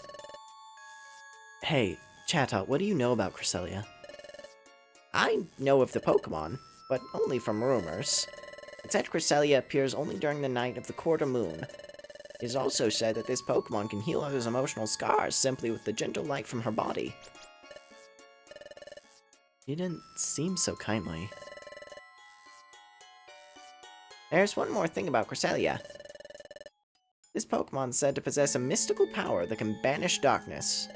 Hey, Chatot, what do you know about Cresselia? I know of the Pokemon, but only from rumors. It said Cresselia appears only during the night of the quarter moon. It is also said that this Pokemon can heal others' emotional scars simply with the gentle light from her body. You didn't seem so kindly. There's one more thing about Cresselia. This Pokemon is said to possess a mystical power that can banish darkness.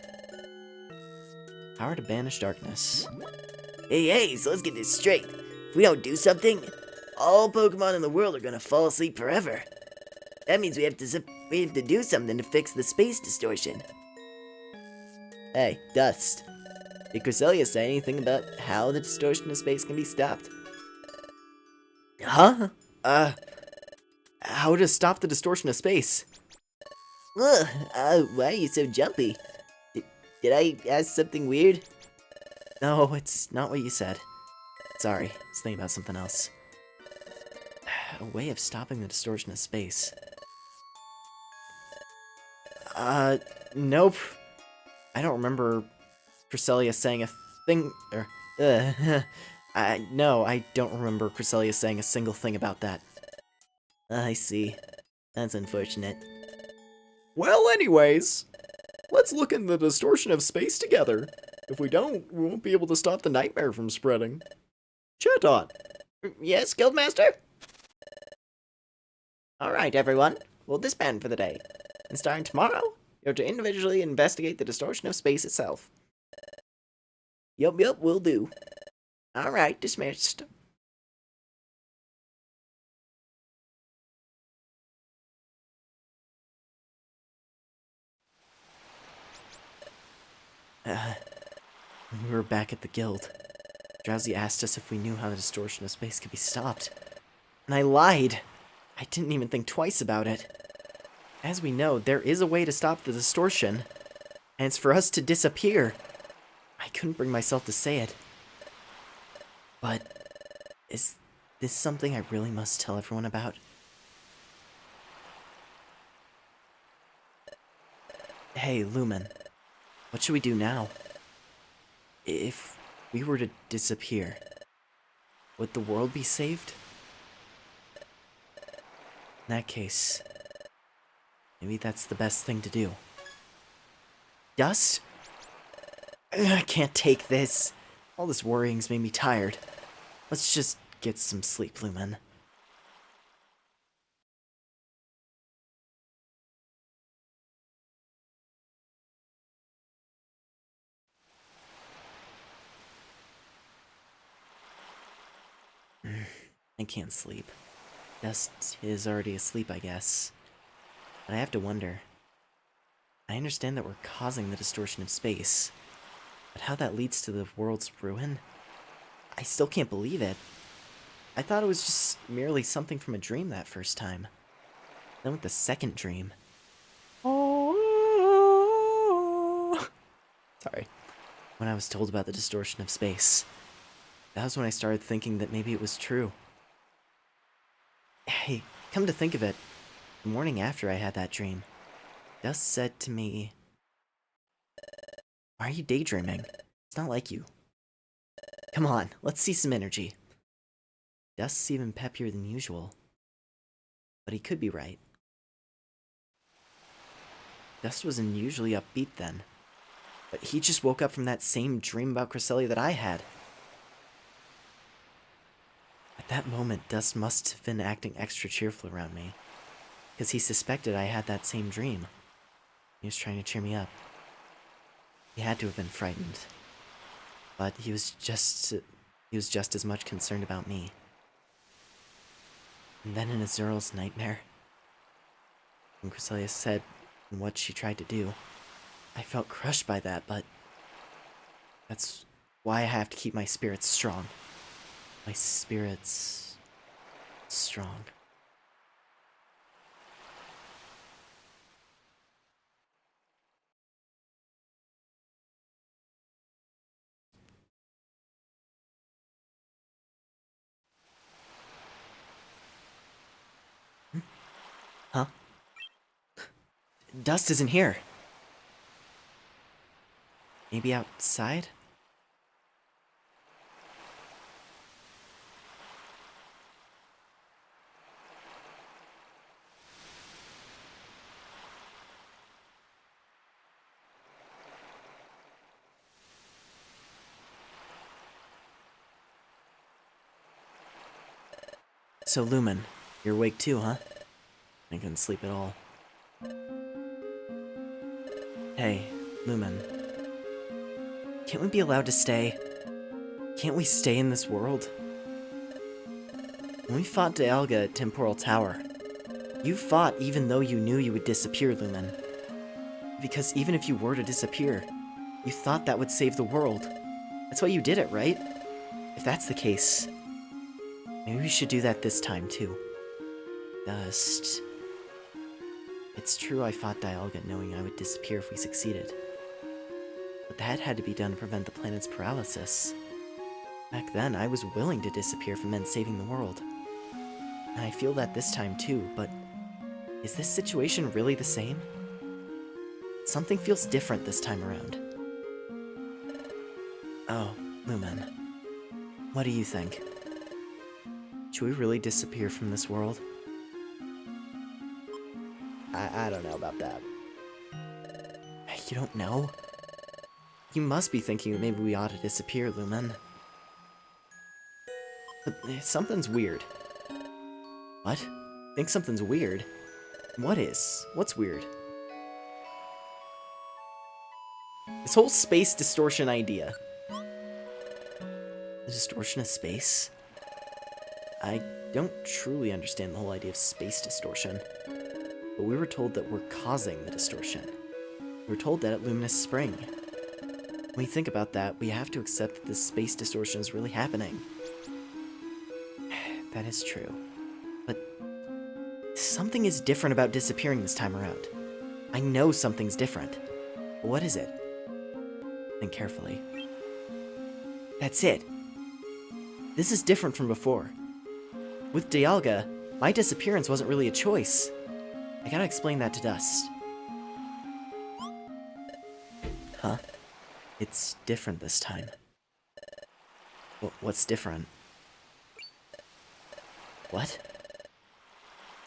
Power to banish darkness. Hey, so let's get this straight. If we don't do something, all Pokemon in the world are gonna fall asleep forever. That means we have to do something to fix the space distortion. Hey, Dust. Did Cresselia say anything about how the distortion of space can be stopped? Huh? How to stop the distortion of space? Ugh, why are you so jumpy? Did I ask something weird? No, it's not what you said. Sorry, I was thinking about something else. A way of stopping the distortion of space. Nope. I don't remember Cresselia saying a thing, no, I don't remember Cresselia saying a single thing about that. I see. That's unfortunate. Well, anyways, let's look into the distortion of space together. If we don't, we won't be able to stop the nightmare from spreading. Chatot. Yes, Guildmaster? Alright, everyone. We'll disband for the day. And starting tomorrow, you're to individually investigate the distortion of space itself. Yup, will do. Alright, dismissed. When we were back at the guild, Drowsy asked us if we knew how the distortion of space could be stopped. And I lied. I didn't even think twice about it. As we know, there is a way to stop the distortion, and it's for us to disappear. I couldn't bring myself to say it. But is this something I really must tell everyone about? Hey, Lumen, what should we do now? If we were to disappear, would the world be saved? In that case, maybe that's the best thing to do. Dust? I can't take this. All this worrying's made me tired. Let's just get some sleep, Lumen. I can't sleep. Dust is already asleep, I guess. But I have to wonder. I understand that we're causing the distortion of space, but how that leads to the world's ruin? I still can't believe it. I thought it was just merely something from a dream that first time. Then with the second dream... Sorry. When I was told about the distortion of space, that was when I started thinking that maybe it was true. Hey, come to think of it, the morning after I had that dream, Dust said to me, "Why are you daydreaming? It's not like you. Come on, let's see some energy." Dust's even peppier than usual, but he could be right. Dust was unusually upbeat then, but he just woke up from that same dream about Cresselia that I had. At that moment, Dust must have been acting extra cheerful around me, because he suspected I had that same dream. He was trying to cheer me up. He had to have been frightened, but he was just as much concerned about me. And then in Azural's nightmare, when Cresselia said what she tried to do, I felt crushed by that, but that's why I have to keep my spirits strong. My spirits strong. Huh? Dust isn't here. Maybe outside? So, Lumen, you're awake too, huh? I couldn't sleep at all. Hey, Lumen. Can't we be allowed to stay? Can't we stay in this world? When we fought Dialga at Temporal Tower, you fought even though you knew you would disappear, Lumen. Because even if you were to disappear, you thought that would save the world. That's why you did it, right? If that's the case, maybe we should do that this time, too. Dust. It's true I fought Dialga knowing I would disappear if we succeeded. But that had to be done to prevent the planet's paralysis. Back then, I was willing to disappear if it meant saving the world. And I feel that this time too, but is this situation really the same? Something feels different this time around. Oh, Lumen. What do you think? Should we really disappear from this world? I don't know about that. You don't know? You must be thinking that maybe we ought to disappear, Lumen. But something's weird. What? Think something's weird? What is? What's weird? This whole space distortion idea. The distortion of space? I don't truly understand the whole idea of space distortion. But we were told that we're causing the distortion. We were told that at Luminous Spring. When you think about that, we have to accept that this space distortion is really happening. That is true. But something is different about disappearing this time around. I know something's different. But what is it? Think carefully. That's it. This is different from before. With Dialga, my disappearance wasn't really a choice. I gotta explain that to Dust. Huh? It's different this time. What's different? What?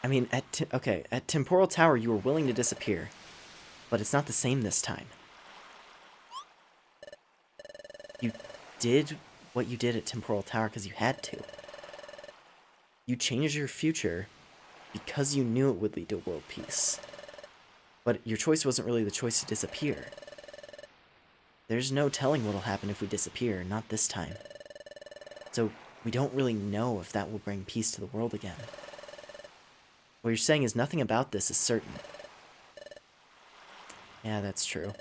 I mean, at Temporal Tower you were willing to disappear, but it's not the same this time. You did what you did at Temporal Tower because you had to. You changed your future because you knew it would lead to world peace. But your choice wasn't really the choice to disappear. There's no telling what'll happen if we disappear, not this time. So we don't really know if that will bring peace to the world again. What you're saying is nothing about this is certain. Yeah, that's true.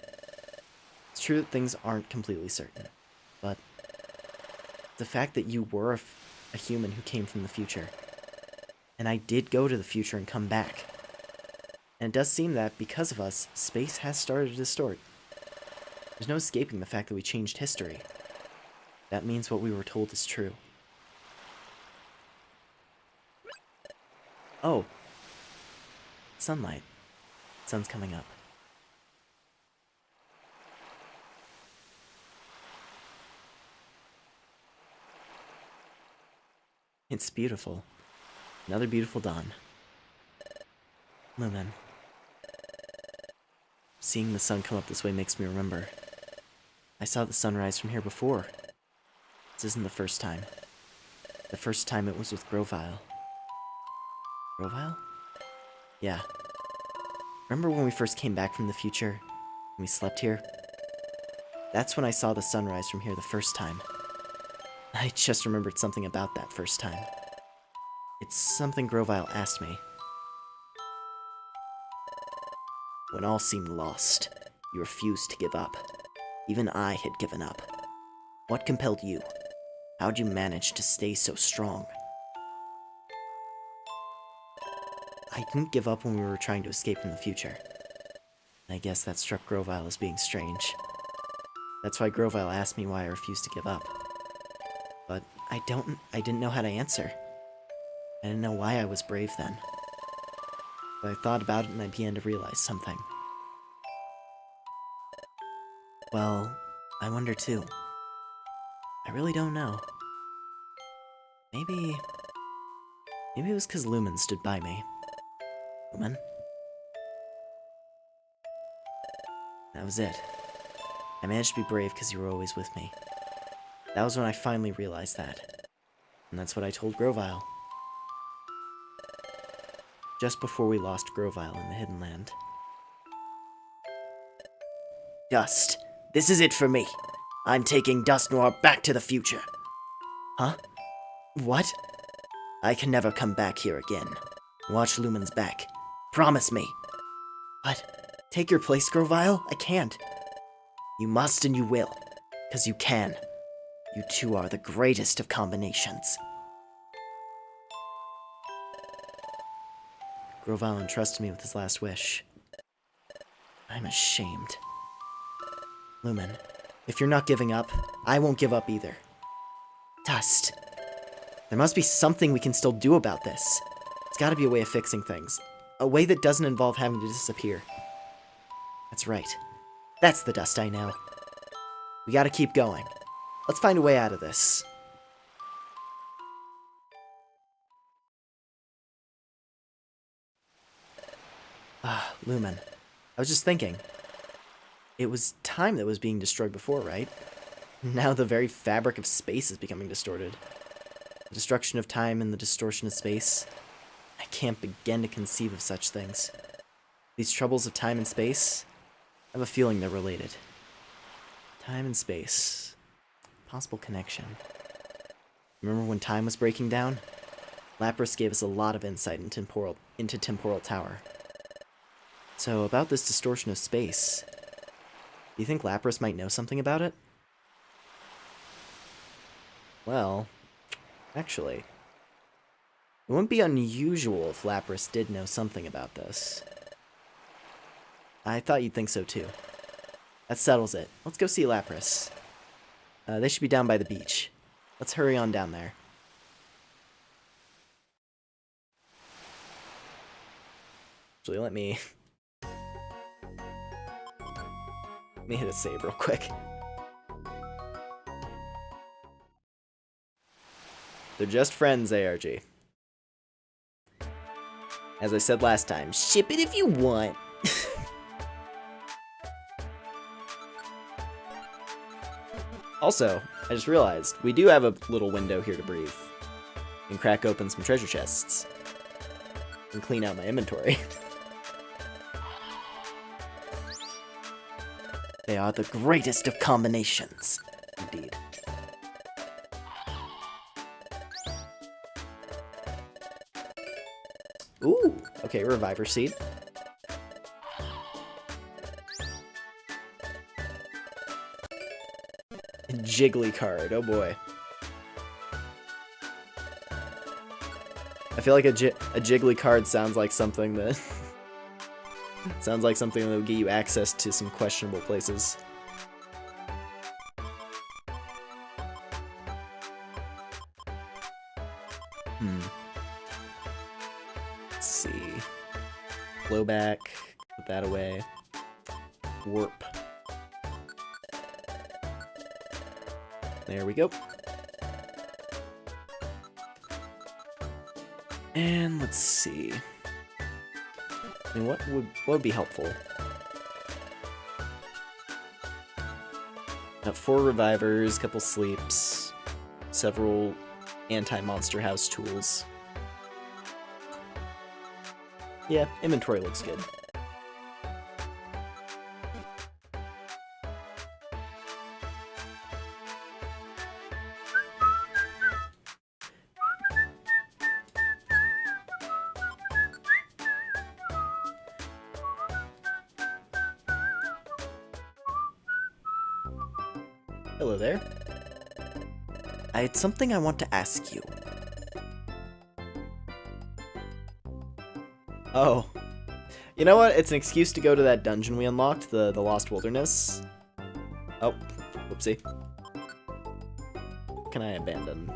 It's true that things aren't completely certain, but the fact that you were a human who came from the future, and I did go to the future and come back. And it does seem that, because of us, space has started to distort. There's no escaping the fact that we changed history. That means what we were told is true. Oh. Sunlight. Sun's coming up. It's beautiful. Another beautiful dawn. Lumen. Seeing the sun come up this way makes me remember. I saw the sunrise from here before. This isn't the first time. The first time it was with Grovile. Grovile? Yeah. Remember when we first came back from the future? And we slept here? That's when I saw the sunrise from here the first time. I just remembered something about that first time. It's something Grovile asked me. When all seemed lost, you refused to give up. Even I had given up. What compelled you? How'd you manage to stay so strong? I didn't give up when we were trying to escape from the future. I guess that struck Grovile as being strange. That's why Grovile asked me why I refused to give up. But I didn't know how to answer. I didn't know why I was brave then. But I thought about it and I began to realize something. Well, I wonder too. I really don't know. Maybe it was because Lumen stood by me. Lumen? That was it. I managed to be brave because you were always with me. That was when I finally realized that. And that's what I told Grovile. Just before we lost Grovile in the Hidden Land. Dust, this is it for me. I'm taking Dust Noir back to the future. Huh? What? I can never come back here again. Watch Lumen's back. Promise me. What? Take your place, Grovile? I can't. You must and you will. 'Cause you can. You two are the greatest of combinations. Grovile entrusted me with his last wish. I'm ashamed. Lumen, if you're not giving up, I won't give up either. Dust. There must be something we can still do about this. It's gotta be a way of fixing things. A way that doesn't involve having to disappear. That's right. That's the dust I know. We gotta keep going. Let's find a way out of this. Ah, Lumen. I was just thinking. It was time that was being destroyed before, right? Now the very fabric of space is becoming distorted. The destruction of time and the distortion of space. I can't begin to conceive of such things. These troubles of time and space, I have a feeling they're related. Time and space. Possible connection. Remember when time was breaking down? Lapras gave us a lot of insight into Temporal Tower. So, about this distortion of space, do you think Lapras might know something about it? Well, actually, it wouldn't be unusual if Lapras did know something about this. I thought you'd think so too. That settles it. Let's go see Lapras. They should be down by the beach. Let's hurry on down there. Actually, let me hit a save real quick. They're just friends, ARG. As I said last time, ship it if you want. Also, I just realized, we do have a little window here to breathe. And crack open some treasure chests. And clean out my inventory. They are the greatest of combinations. Indeed. Ooh, okay, Reviver Seed. Jiggly card, oh boy. I feel like a Jiggly card sounds like something that... sounds like something that would get you access to some questionable places. Let's see. Blowback. Put that away. Warp. There we go. And let's see. I mean, what would be helpful? Got 4 revivers, couple sleeps, several anti-monster house tools. Yeah, inventory looks good. Hello there. I had something I want to ask you. Oh. You know what? It's an excuse to go to that dungeon we unlocked, the Lost Wilderness. Oh, whoopsie. Can I abandon?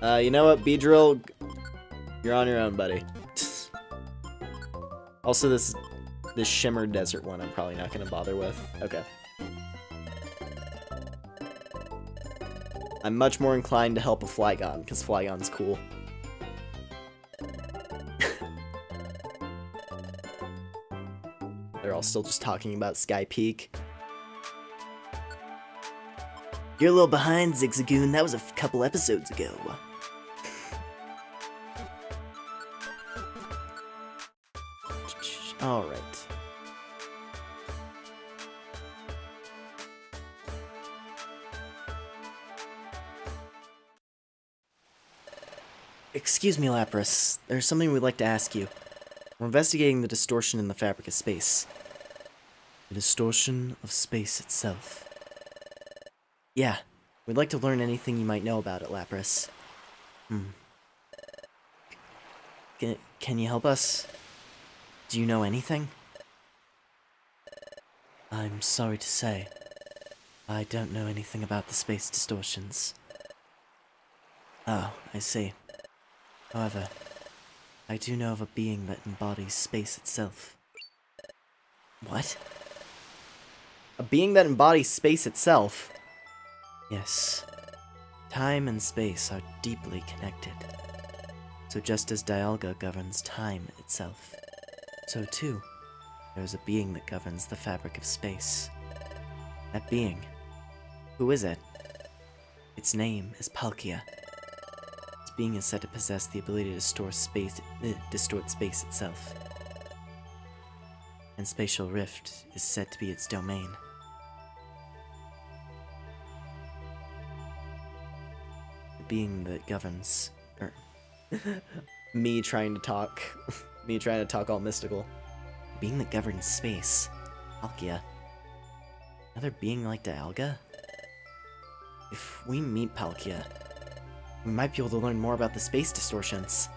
You know what, Beedrill? You're on your own, buddy. Also, this Shimmer Desert one I'm probably not going to bother with. Okay. I'm much more inclined to help a Flygon, because Flygon's cool. They're all still just talking about Sky Peak. You're a little behind, Zigzagoon. That was a couple episodes ago. Alright. Excuse me, Lapras. There's something we'd like to ask you. We're investigating the distortion in the fabric of space. The distortion of space itself. Yeah, we'd like to learn anything you might know about it, Lapras. Can you help us? Do you know anything? I'm sorry to say, I don't know anything about the space distortions. Oh, I see. However, I do know of a being that embodies space itself. What? A being that embodies space itself? Yes. Time and space are deeply connected. So just as Dialga governs time itself, so too, there is a being that governs the fabric of space. That being, Who is it? its name is Palkia. This being is said to possess the ability to distort space itself. And Spatial Rift is said to be its domain. The being that governs... Me trying to talk. Me trying to talk all mystical. The being that governs space. Palkia. Another being like Dialga? If we meet Palkia, we might be able to learn more about the space distortions.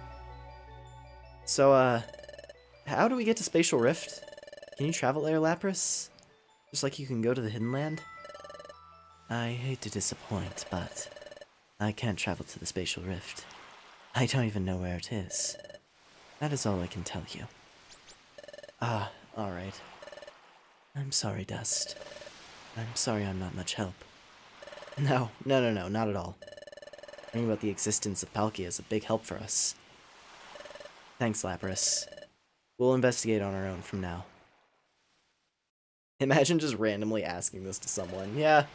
So, how do we get to Spatial Rift? Can you travel there, Lapras? Just like you can go to the Hidden Land? I hate to disappoint, but I can't travel to the Spatial Rift. I don't even know where it is. That is all I can tell you. Ah, alright. I'm sorry, Dust. I'm sorry I'm not much help. No, not at all. Learning about the existence of Palkia is a big help for us. Thanks, Lapras. We'll investigate on our own from now. Imagine just randomly asking this to someone. Yeah.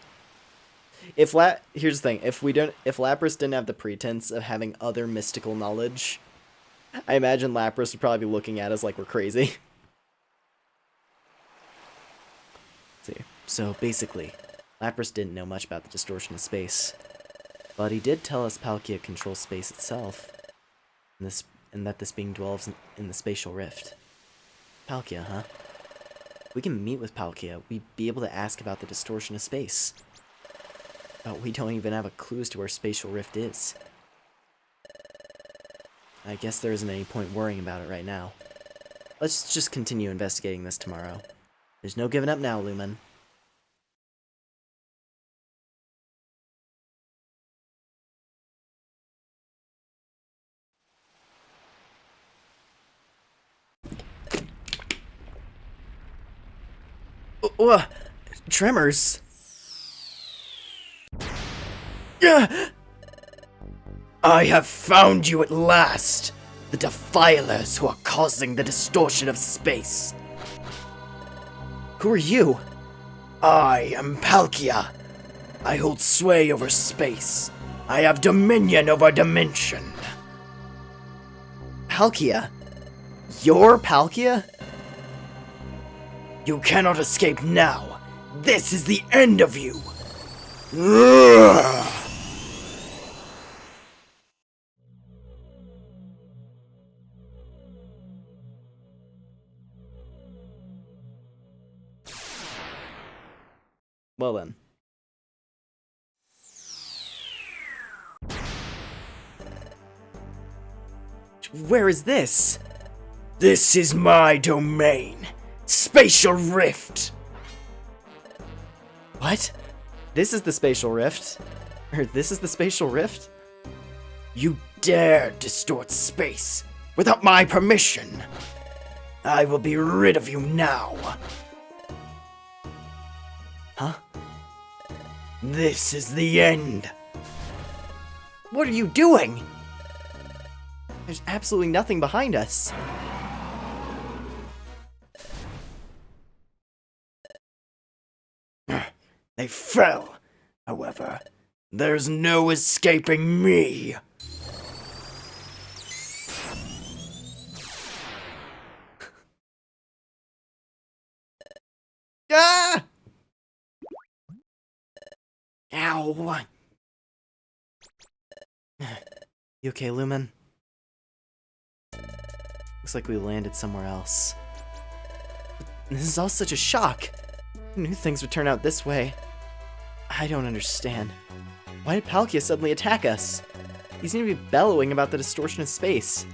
Here's the thing. If Lapras didn't have the pretense of having other mystical knowledge, I imagine Lapras would probably be looking at us like we're crazy. Let's see. So basically, Lapras didn't know much about the distortion of space, but he did tell us Palkia controls space itself, and that this being dwells in the Spatial Rift. Palkia, huh? If we can meet with Palkia, we'd be able to ask about the distortion of space. But we don't even have a clue as to where Spatial Rift is. I guess there isn't any point worrying about it right now. Let's just continue investigating this tomorrow. There's no giving up now, Lumen. Tremors. I have found you at last, the defilers who are causing the distortion of space. Who are you? I am Palkia. I hold sway over space. I have dominion over dimension. Palkia? You're Palkia? You cannot escape now. This is the end of you. Well then. Where is this? This is my domain. Spatial Rift. What? This is the Spatial Rift? Or this is the Spatial Rift? You dare distort space without my permission. I will be rid of you now. Huh? This is the end. What are you doing? There's absolutely nothing behind us. They fell. However, there's no escaping me. Ah! Ow. You okay, Lumen? Looks like we landed somewhere else. This is all such a shock. I knew things would turn out this way. I don't understand. Why did Palkia suddenly attack us? He seemed to be bellowing about the distortion of space.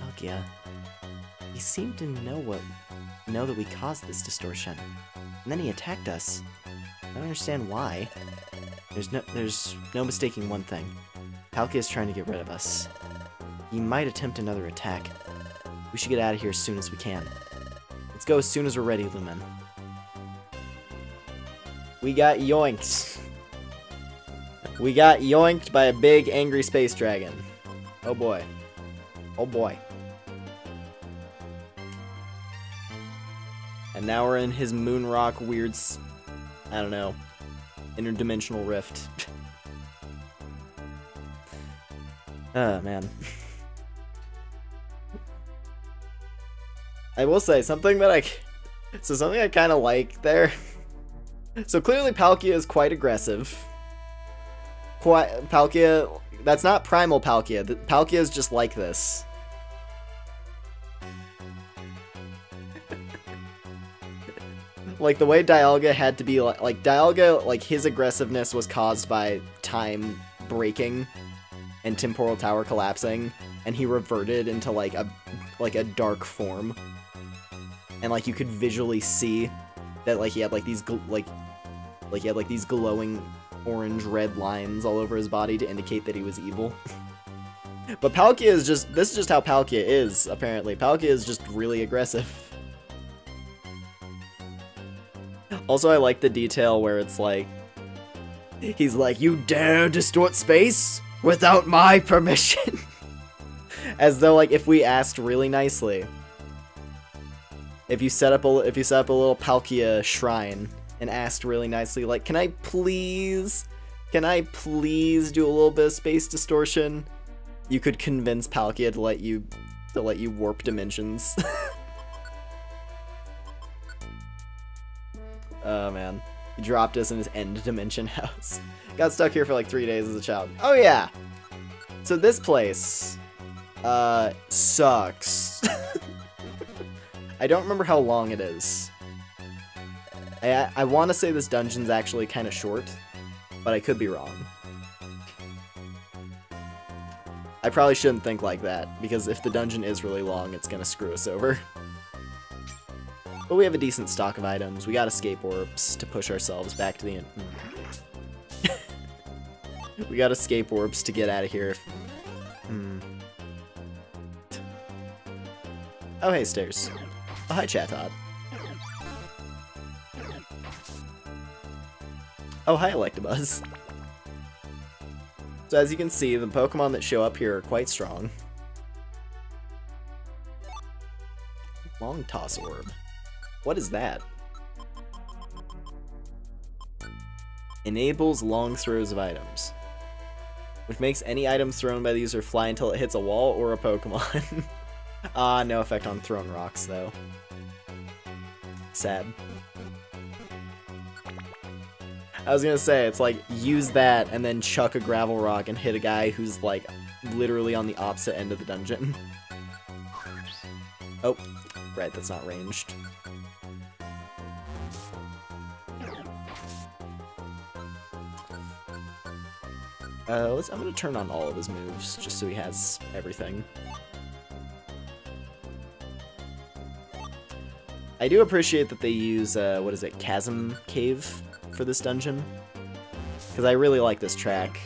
Palkia. He seemed to know that we caused this distortion. And then he attacked us. I don't understand why. There's no mistaking one thing. Palkia is trying to get rid of us. He might attempt another attack. We should get out of here as soon as we can. Let's go as soon as we're ready, Lumen. We got yoinked. We got yoinked by a big angry space dragon. Oh boy. Oh boy. And now we're in his Moonrock weird, I don't know, interdimensional rift. Oh, man. I will say, something I kind of like there. So clearly Palkia is quite aggressive. Palkia, that's not primal Palkia. Palkia is just like this. Like, the way Dialga had to be, like Dialga, like, his aggressiveness was caused by time breaking and Temporal Tower collapsing, and he reverted into, like a dark form. And, like, you could visually see that, like, he had, like, these, these glowing orange-red lines all over his body to indicate that he was evil. But Palkia is just, this is just how Palkia is, apparently. Palkia is just really aggressive. Also, I like the detail where it's like, he's like, "You dare distort space without my permission?" As though, like, if we asked really nicely, if you set up a little Palkia shrine and asked really nicely, like, can I please do a little bit of space distortion? You could convince Palkia to let you warp dimensions. Oh man, he dropped us in his end dimension house. Got stuck here for like 3 days as a child. Oh yeah. So this place, sucks. I don't remember how long it is. I want to say this dungeon's actually kind of short, but I could be wrong. I probably shouldn't think like that, because if the dungeon is really long, it's gonna screw us over. But we have a decent stock of items. We got escape orbs to push ourselves back to the end. We got escape orbs to get out of here. Oh, hey, stairs. Oh, hi, Chatod. Oh, hi, Electabuzz. So as you can see, the Pokemon that show up here are quite strong. Long Toss Orb. What is that? Enables long throws of items, which makes any item thrown by the user fly until it hits a wall or a Pokemon. No effect on thrown rocks, though. Sad. I was gonna say, it's like, use that and then chuck a gravel rock and hit a guy who's, like, literally on the opposite end of the dungeon. Oh, right, that's not ranged. I'm gonna turn on all of his moves, just so he has everything. I do appreciate that they use, what is it, Chasm Cave for this dungeon, because I really like this track.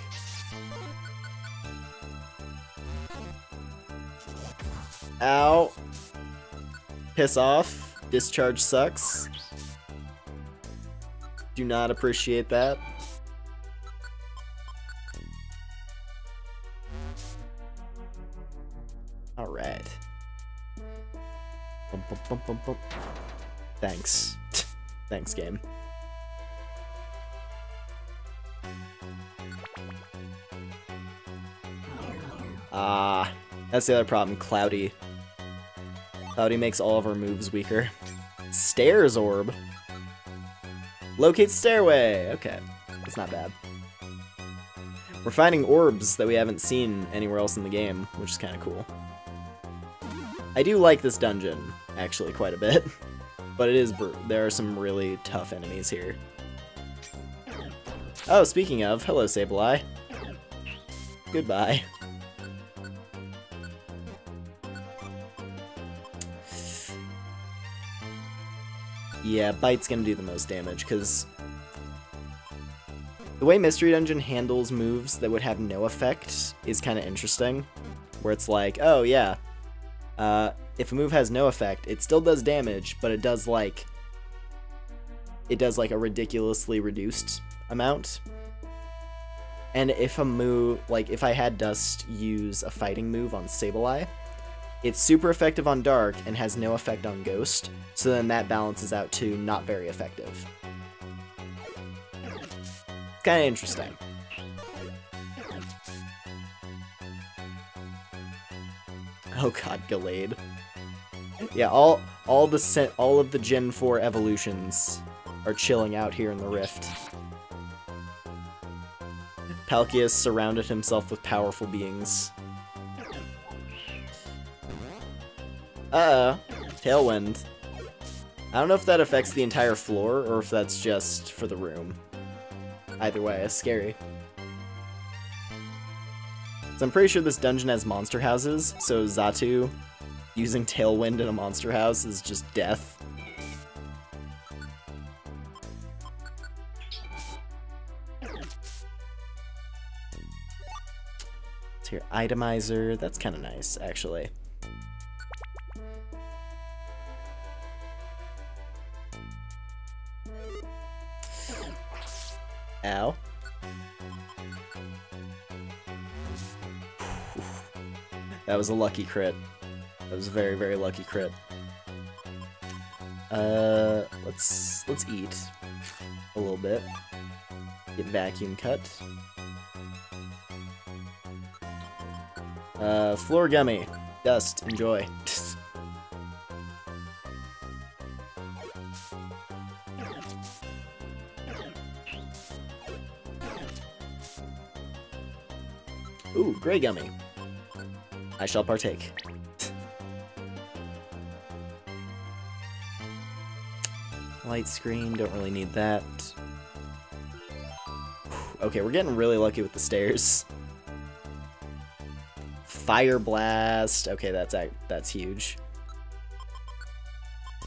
Ow. Piss off. Discharge sucks. Do not appreciate that. Alright. Bum, bum, bum, bum, bum. Thanks. Thanks, game. That's the other problem. Cloudy. Cloudy makes all of our moves weaker. Stairs Orb. Locate stairway. Okay, that's not bad. We're finding orbs that we haven't seen anywhere else in the game, which is kind of cool. I do like this dungeon, actually, quite a bit. But it is there are some really tough enemies here. Oh, speaking of, hello, Sableye. Goodbye. Yeah, Bite's gonna do the most damage, because The way Mystery Dungeon handles moves that would have no effect is kind of interesting. Where it's like, oh yeah, if a move has no effect, it still does damage, but it does like a ridiculously reduced amount. And if a move, like if I had Dust use a fighting move on Sableye, it's super effective on Dark and has no effect on Ghost, so then that balances out to not very effective. Kind of interesting. Oh god, Gallade. Yeah, all of the Gen 4 evolutions are chilling out here in the Rift. Palkia has surrounded himself with powerful beings. Tailwind. I don't know if that affects the entire floor or if that's just for the room. Either way, it's scary. So I'm pretty sure this dungeon has monster houses, so Xatu using Tailwind in a monster house is just death. It's here, Itemizer. That's kind of nice, actually. Ow. That was a lucky crit. That was a very, very lucky crit. Let's eat a little bit. Get vacuum cut. Floor gummy. Dust. Enjoy. Ooh, gray gummy. I shall partake. Light screen, don't really need that. Okay, we're getting really lucky with the stairs. Fire blast. Okay, that's huge.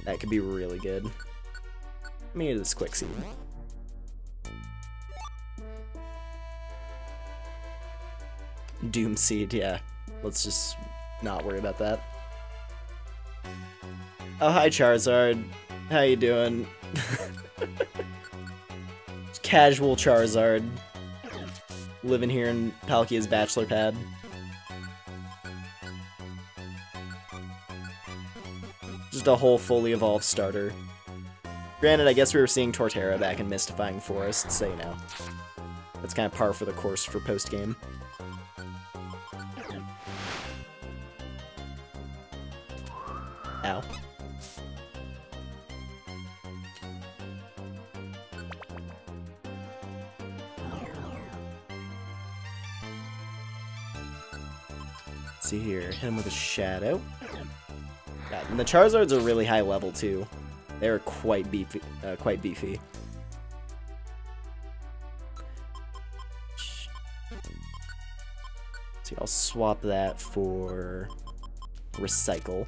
That could be really good. Let me do this quick seed. Doom seed, yeah. Let's just not worry about that. Oh, hi Charizard. How you doing? Casual Charizard. Living here in Palkia's bachelor pad. Just a whole fully evolved starter. Granted, I guess we were seeing Torterra back in Mystifying Forest, so you know. That's kind of par for the course for post-game. Ow. Let's see here, hit him with a shadow. Yeah, and the Charizards are really high level too. They're quite beefy. See, I'll swap that for Recycle.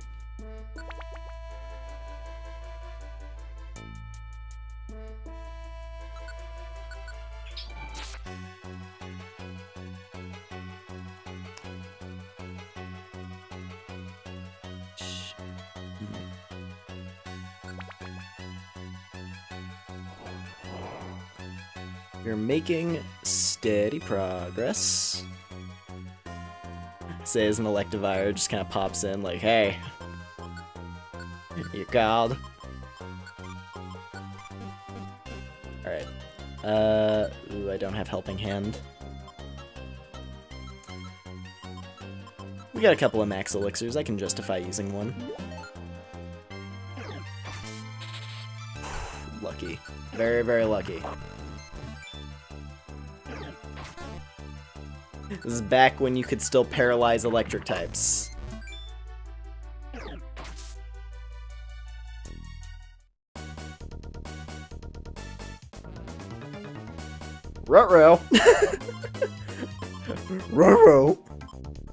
You're making steady progress. Say as an Electivire just kind of pops in like, hey, you're called. Alright. Ooh, I don't have Helping Hand. We got a couple of max elixirs. I can justify using one. Lucky. Very, very lucky. This is back when you could still paralyze electric types. Ruh-roh. Ruh-roh.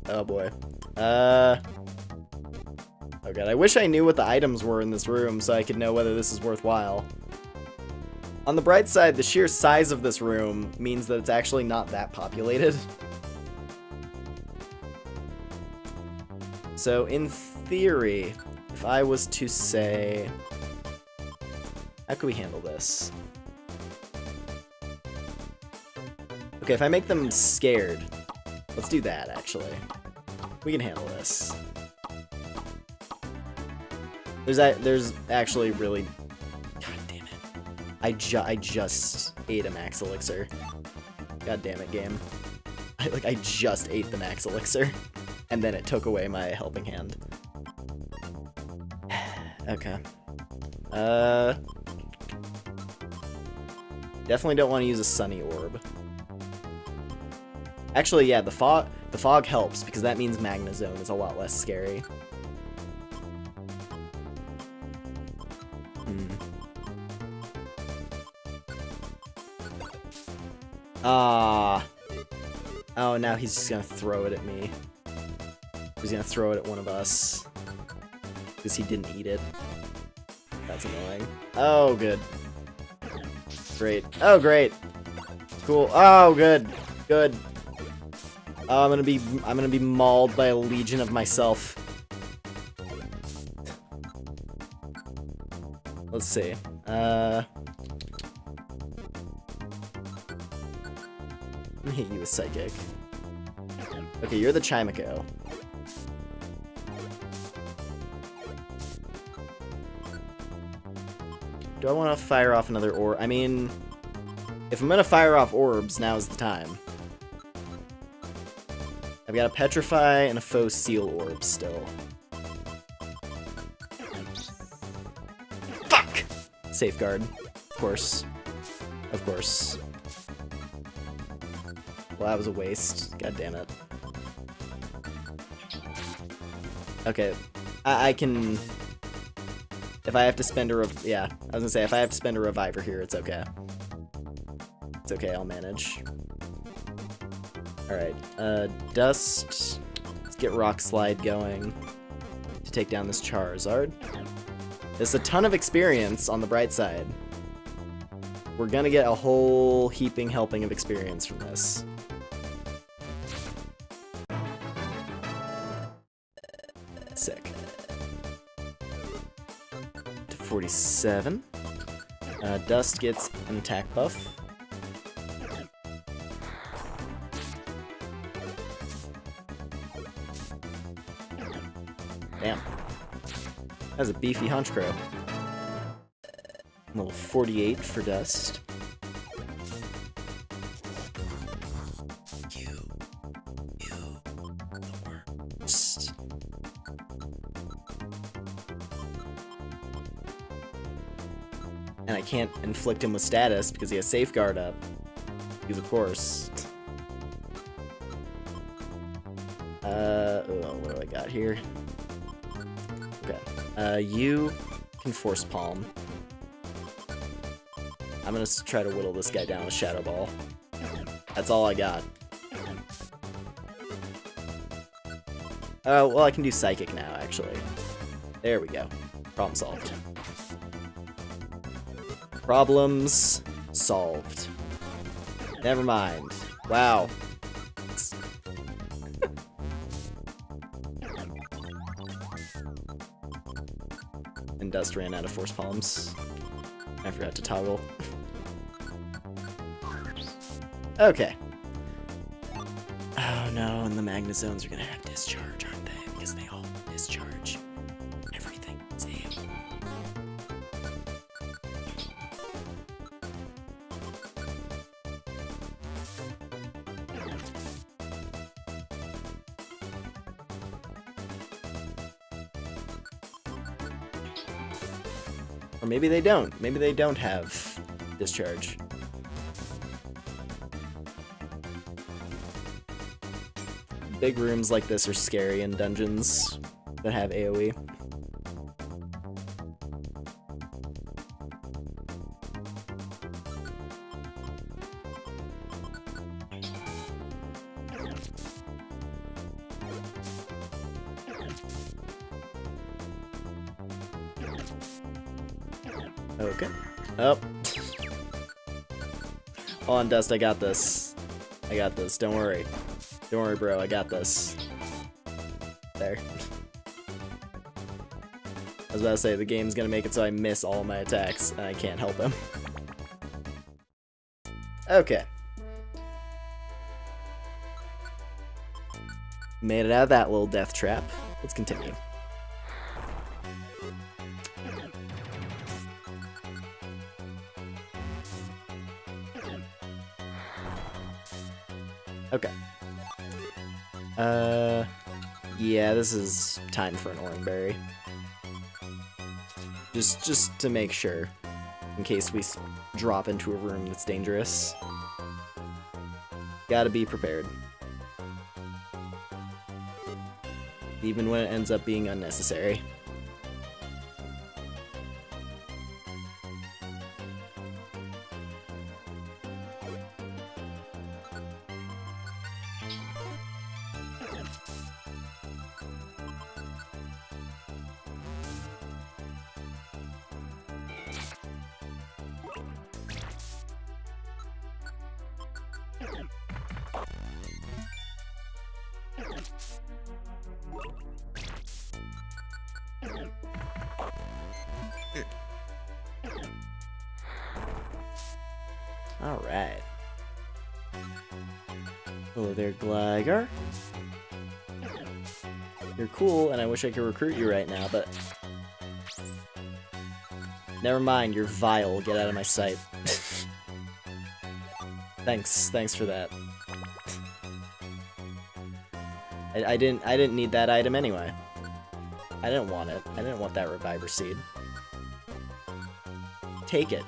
Oh boy. Oh god, I wish I knew what the items were in this room so I could know whether this is worthwhile. On the bright side, the sheer size of this room means that it's actually not that populated. So in theory, if I was to say, how could we handle this? Okay, if I make them scared, let's do that, actually. We can handle this. There's actually really... God damn it. I just ate a max elixir. God damn it, game. I just ate the max elixir. And then it took away my helping hand. Okay. Definitely don't want to use a sunny orb. Actually, yeah, the fog helps, because that means Magna Zone is a lot less scary. Oh, now he's just gonna throw it at me. He's gonna throw it at one of us. Because he didn't eat it. That's annoying. Oh, good. Great. Oh, great. Cool. Oh, good. Good. Oh, I'm gonna be mauled by a legion of myself. Let's see. Let me hit you with Psychic. Okay, you're the Chimico. Do I want to fire off another orb? I mean, if I'm gonna fire off orbs, now's the time. I've got a Petrify and a Faux Seal orb still. Fuck! Safeguard. Of course. Of course. Well, that was a waste. God damn it. Okay. I can... If I have to spend a... Yeah, I was gonna say, if I have to spend a Reviver here, it's okay. It's okay, I'll manage. Alright, Dust. Let's get Rock Slide going to take down this Charizard. There's a ton of experience on the bright side. We're gonna get a whole heaping helping of experience from this. Sick. To 47. Dust gets an attack buff. Damn. That's a beefy Honchkrow. Level 48 for Dust. You the worst. And I can't inflict him with status because he has Safeguard up. Because of course. What do I got here? Okay. You can Force Palm. I'm gonna try to whittle this guy down with Shadow Ball. That's all I got. Well, I can do Psychic now, actually. There we go. Problem solved. Problems solved. Never mind. Wow. And Dust ran out of Force Palms. I forgot to toggle. Okay. Oh no, and the Magna Zones are gonna have Discharge, aren't they? Because they all discharge. Everything. See? Or maybe they don't. Maybe they don't have Discharge. Big rooms like this are scary in dungeons that have AoE. Okay. Oh. Hold on, Dust, I got this. I got this, don't worry. Don't worry, bro, I got this. There. I was about to say, the game's gonna make it so I miss all my attacks, and I can't help him. Okay. Made it out of that little death trap. Let's continue. Okay. Yeah, this is time for an Oranberry. Just to make sure, in case we drop into a room that's dangerous. Gotta be prepared. Even when it ends up being unnecessary. Alright. Hello there, Gligar. You're cool, and I wish I could recruit you right now, but... Never mind, you're vile. Get out of my sight. Thanks for that. I didn't need that item anyway. I didn't want it. I didn't want that Reviver Seed. Take it.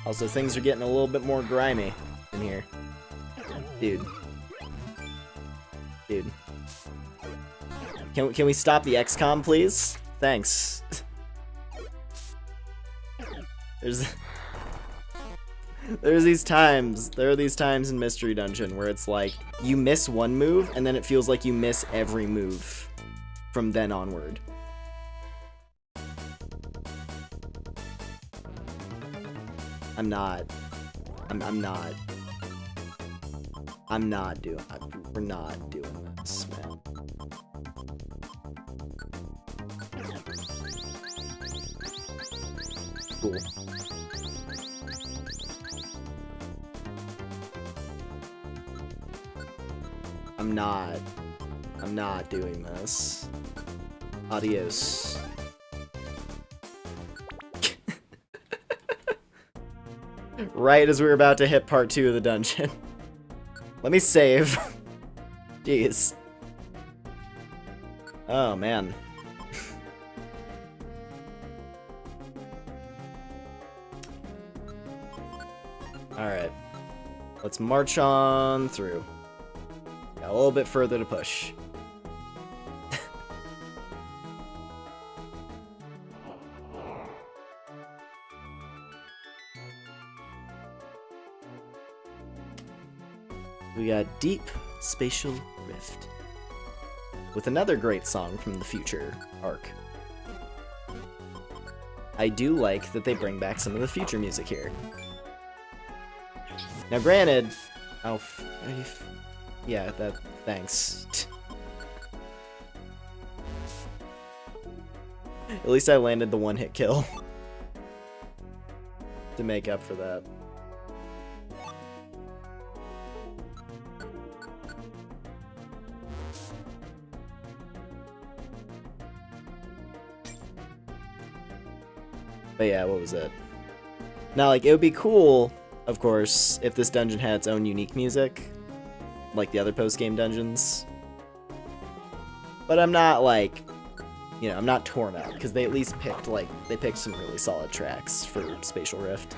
Also, things are getting a little bit more grimy in here. Dude. Dude. Can we stop the XCOM, please? Thanks. There are these times in Mystery Dungeon where it's like, you miss one move, and then it feels like you miss every move from then onward. We're not doing this, man. Cool. I'm not doing this. Adios. Right as we were about to hit part 2 of the dungeon. Let me save. Jeez. Oh, man. Alright. Let's march on through. Got a little bit further to push. We got Deep Spatial Rift. With another great song from the Future arc. I do like that they bring back some of the Future music here. Now granted... Oh, yeah, thanks. At least I landed the one-hit kill. To make up for that. But yeah, what was it? Now, like, it would be cool, of course, if this dungeon had its own unique music, like the other post-game dungeons. But I'm not, like, you know, I'm not torn up, because they at least picked, like, they picked some really solid tracks for Spatial Rift.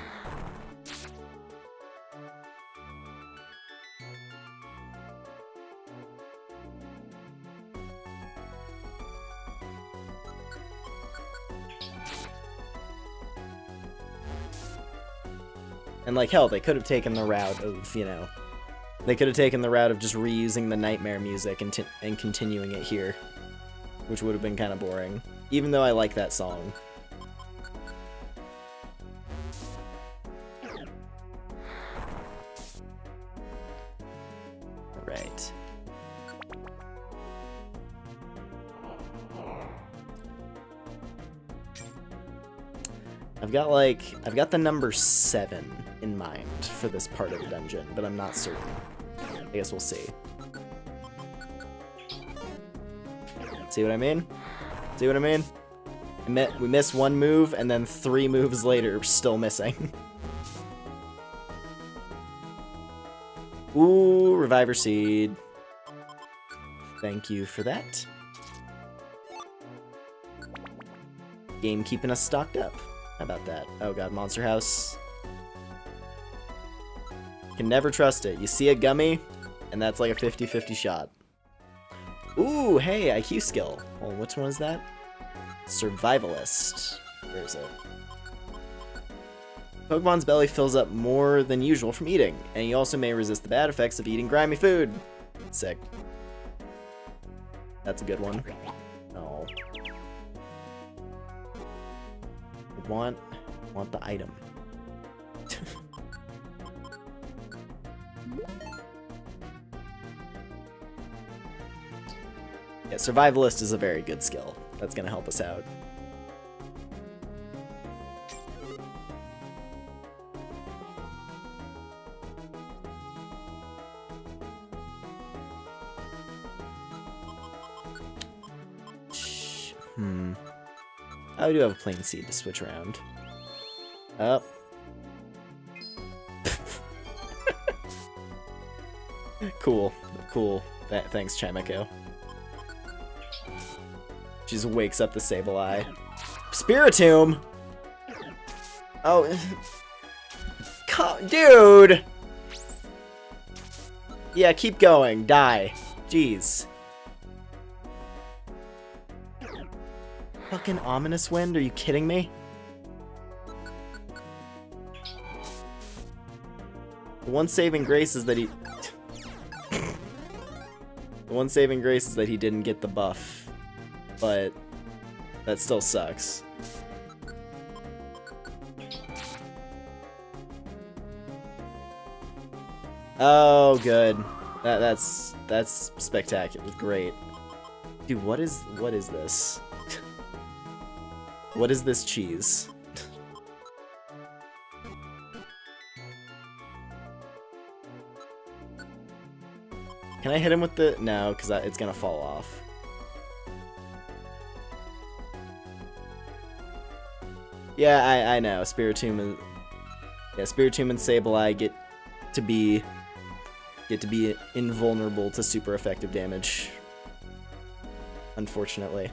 And, like, hell, they could have taken the route of, you know, They could have taken the route of just reusing the nightmare music and continuing it here, which would have been kind of boring, even though I like that song. Right. I've got the number 7 in mind for this part of the dungeon, but I'm not certain. I guess we'll see. See what I mean? See what I mean? We miss one move, and then 3 moves later, we're still missing. Ooh, Reviver Seed. Thank you for that. Game keeping us stocked up. How about that? Oh god, Monster House. Can never trust it. You see a gummy, and that's like a 50-50 shot. Ooh, hey, IQ skill. Well, which one is that? Survivalist. Where is it? Pokemon's belly fills up more than usual from eating, and you also may resist the bad effects of eating grimy food. Sick. That's a good one. Oh. Want the item. Yeah, Survivalist is a very good skill. That's gonna help us out. Oh, I do have a plain seed to switch around. Up. Cool. Cool. Thanks, Chimeko. She just wakes up the Sableye. Spiritomb! Oh. Dude! Yeah, keep going. Die. Jeez. Fucking Ominous Wind? Are you kidding me? The one saving grace is that he... The one saving grace is that he didn't get the buff. But... that still sucks. Oh, good. That's spectacular. Great. Dude, what is this? What is this cheese? Can I hit him with the... No, because it's gonna fall off. Yeah, I know. Spiritomb and... Yeah, Spiritomb and Sableye get to be invulnerable to super effective damage. Unfortunately.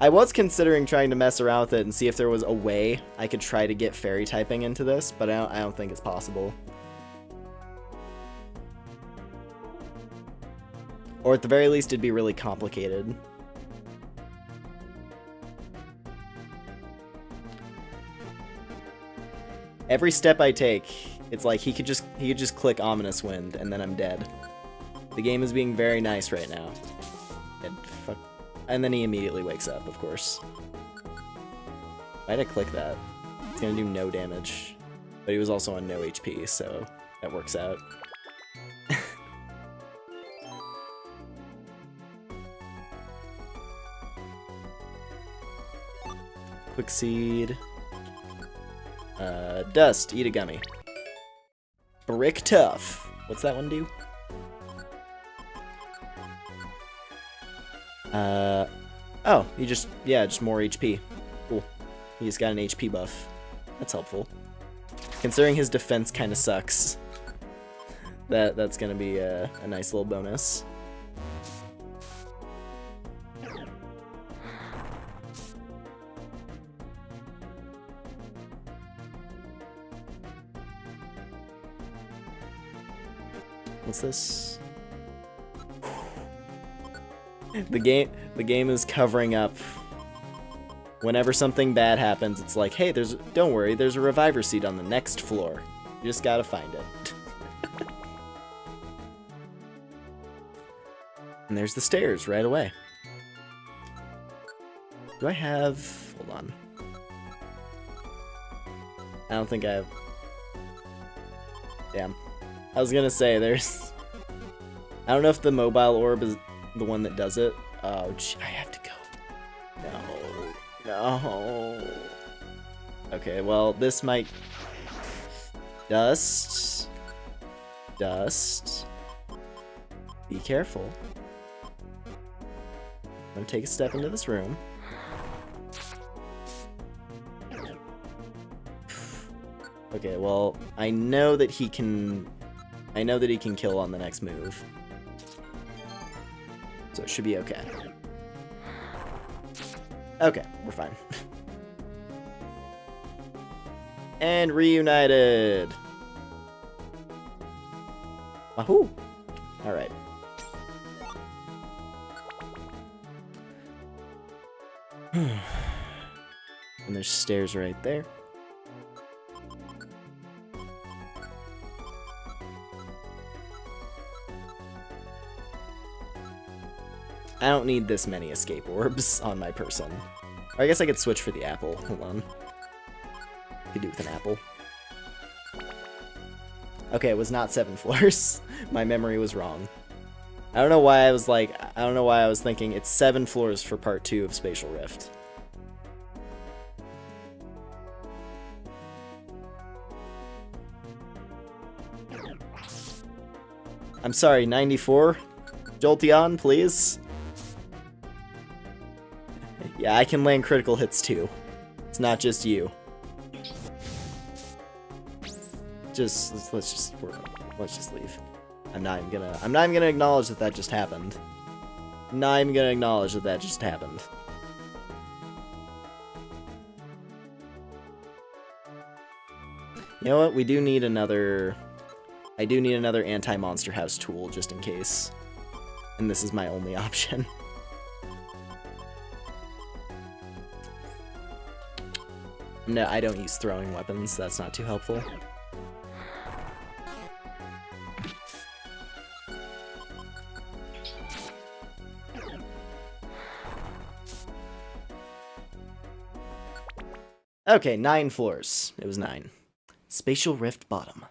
I was considering trying to mess around with it and see if there was a way I could try to get fairy typing into this, but I don't think it's possible. Or at the very least, it'd be really complicated. Every step I take, it's like he could just click Ominous Wind and then I'm dead. The game is being very nice right now. And then he immediately wakes up, of course. Why'd I click that? It's gonna do no damage. But he was also on no HP, so that works out. Quick Seed. Dust, eat a gummy. Brick Tough. What's that one do? Oh, just more HP. Cool. He just got an HP buff. That's helpful. Considering his defense kind of sucks. That's gonna be a nice little bonus. What's this? The game is covering up. Whenever something bad happens, it's like, hey, don't worry, there's a reviver seed on the next floor. You just gotta find it. And there's the stairs right away. Do I have... Hold on. I don't think I have... Damn. I was gonna say, there's... I don't know if the mobile orb is the one that does it. Oh, gee, I have to go. No. Okay, well, this might... Dust. Be careful. I'm gonna take a step into this room. Okay, well, I know that he can kill on the next move. So it should be okay. Okay, we're fine. And reunited! Wahoo! Alright. And there's stairs right there. I don't need this many escape orbs on my person. Or I guess I could switch for the apple. Hold on. Could do with an apple. Okay, it was not 7 floors. My memory was wrong. I don't know why I was thinking it's 7 floors for part 2 of Spatial Rift. I'm sorry, 94? Jolteon, please? Yeah, I can land critical hits too. It's not just you. Let's just leave. I'm not even gonna acknowledge that just happened. I'm not even gonna acknowledge that just happened. You know what? I do need another anti-monster house tool just in case. And this is my only option. No, I don't use throwing weapons. That's not too helpful. Okay, 9 floors. It was 9. Spatial Rift bottom.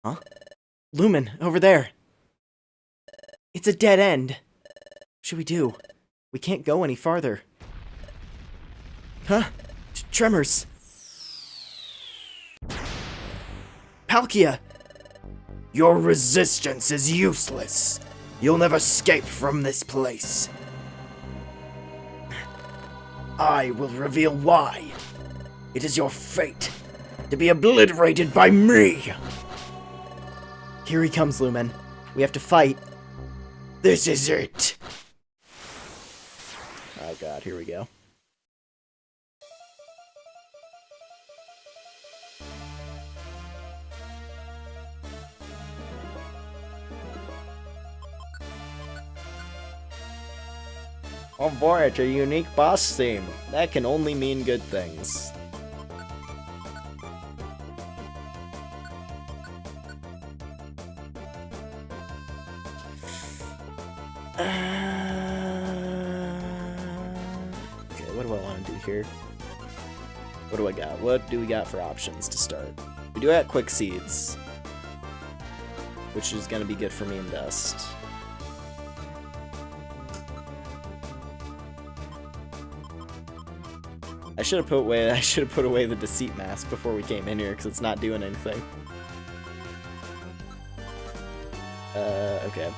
Huh? Lumen, over there! It's a dead end! What should we do? We can't go any farther. Huh? Tremors! Palkia! Your resistance is useless. You'll never escape from this place. I will reveal why. It is your fate to be obliterated by me. Here he comes, Lumen. We have to fight. This is it. Oh god, here we go. Oh boy, it's a unique boss theme. That can only mean good things. Okay, what do I want to do here? What do I got? What do we got for options to start? We do have quick seeds, which is going to be good for me in Dust. I should have put away the deceit mask before we came in here because it's not doing anything. Okay.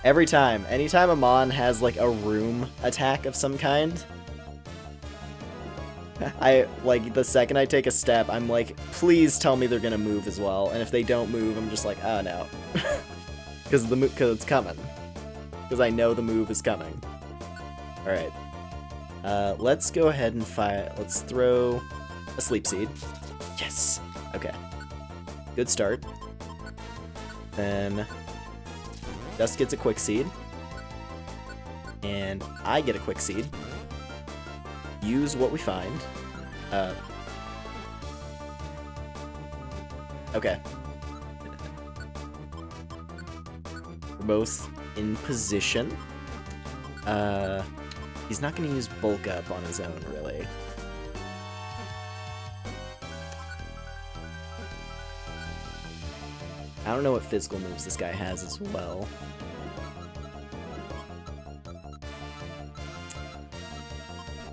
Anytime a Mon has like a room attack of some kind, the second I take a step, I'm like, please tell me they're gonna move as well. And if they don't move, I'm just like, oh no, because it's coming. Because I know the move is coming. All right. Let's go ahead and let's throw a sleep seed. Yes. Okay. Good start. Then Dust gets a quick seed. And I get a quick seed. Use what we find. Okay. both in position. He's not going to use bulk up on his own, really. I don't know what physical moves this guy has as well.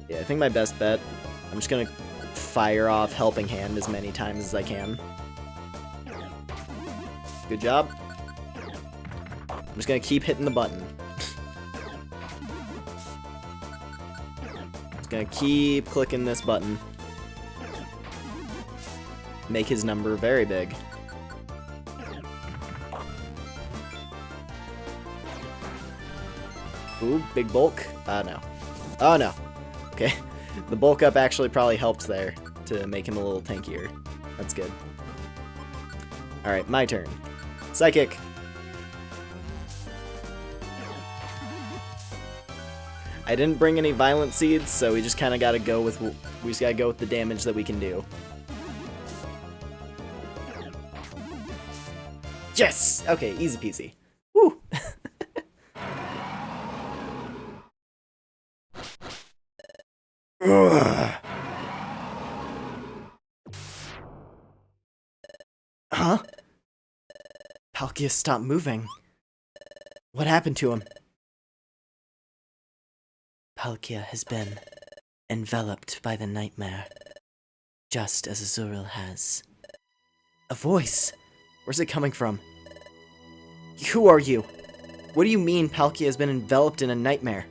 Yeah, I think my best bet, I'm just gonna fire off Helping Hand as many times as I can. Good job. I'm just gonna keep hitting the button. Just gonna keep clicking this button. Make his number very big. Ooh, big bulk. No. Oh, no. Okay. The bulk up actually probably helped there to make him a little tankier. That's good. Alright, my turn. Psychic. I didn't bring any violent seeds, so we just kind of gotta go with the damage that we can do. Yes! Okay, easy peasy. Woo! Huh? Palkia stopped moving. What happened to him? Palkia has been enveloped by the nightmare, just as Azuriel has. A voice? Where's it coming from? Who are you? What do you mean Palkia has been enveloped in a nightmare?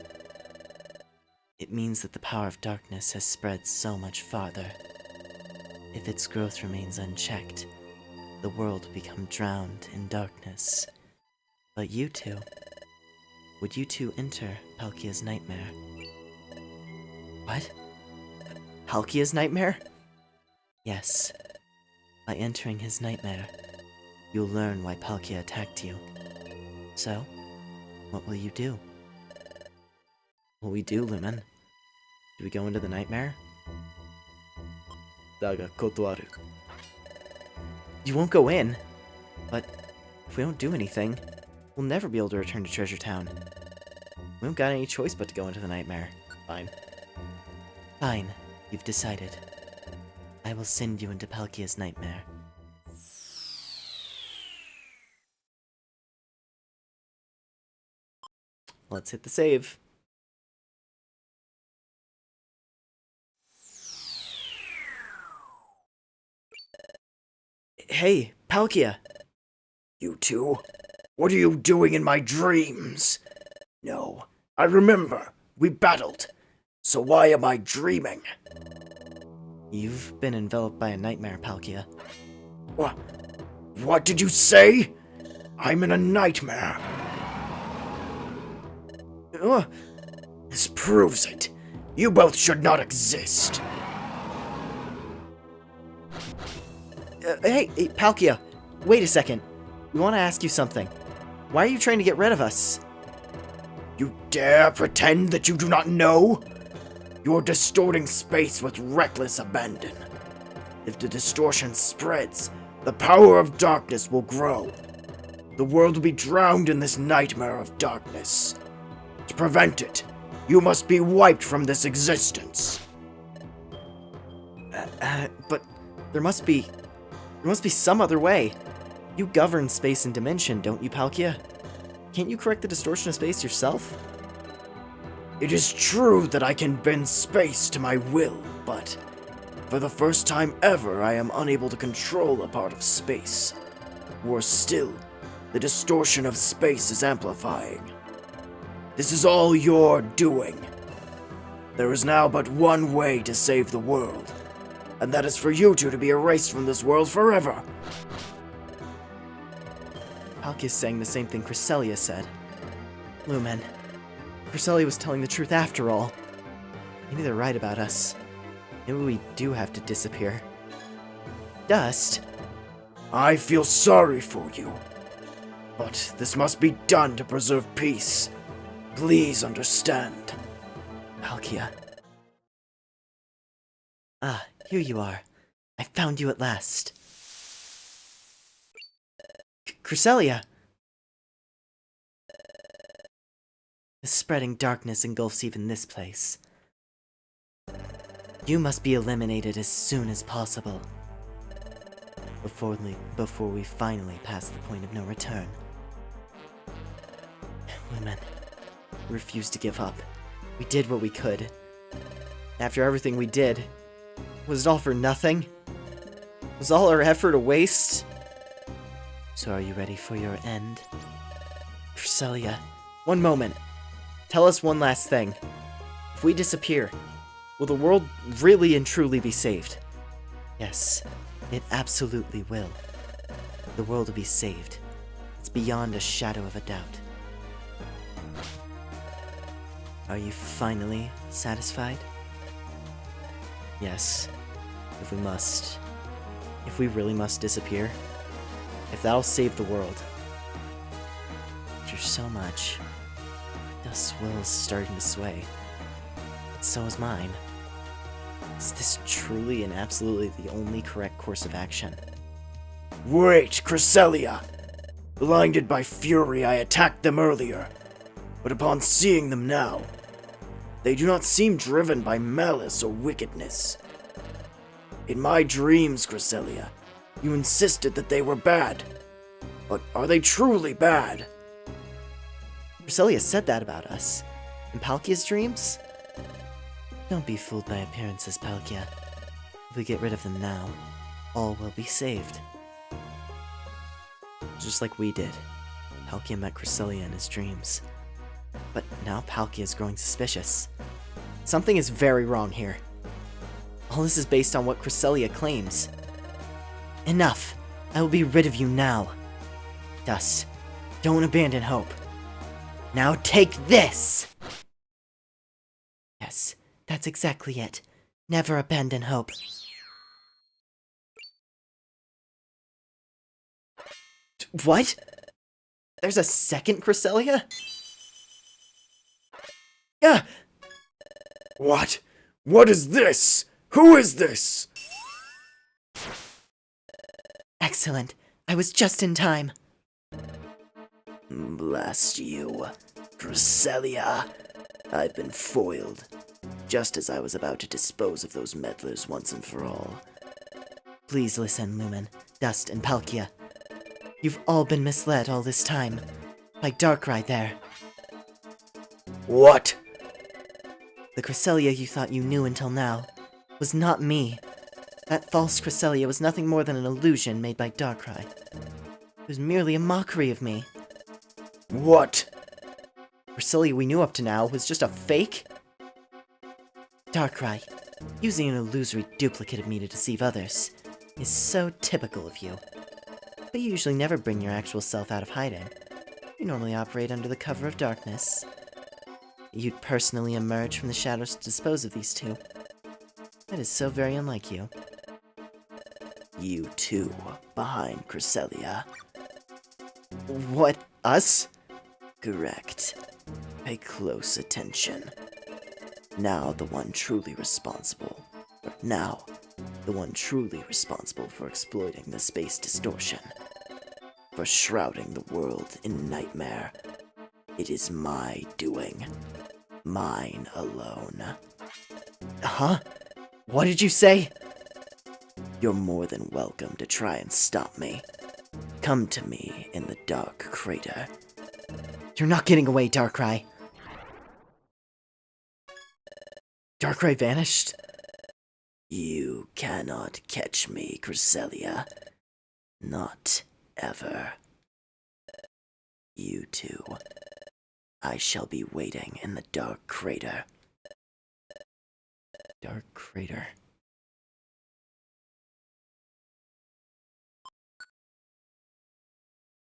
It means that the power of darkness has spread so much farther. If its growth remains unchecked, the world will become drowned in darkness. But you two, would you two enter Palkia's nightmare? What? Palkia's nightmare? Yes. By entering his nightmare, you'll learn why Palkia attacked you. So, what will you do? What will we do, Lumen? Do we go into the nightmare? Daga kotoaru. You won't go in? But if we don't do anything, we'll never be able to return to Treasure Town. We don't got any choice but to go into the nightmare. Fine. Fine, you've decided. I will send you into Palkia's nightmare. Let's hit the save. Hey, Palkia! You two? What are you doing in my dreams? No, I remember. We battled. So why am I dreaming? You've been enveloped by a nightmare, Palkia. What did you say? I'm in a nightmare. This proves it. You both should not exist. Hey, Palkia, wait a second. We want to ask you something. Why are you trying to get rid of us? You dare pretend that you do not know? You're distorting space with reckless abandon. If the distortion spreads, the power of darkness will grow. The world will be drowned in this nightmare of darkness. To prevent it, you must be wiped from this existence. But there must be some other way. You govern space and dimension, don't you, Palkia? Can't you correct the distortion of space yourself? It is true that I can bend space to my will, but for the first time ever, I am unable to control a part of space. Worse still, the distortion of space is amplifying. This is all your doing. There is now but one way to save the world, and that is for you two to be erased from this world forever. Palkia's saying the same thing Cresselia said. Lumen, Cresselia was telling the truth after all. Maybe they're right about us. Maybe we do have to disappear. Dust? I feel sorry for you, but this must be done to preserve peace. Please understand. Palkia. Ah, here you are. I found you at last. Cresselia! The spreading darkness engulfs even this place. You must be eliminated as soon as possible. Before we finally pass the point of no return. Women, we refused to give up. We did what we could. After everything we did, was it all for nothing? Was all our effort a waste? So are you ready for your end? Cresselia, one moment. Tell us one last thing. If we disappear, will the world really and truly be saved? Yes, it absolutely will. The world will be saved. It's beyond a shadow of a doubt. Are you finally satisfied? Yes, if we must. If we really must disappear. If that'll save the world. After so much, Dust's will is starting to sway. And so is mine. Is this truly and absolutely the only correct course of action? Wait, Cresselia! Blinded by fury, I attacked them earlier. But upon seeing them now, they do not seem driven by malice or wickedness. In my dreams, Cresselia, you insisted that they were bad. But are they truly bad? Cresselia said that about us. In Palkia's dreams? Don't be fooled by appearances, Palkia. If we get rid of them now, all will be saved. Just like we did. Palkia met Cresselia in his dreams. But now Palkia is growing suspicious. Something is very wrong here. All this is based on what Cresselia claims. Enough! I will be rid of you now. Dust, don't abandon hope. Now take this! Yes, that's exactly it. Never abandon hope. What? There's a second Cresselia? Yeah! What? What is this? Who is this? Excellent. I was just in time. Blast you, Cresselia. I've been foiled, just as I was about to dispose of those meddlers once and for all. Please listen, Lumen, Dust, and Palkia. You've all been misled all this time. By Darkrai there. What? The Cresselia you thought you knew until now was not me. That false Cresselia was nothing more than an illusion made by Darkrai. It was merely a mockery of me. What? Cresselia we knew up to now was just a fake? Darkrai, using an illusory duplicate of me to deceive others, is so typical of you. But you usually never bring your actual self out of hiding. You normally operate under the cover of darkness. You'd personally emerge from the shadows to dispose of these two. That is so very unlike you. You too, behind Cresselia. What, us? Correct. Pay close attention. Now the one truly responsible for exploiting the space distortion. For shrouding the world in nightmare. It is my doing. Mine alone. Huh? What did you say? You're more than welcome to try and stop me. Come to me in the dark crater. You're not getting away, Darkrai. Darkrai vanished? You cannot catch me, Cresselia. Not ever. You too. I shall be waiting in the dark crater. Dark crater.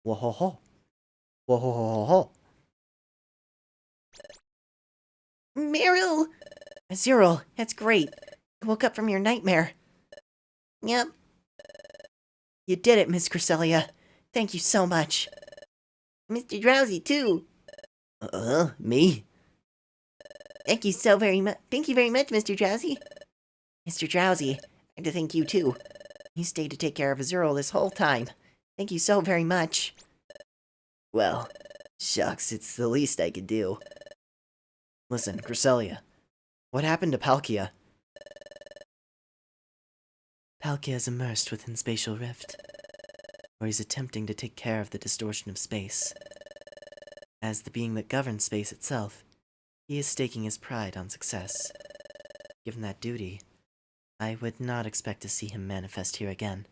Whoa-ho-ho. Whoa-ho-ho-ho. Meryl! Azurill, that's great. You woke up from your nightmare. Yep. You did it, Miss Cresselia. Thank you so much. Mr. Drowsy, too. Me? Thank you so very much. Thank you very much, Mr. Drowsy. Mr. Drowsy, I have to thank you, too. You stayed to take care of Azurill this whole time. Thank you so very much. Well, shucks, it's the least I could do. Listen, Cresselia, what happened to Palkia? Palkia is immersed within Spatial Rift, where he's attempting to take care of the distortion of space. As the being that governs space itself, he is staking his pride on success. Given that duty, I would not expect to see him manifest here again.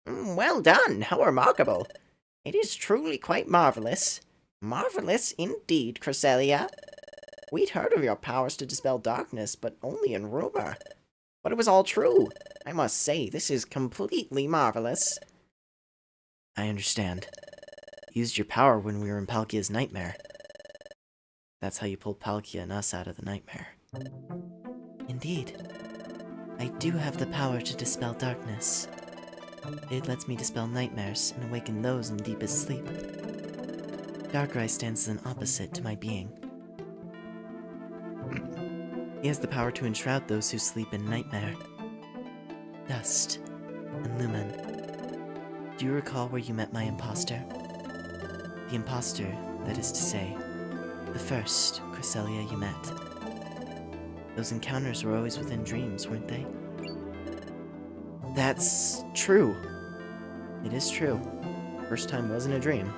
Well done, how remarkable. It is truly quite marvelous. Marvelous indeed, Cresselia. We'd heard of your powers to dispel darkness, but only in rumor. But it was all true. I must say, this is completely marvelous. I understand. You used your power when we were in Palkia's nightmare. That's how you pulled Palkia and us out of the nightmare. Indeed. I do have the power to dispel darkness. It lets me dispel nightmares and awaken those in deepest sleep. Darkrai stands as an opposite to my being. He has the power to enshroud those who sleep in nightmare. Dust and Lumen. Do you recall where you met my imposter? The imposter, that is to say, the first Cresselia you met. Those encounters were always within dreams, weren't they? That's true. It is true. First time wasn't a dream.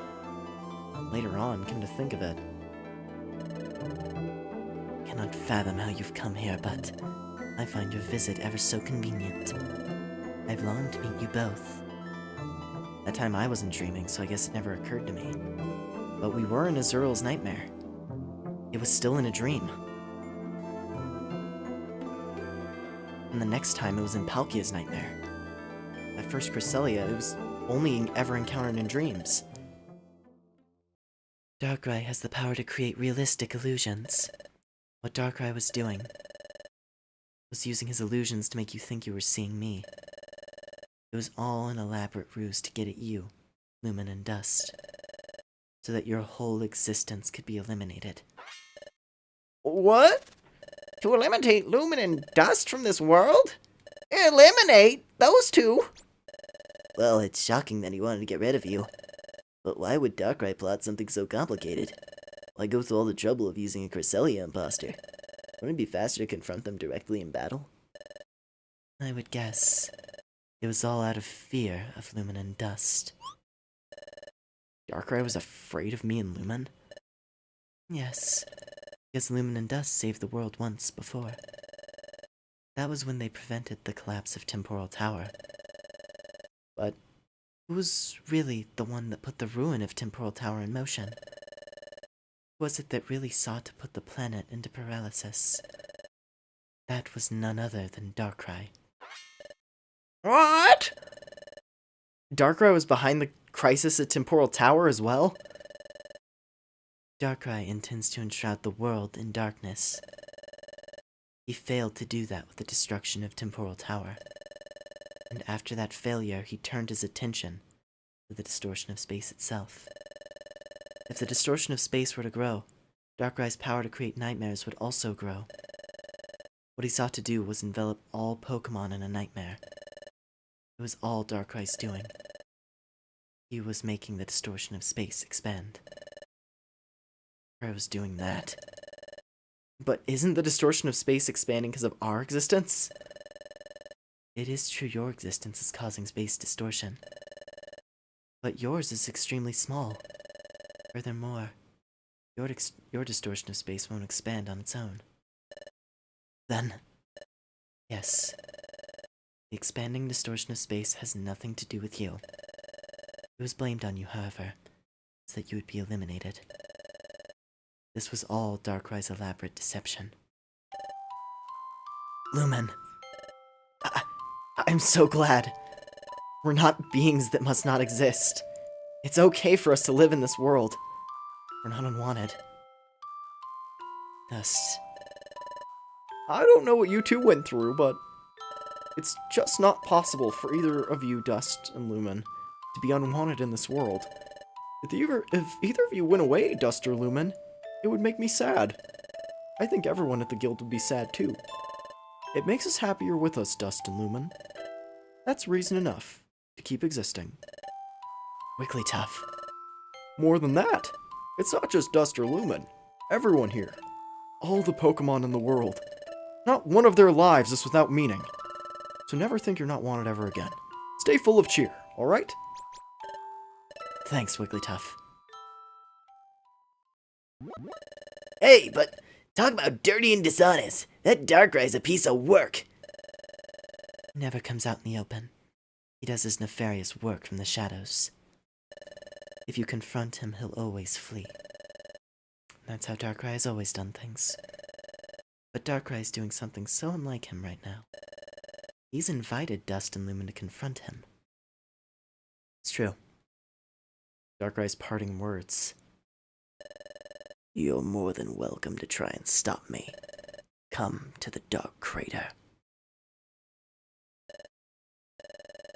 Later on, come to think of it. Cannot fathom how you've come here, but I find your visit ever so convenient. I've longed to meet you both. That time I wasn't dreaming, so I guess it never occurred to me. But we were in Azuriel's nightmare. It was still in a dream. And the next time it was in Palkia's nightmare. At first Cresselia, it was only ever encountered in dreams. Darkrai has the power to create realistic illusions. What Darkrai was doing was using his illusions to make you think you were seeing me. It was all an elaborate ruse to get at you, Lumen and Dust, so that your whole existence could be eliminated. What? To eliminate Lumen and Dust from this world? Eliminate those two? Well, it's shocking that he wanted to get rid of you. But why would Darkrai plot something so complicated? Why go through all the trouble of using a Cresselia imposter? Wouldn't it be faster to confront them directly in battle? I would guess it was all out of fear of Lumen and Dust. Darkrai was afraid of me and Lumen? Yes, because Lumen and Dust saved the world once before. That was when they prevented the collapse of Temporal Tower. But who was really the one that put the ruin of Temporal Tower in motion? Who was it that really sought to put the planet into paralysis? That was none other than Darkrai. What? Darkrai was behind the crisis at Temporal Tower as well? Darkrai intends to enshroud the world in darkness. He failed to do that with the destruction of Temporal Tower. And after that failure, he turned his attention to the distortion of space itself. If the distortion of space were to grow, Darkrai's power to create nightmares would also grow. What he sought to do was envelop all Pokemon in a nightmare. It was all Darkrai's doing. He was making the distortion of space expand. Darkrai was doing that. But isn't the distortion of space expanding because of our existence? It is true your existence is causing space distortion. But yours is extremely small. Furthermore, your distortion of space won't expand on its own. Then, yes, the expanding distortion of space has nothing to do with you. It was blamed on you, however, so that you would be eliminated. This was all Darkrai's elaborate deception. Lumen, I'm so glad. We're not beings that must not exist. It's okay for us to live in this world. We're not unwanted. Dust. I don't know what you two went through, but it's just not possible for either of you, Dust and Lumen, to be unwanted in this world. If either of you went away, Dust or Lumen, it would make me sad. I think everyone at the guild would be sad too. It makes us happy you're with us, Dust and Lumen. That's reason enough to keep existing. Wigglytuff. More than that, it's not just Dust or Lumen. Everyone here. all the Pokemon in the world. Not one of their lives is without meaning. So never think you're not wanted ever again. Stay full of cheer, alright? Thanks, Wigglytuff. Hey, but talk about dirty and dishonest. That Darkrai's a piece of work. He never comes out in the open. He does his nefarious work from the shadows. If you confront him, he'll always flee. That's how Darkrai has always done things. But Darkrai is doing something so unlike him right now. He's invited Dust and Lumen to confront him. It's true. Darkrai's parting words. You're more than welcome to try and stop me. Come to the Dark Crater.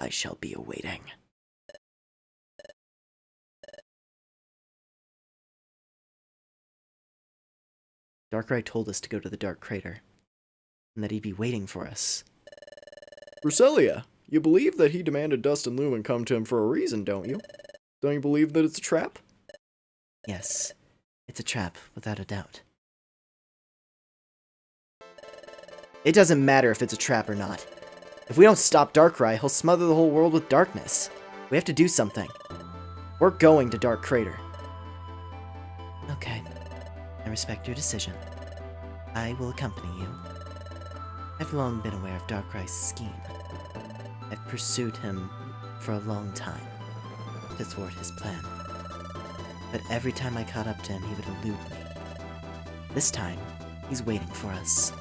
I shall be awaiting. Darkrai told us to go to the Dark Crater, and that he'd be waiting for us. Roselia, you believe that he demanded Dust and Lumen come to him for a reason, don't you? Don't you believe that it's a trap? Yes, it's a trap, without a doubt. It doesn't matter if it's a trap or not. If we don't stop Darkrai, he'll smother the whole world with darkness. We have to do something. We're going to Dark Crater. Okay, I respect your decision. I will accompany you. I've long been aware of Darkrai's scheme. I've pursued him for a long time to thwart his plan. But every time I caught up to him, he would elude me. This time, he's waiting for us.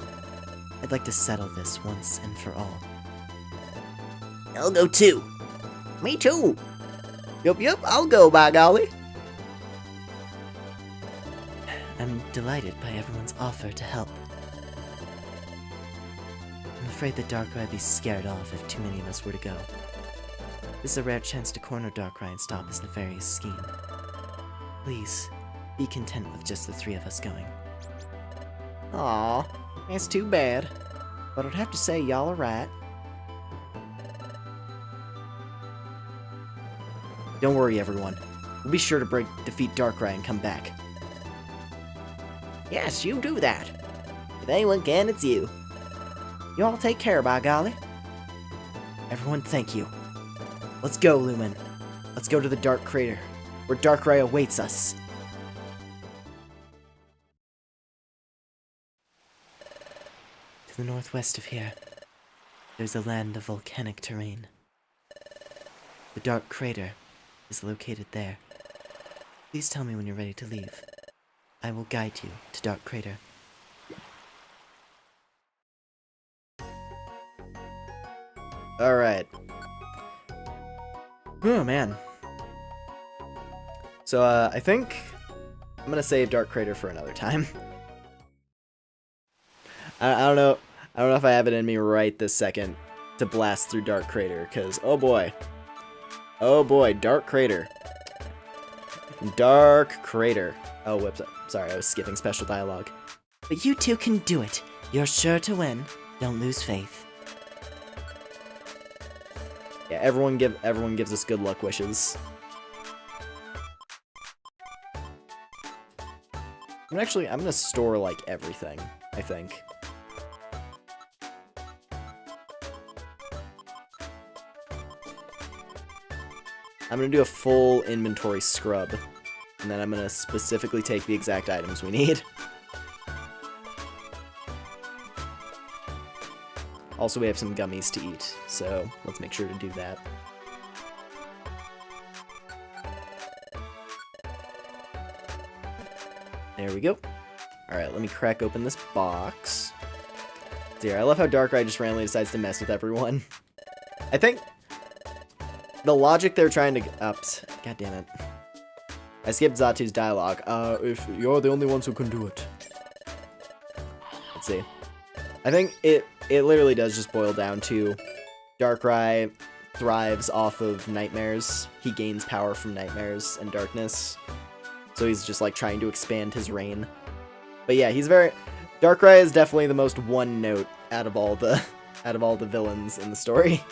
I'd like to settle this once and for all. I'll go too. Me too! Yup, I'll go, by golly. I'm delighted by everyone's offer to help. I'm afraid that Darkrai would be scared off if too many of us were to go. This is a rare chance to corner Darkrai and stop his nefarious scheme. Please, be content with just the three of us going. Aw, that's too bad. But I'd have to say y'all are right. Don't worry, everyone. We'll be sure to defeat Darkrai and come back. Yes, you do that. If anyone can, it's you. You all take care, by golly. Everyone, thank you. Let's go, Lumen. Let's go to the Dark Crater, where Darkrai awaits us. To the northwest of here, there's a land of volcanic terrain. The Dark Crater is located there. Please tell me when you're ready to leave. I will guide you to Dark Crater. Alright. Oh, man. So, I think I'm gonna save Dark Crater for another time. I don't know. I don't know if I have it in me right this second to blast through Dark Crater, because, oh boy. Oh boy, Dark Crater. Dark Crater. Oh, whoops. Sorry, I was skipping special dialogue. But you two can do it. You're sure to win. Don't lose faith. Yeah, everyone gives us good luck wishes. I'm gonna store like everything, I think. I'm gonna do a full inventory scrub, and then I'm gonna specifically take the exact items we need. Also, we have some gummies to eat, so let's make sure to do that. There we go. Alright, let me crack open this box. Dear, I love how Darkrai just randomly decides to mess with everyone. I think the logic they're trying to God damn it. I skipped Zatu's dialogue. If you're the only ones who can do it. Let's see. I think it literally does just boil down to Darkrai thrives off of nightmares. He gains power from nightmares and darkness. So he's just like trying to expand his reign. But yeah, Darkrai is definitely the most one note out of all the villains in the story.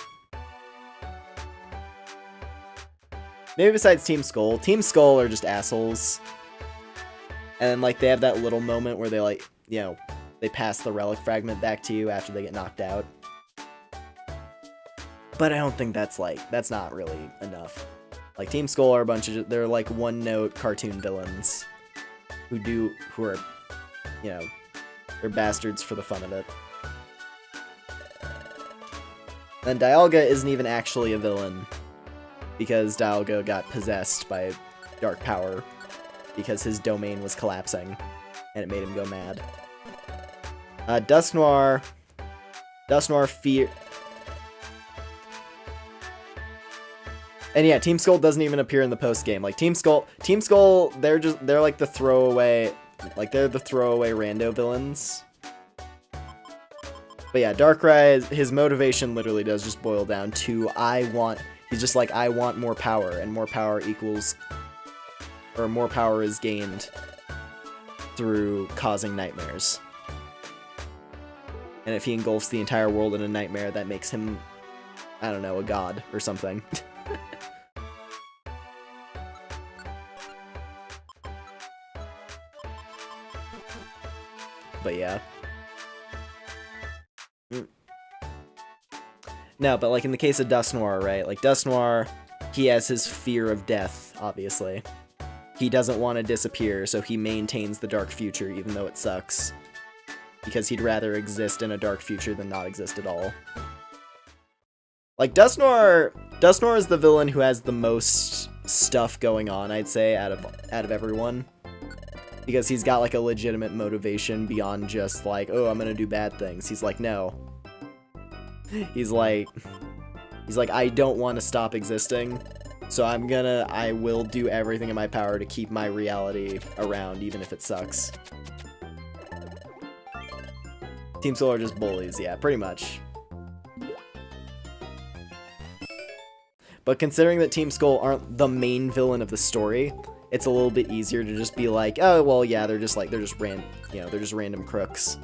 Maybe besides Team Skull. Team Skull are just assholes. And like they have that little moment where they like you know, they pass the relic fragment back to you after they get knocked out. But I don't think that's not really enough. Like, Team Skull are they're like one-note cartoon villains who are, you know, they're bastards for the fun of it. And Dialga isn't even actually a villain, because Dialga got possessed by dark power because his domain was collapsing, and it made him go mad. Dusknoir fear... And yeah, Team Skull doesn't even appear in the post game. Like Team Skull, they're like the throwaway, they're the throwaway rando villains. But yeah, Darkrai, his motivation literally does just boil down to he's just like, I want more power, and more power more power is gained through causing nightmares. And if he engulfs the entire world in a nightmare, that makes him, I don't know, a god or something. But yeah. No, but like in the case of Dusknoir, right? Like Dusknoir, he has his fear of death, obviously. He doesn't want to disappear, so he maintains the dark future even though it sucks. Because he'd rather exist in a dark future than not exist at all. Like Dusknoir is the villain who has the most stuff going on, I'd say, out of everyone. Because he's got like a legitimate motivation beyond just like, oh, I'm gonna do bad things. He's like, no. He's like, I don't want to stop existing, so I will do everything in my power to keep my reality around, even if it sucks. Team Skull are just bullies, yeah, pretty much. But considering that Team Skull aren't the main villain of the story, it's a little bit easier to just be like, oh, well, yeah, they're just random crooks.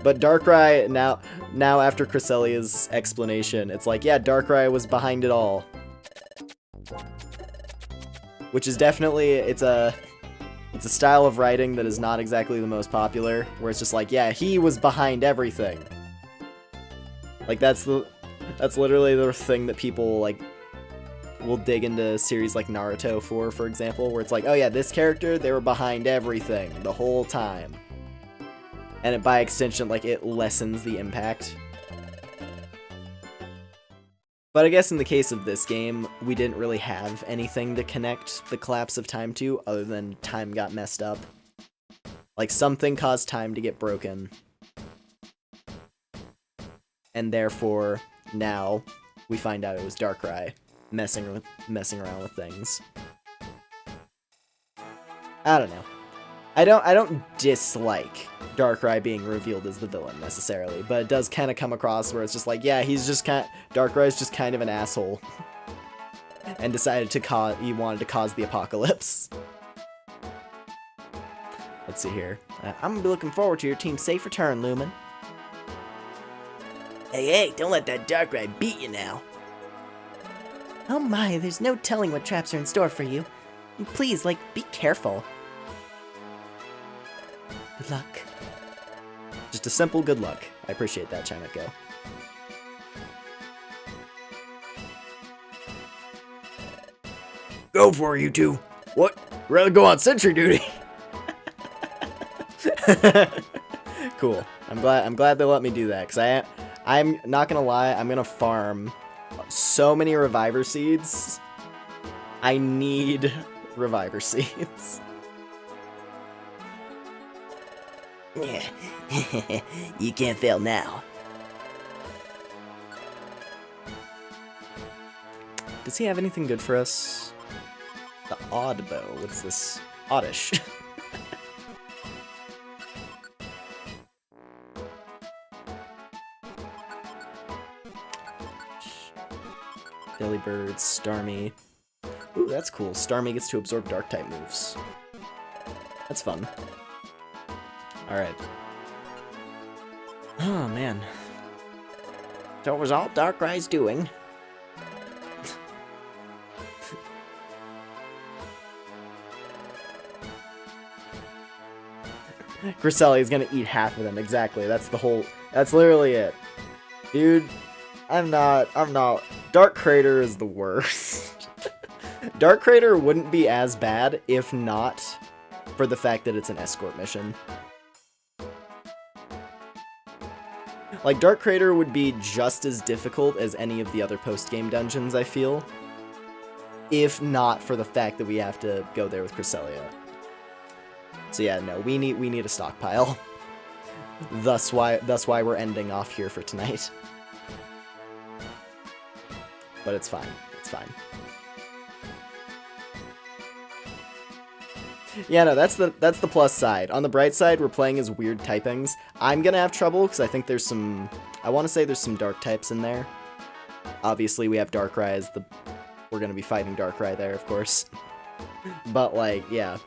But Darkrai, now after Cresselia's explanation, it's like, yeah, Darkrai was behind it all. Which is definitely, it's a style of writing that is not exactly the most popular, where it's just like, yeah, he was behind everything. Like, that's literally the thing that people, like, will dig into series like Naruto for example, where it's like, oh yeah, this character, they were behind everything the whole time. And by extension, like, it lessens the impact. But I guess in the case of this game, we didn't really have anything to connect the collapse of time to, other than time got messed up. Like, something caused time to get broken. And therefore, now, we find out it was Darkrai messing around with things. I don't know. I don't dislike Darkrai being revealed as the villain necessarily, but it does kind of come across where it's just like, yeah, Darkrai's just kind of an asshole, and decided he wanted to cause the apocalypse. Let's see here. I'm gonna be looking forward to your team's safe return, Lumen. Hey, don't let that Darkrai beat you now. Oh my, there's no telling what traps are in store for you. Please, be careful. Good luck. Just a simple good luck. I appreciate that, Chimeko. Go for it, you two. What? Rather go on sentry duty? Cool. I'm glad they let me do that, because I'm not gonna lie, I'm gonna farm so many Reviver Seeds. I need Reviver Seeds. You can't fail now. Does he have anything good for us? The Odd Bow. What's this? Oddish. Delibird, Starmie. Ooh, that's cool. Starmie gets to absorb Dark-type moves. That's fun. Alright. Oh, man. So it was all Darkrai's doing. Cresselia is gonna eat half of them, exactly. That's literally it. Dude, I'm not. Dark Crater is the worst. Dark Crater wouldn't be as bad if not for the fact that it's an escort mission. Like, Dark Crater would be just as difficult as any of the other post-game dungeons, I feel. If not for the fact that we have to go there with Cresselia. So yeah, no, we need a stockpile. Thus why we're ending off here for tonight. But it's fine. It's fine. Yeah, no, that's the plus side. On the bright side, we're playing as weird typings. I'm gonna have trouble because I think there's some. I want to say there's some dark types in there. Obviously, we have Darkrai. We're gonna be fighting Darkrai there, of course. But like, yeah.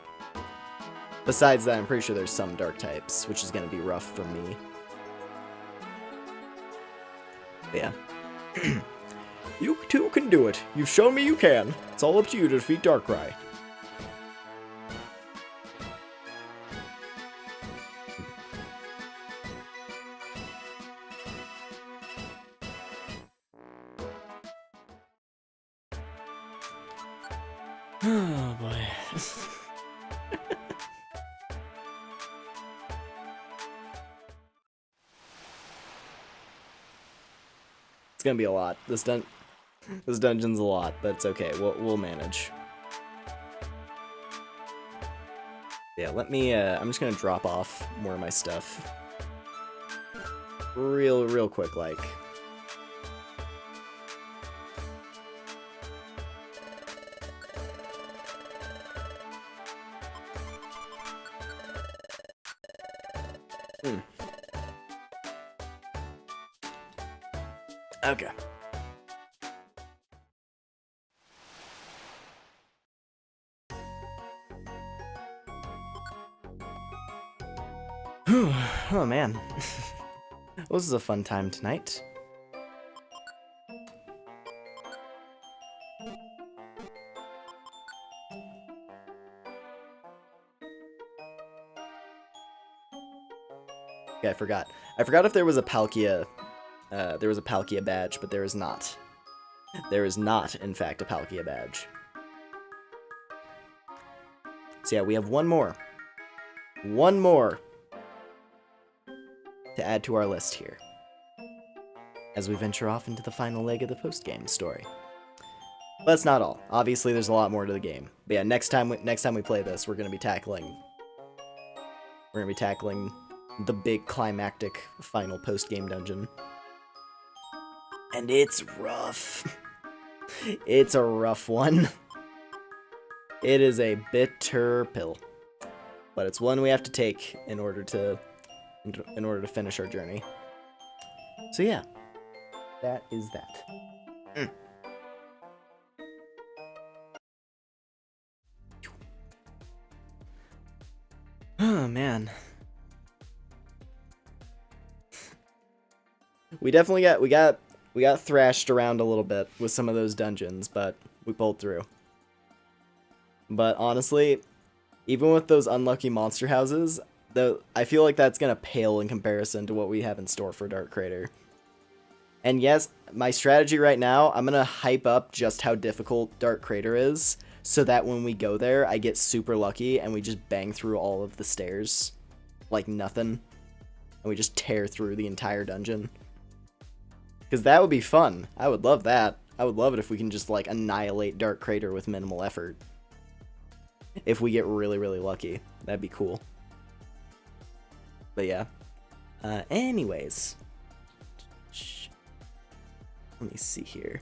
Besides that, I'm pretty sure there's some dark types, which is gonna be rough for me. But yeah. You too can do it. You've shown me you can. It's all up to you to defeat Darkrai. Oh boy. It's gonna be a lot. This dungeon's a lot, but it's okay. We'll manage. Yeah, let me. I'm just gonna drop off more of my stuff. Real quick, like. Okay. Oh man. This is a fun time tonight. Okay, I forgot. I forgot if there was a Palkia. There was a Palkia badge, but there is not. There is not, in fact, a Palkia badge. So yeah, we have one more. One more to add to our list here. As we venture off into the final leg of the post-game story. But that's not all. Obviously, there's a lot more to the game. But yeah, next time we play this, we're gonna be tackling the big climactic final post-game dungeon. And it's rough. It's a rough one. It is a bitter pill. But it's one we have to take in order to finish our journey. So yeah. That is that. Oh man. We definitely got thrashed around a little bit with some of those dungeons, but we pulled through. But honestly, even with those unlucky monster houses, I feel like that's gonna pale in comparison to what we have in store for Dark Crater. And yes, my strategy right now, I'm gonna hype up just how difficult Dark Crater is, so that when we go there, I get super lucky and we just bang through all of the stairs like nothing, and we just tear through the entire dungeon. Because that would be fun. I would love that. I would love it if we can just like annihilate Dark Crater with minimal effort. If we get really, really lucky. That'd be cool. But yeah. Anyways. Let me see here.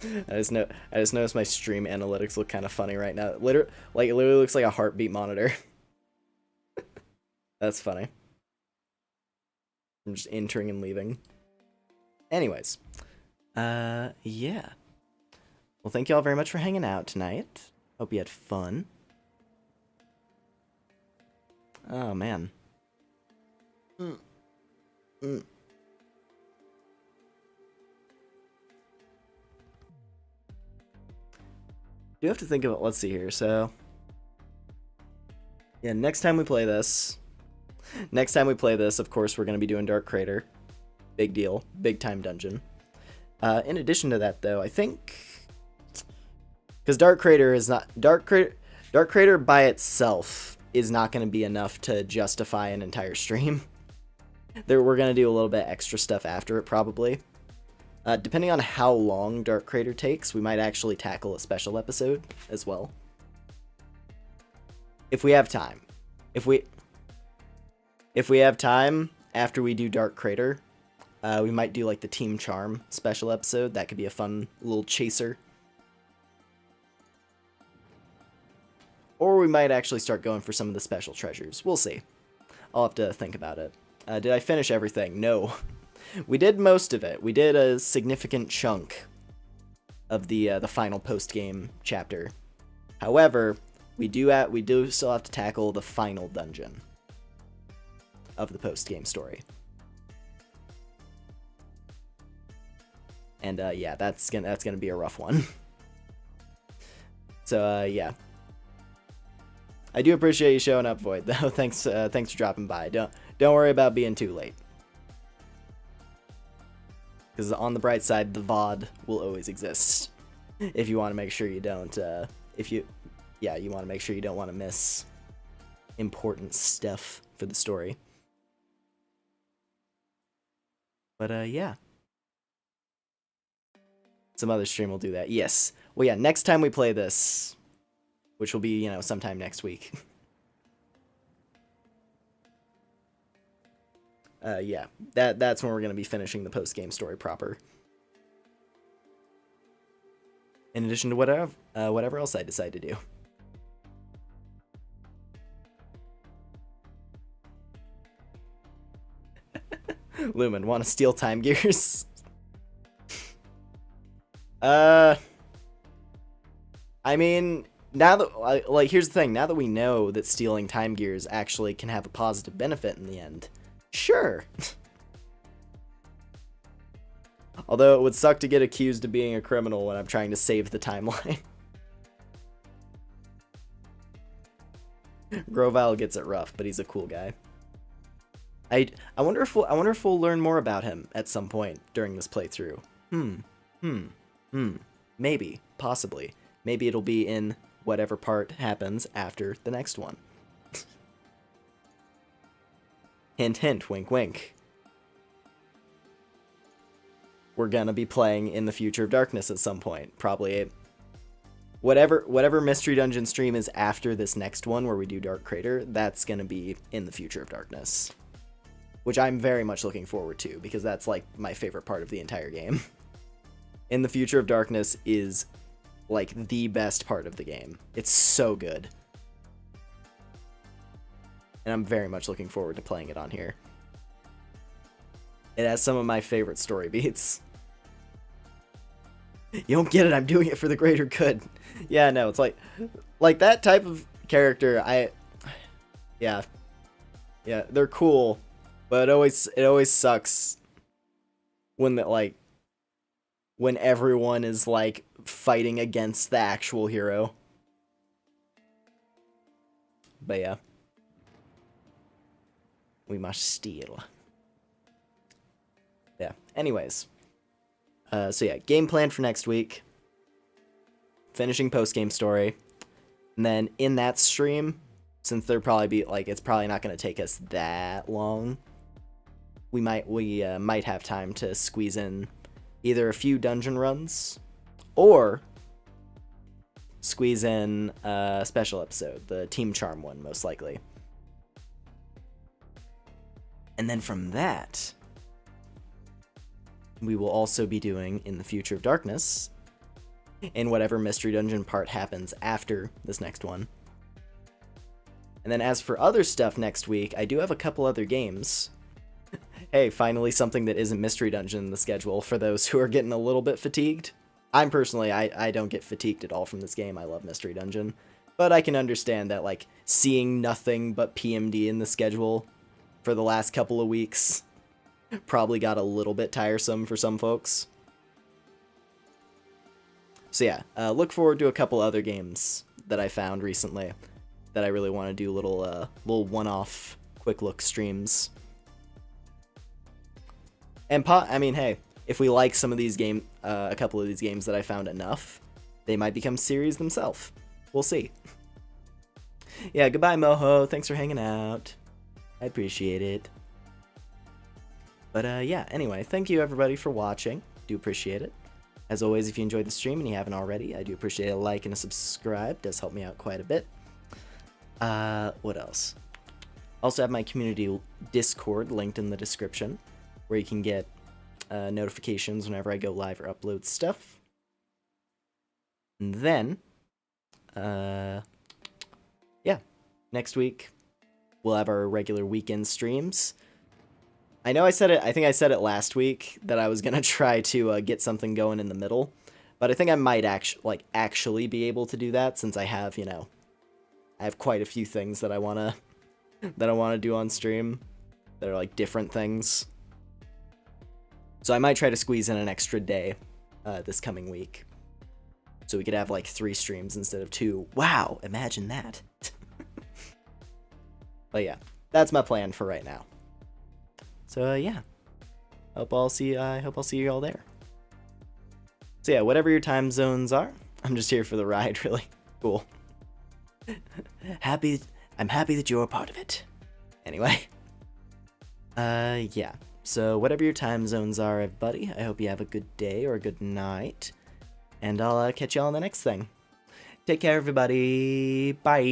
I just noticed my stream analytics look kind of funny right now. It literally looks like a heartbeat monitor. That's funny. I'm just entering and leaving. Anyways. Yeah. Well, thank you all very much for hanging out tonight. Hope you had fun. Oh, man. do have to think about, let's see here, so yeah, next time we play this, of course, we're going to be doing Dark Crater. Big deal, big time dungeon. In addition to that, though, I think, because Dark Crater by itself is not going to be enough to justify an entire stream. We're going to do a little bit extra stuff after it, probably. Depending on how long Dark Crater takes, we might actually tackle a special episode as well. If we have time. If we have time after we do Dark Crater, we might do like the Team Charm special episode. That could be a fun little chaser. Or we might actually start going for some of the special treasures. We'll see. I'll have to think about it. Did I finish everything? No. We did most of it. We did a significant chunk of the final post-game chapter. However, we do still have to tackle the final dungeon of the post-game story. And yeah, that's gonna be a rough one. So yeah. I do appreciate you showing up, Void, though. Thanks for dropping by. Don't worry about being too late. Because on the bright side, the VOD will always exist. If you want to make sure you don't, you want to make sure you don't want to miss important stuff for the story. But yeah. Some other stream will do that. Yes. Well, yeah, next time we play this, which will be, sometime next week. Yeah, that's when we're going to be finishing the post-game story proper. In addition to whatever else I decide to do. Lumen, want to steal time gears? I mean, now that, here's the thing, now that we know that stealing time gears actually can have a positive benefit in the end, sure. Although it would suck to get accused of being a criminal when I'm trying to save the timeline. Grovile gets it rough, but he's a cool guy. I wonder if we'll learn more about him at some point during this playthrough. Maybe, possibly. Maybe it'll be in whatever part happens after the next one. Hint, hint, wink, wink. We're gonna be playing in the Future of Darkness at some point. Probably whatever Mystery Dungeon stream is after this next one where we do Dark Crater, that's gonna be in the Future of Darkness. Which I'm very much looking forward to, because that's like my favorite part of the entire game. In the Future of Darkness is like the best part of the game. It's so good. And I'm very much looking forward to playing it on here. It has some of my favorite story beats. You don't get it, I'm doing it for the greater good. Yeah, no, it's like that type of character, yeah, they're cool, but it always sucks when when everyone is like fighting against the actual hero. But yeah. We must steal. Yeah. Anyways. So yeah, game plan for next week. Finishing post-game story. And then in that stream, since it's probably not going to take us that long, we might have time to squeeze in either a few dungeon runs or squeeze in a special episode, the Team Charm one, most likely. And then from that, we will also be doing in the Future of Darkness, in whatever Mystery Dungeon part happens after this next one. And then as for other stuff next week, I do have a couple other games. Hey, finally something that isn't Mystery Dungeon in the schedule for those who are getting a little bit fatigued. I'm personally, I don't get fatigued at all from this game. I love Mystery Dungeon. But I can understand that, seeing nothing but PMD in the schedule for the last couple of weeks probably got a little bit tiresome for some folks. So yeah, look forward to a couple other games that I found recently that I really want to do little one-off quick look streams. And I mean, hey, if we like some of these a couple of these games that I found enough, they might become series themselves. We'll see. Yeah, goodbye, Moho. Thanks for hanging out. I appreciate it. But yeah, anyway, thank you everybody for watching. Do appreciate it. As always, if you enjoyed the stream and you haven't already, I do appreciate a like and a subscribe. It does help me out quite a bit. What else? Also have my community Discord linked in the description, where you can get notifications whenever I go live or upload stuff. And then, yeah, next week we'll have our regular weekend streams. I know I said it, I think I said it last week that I was gonna try to get something going in the middle, but I think I might actually be able to do that, since I have, you know, I have quite a few things that I wanna do on stream that are like different things. So I might try to squeeze in an extra day this coming week, so we could have like 3 streams instead of 2. Wow, imagine that. But yeah, that's my plan for right now. So yeah, I hope I'll see you all there. So yeah, whatever your time zones are, I'm just here for the ride, really. Cool. I'm happy that you're a part of it. Anyway, yeah. So whatever your time zones are, everybody, I hope you have a good day or a good night, and I'll catch y'all on the next thing. Take care, everybody. Bye.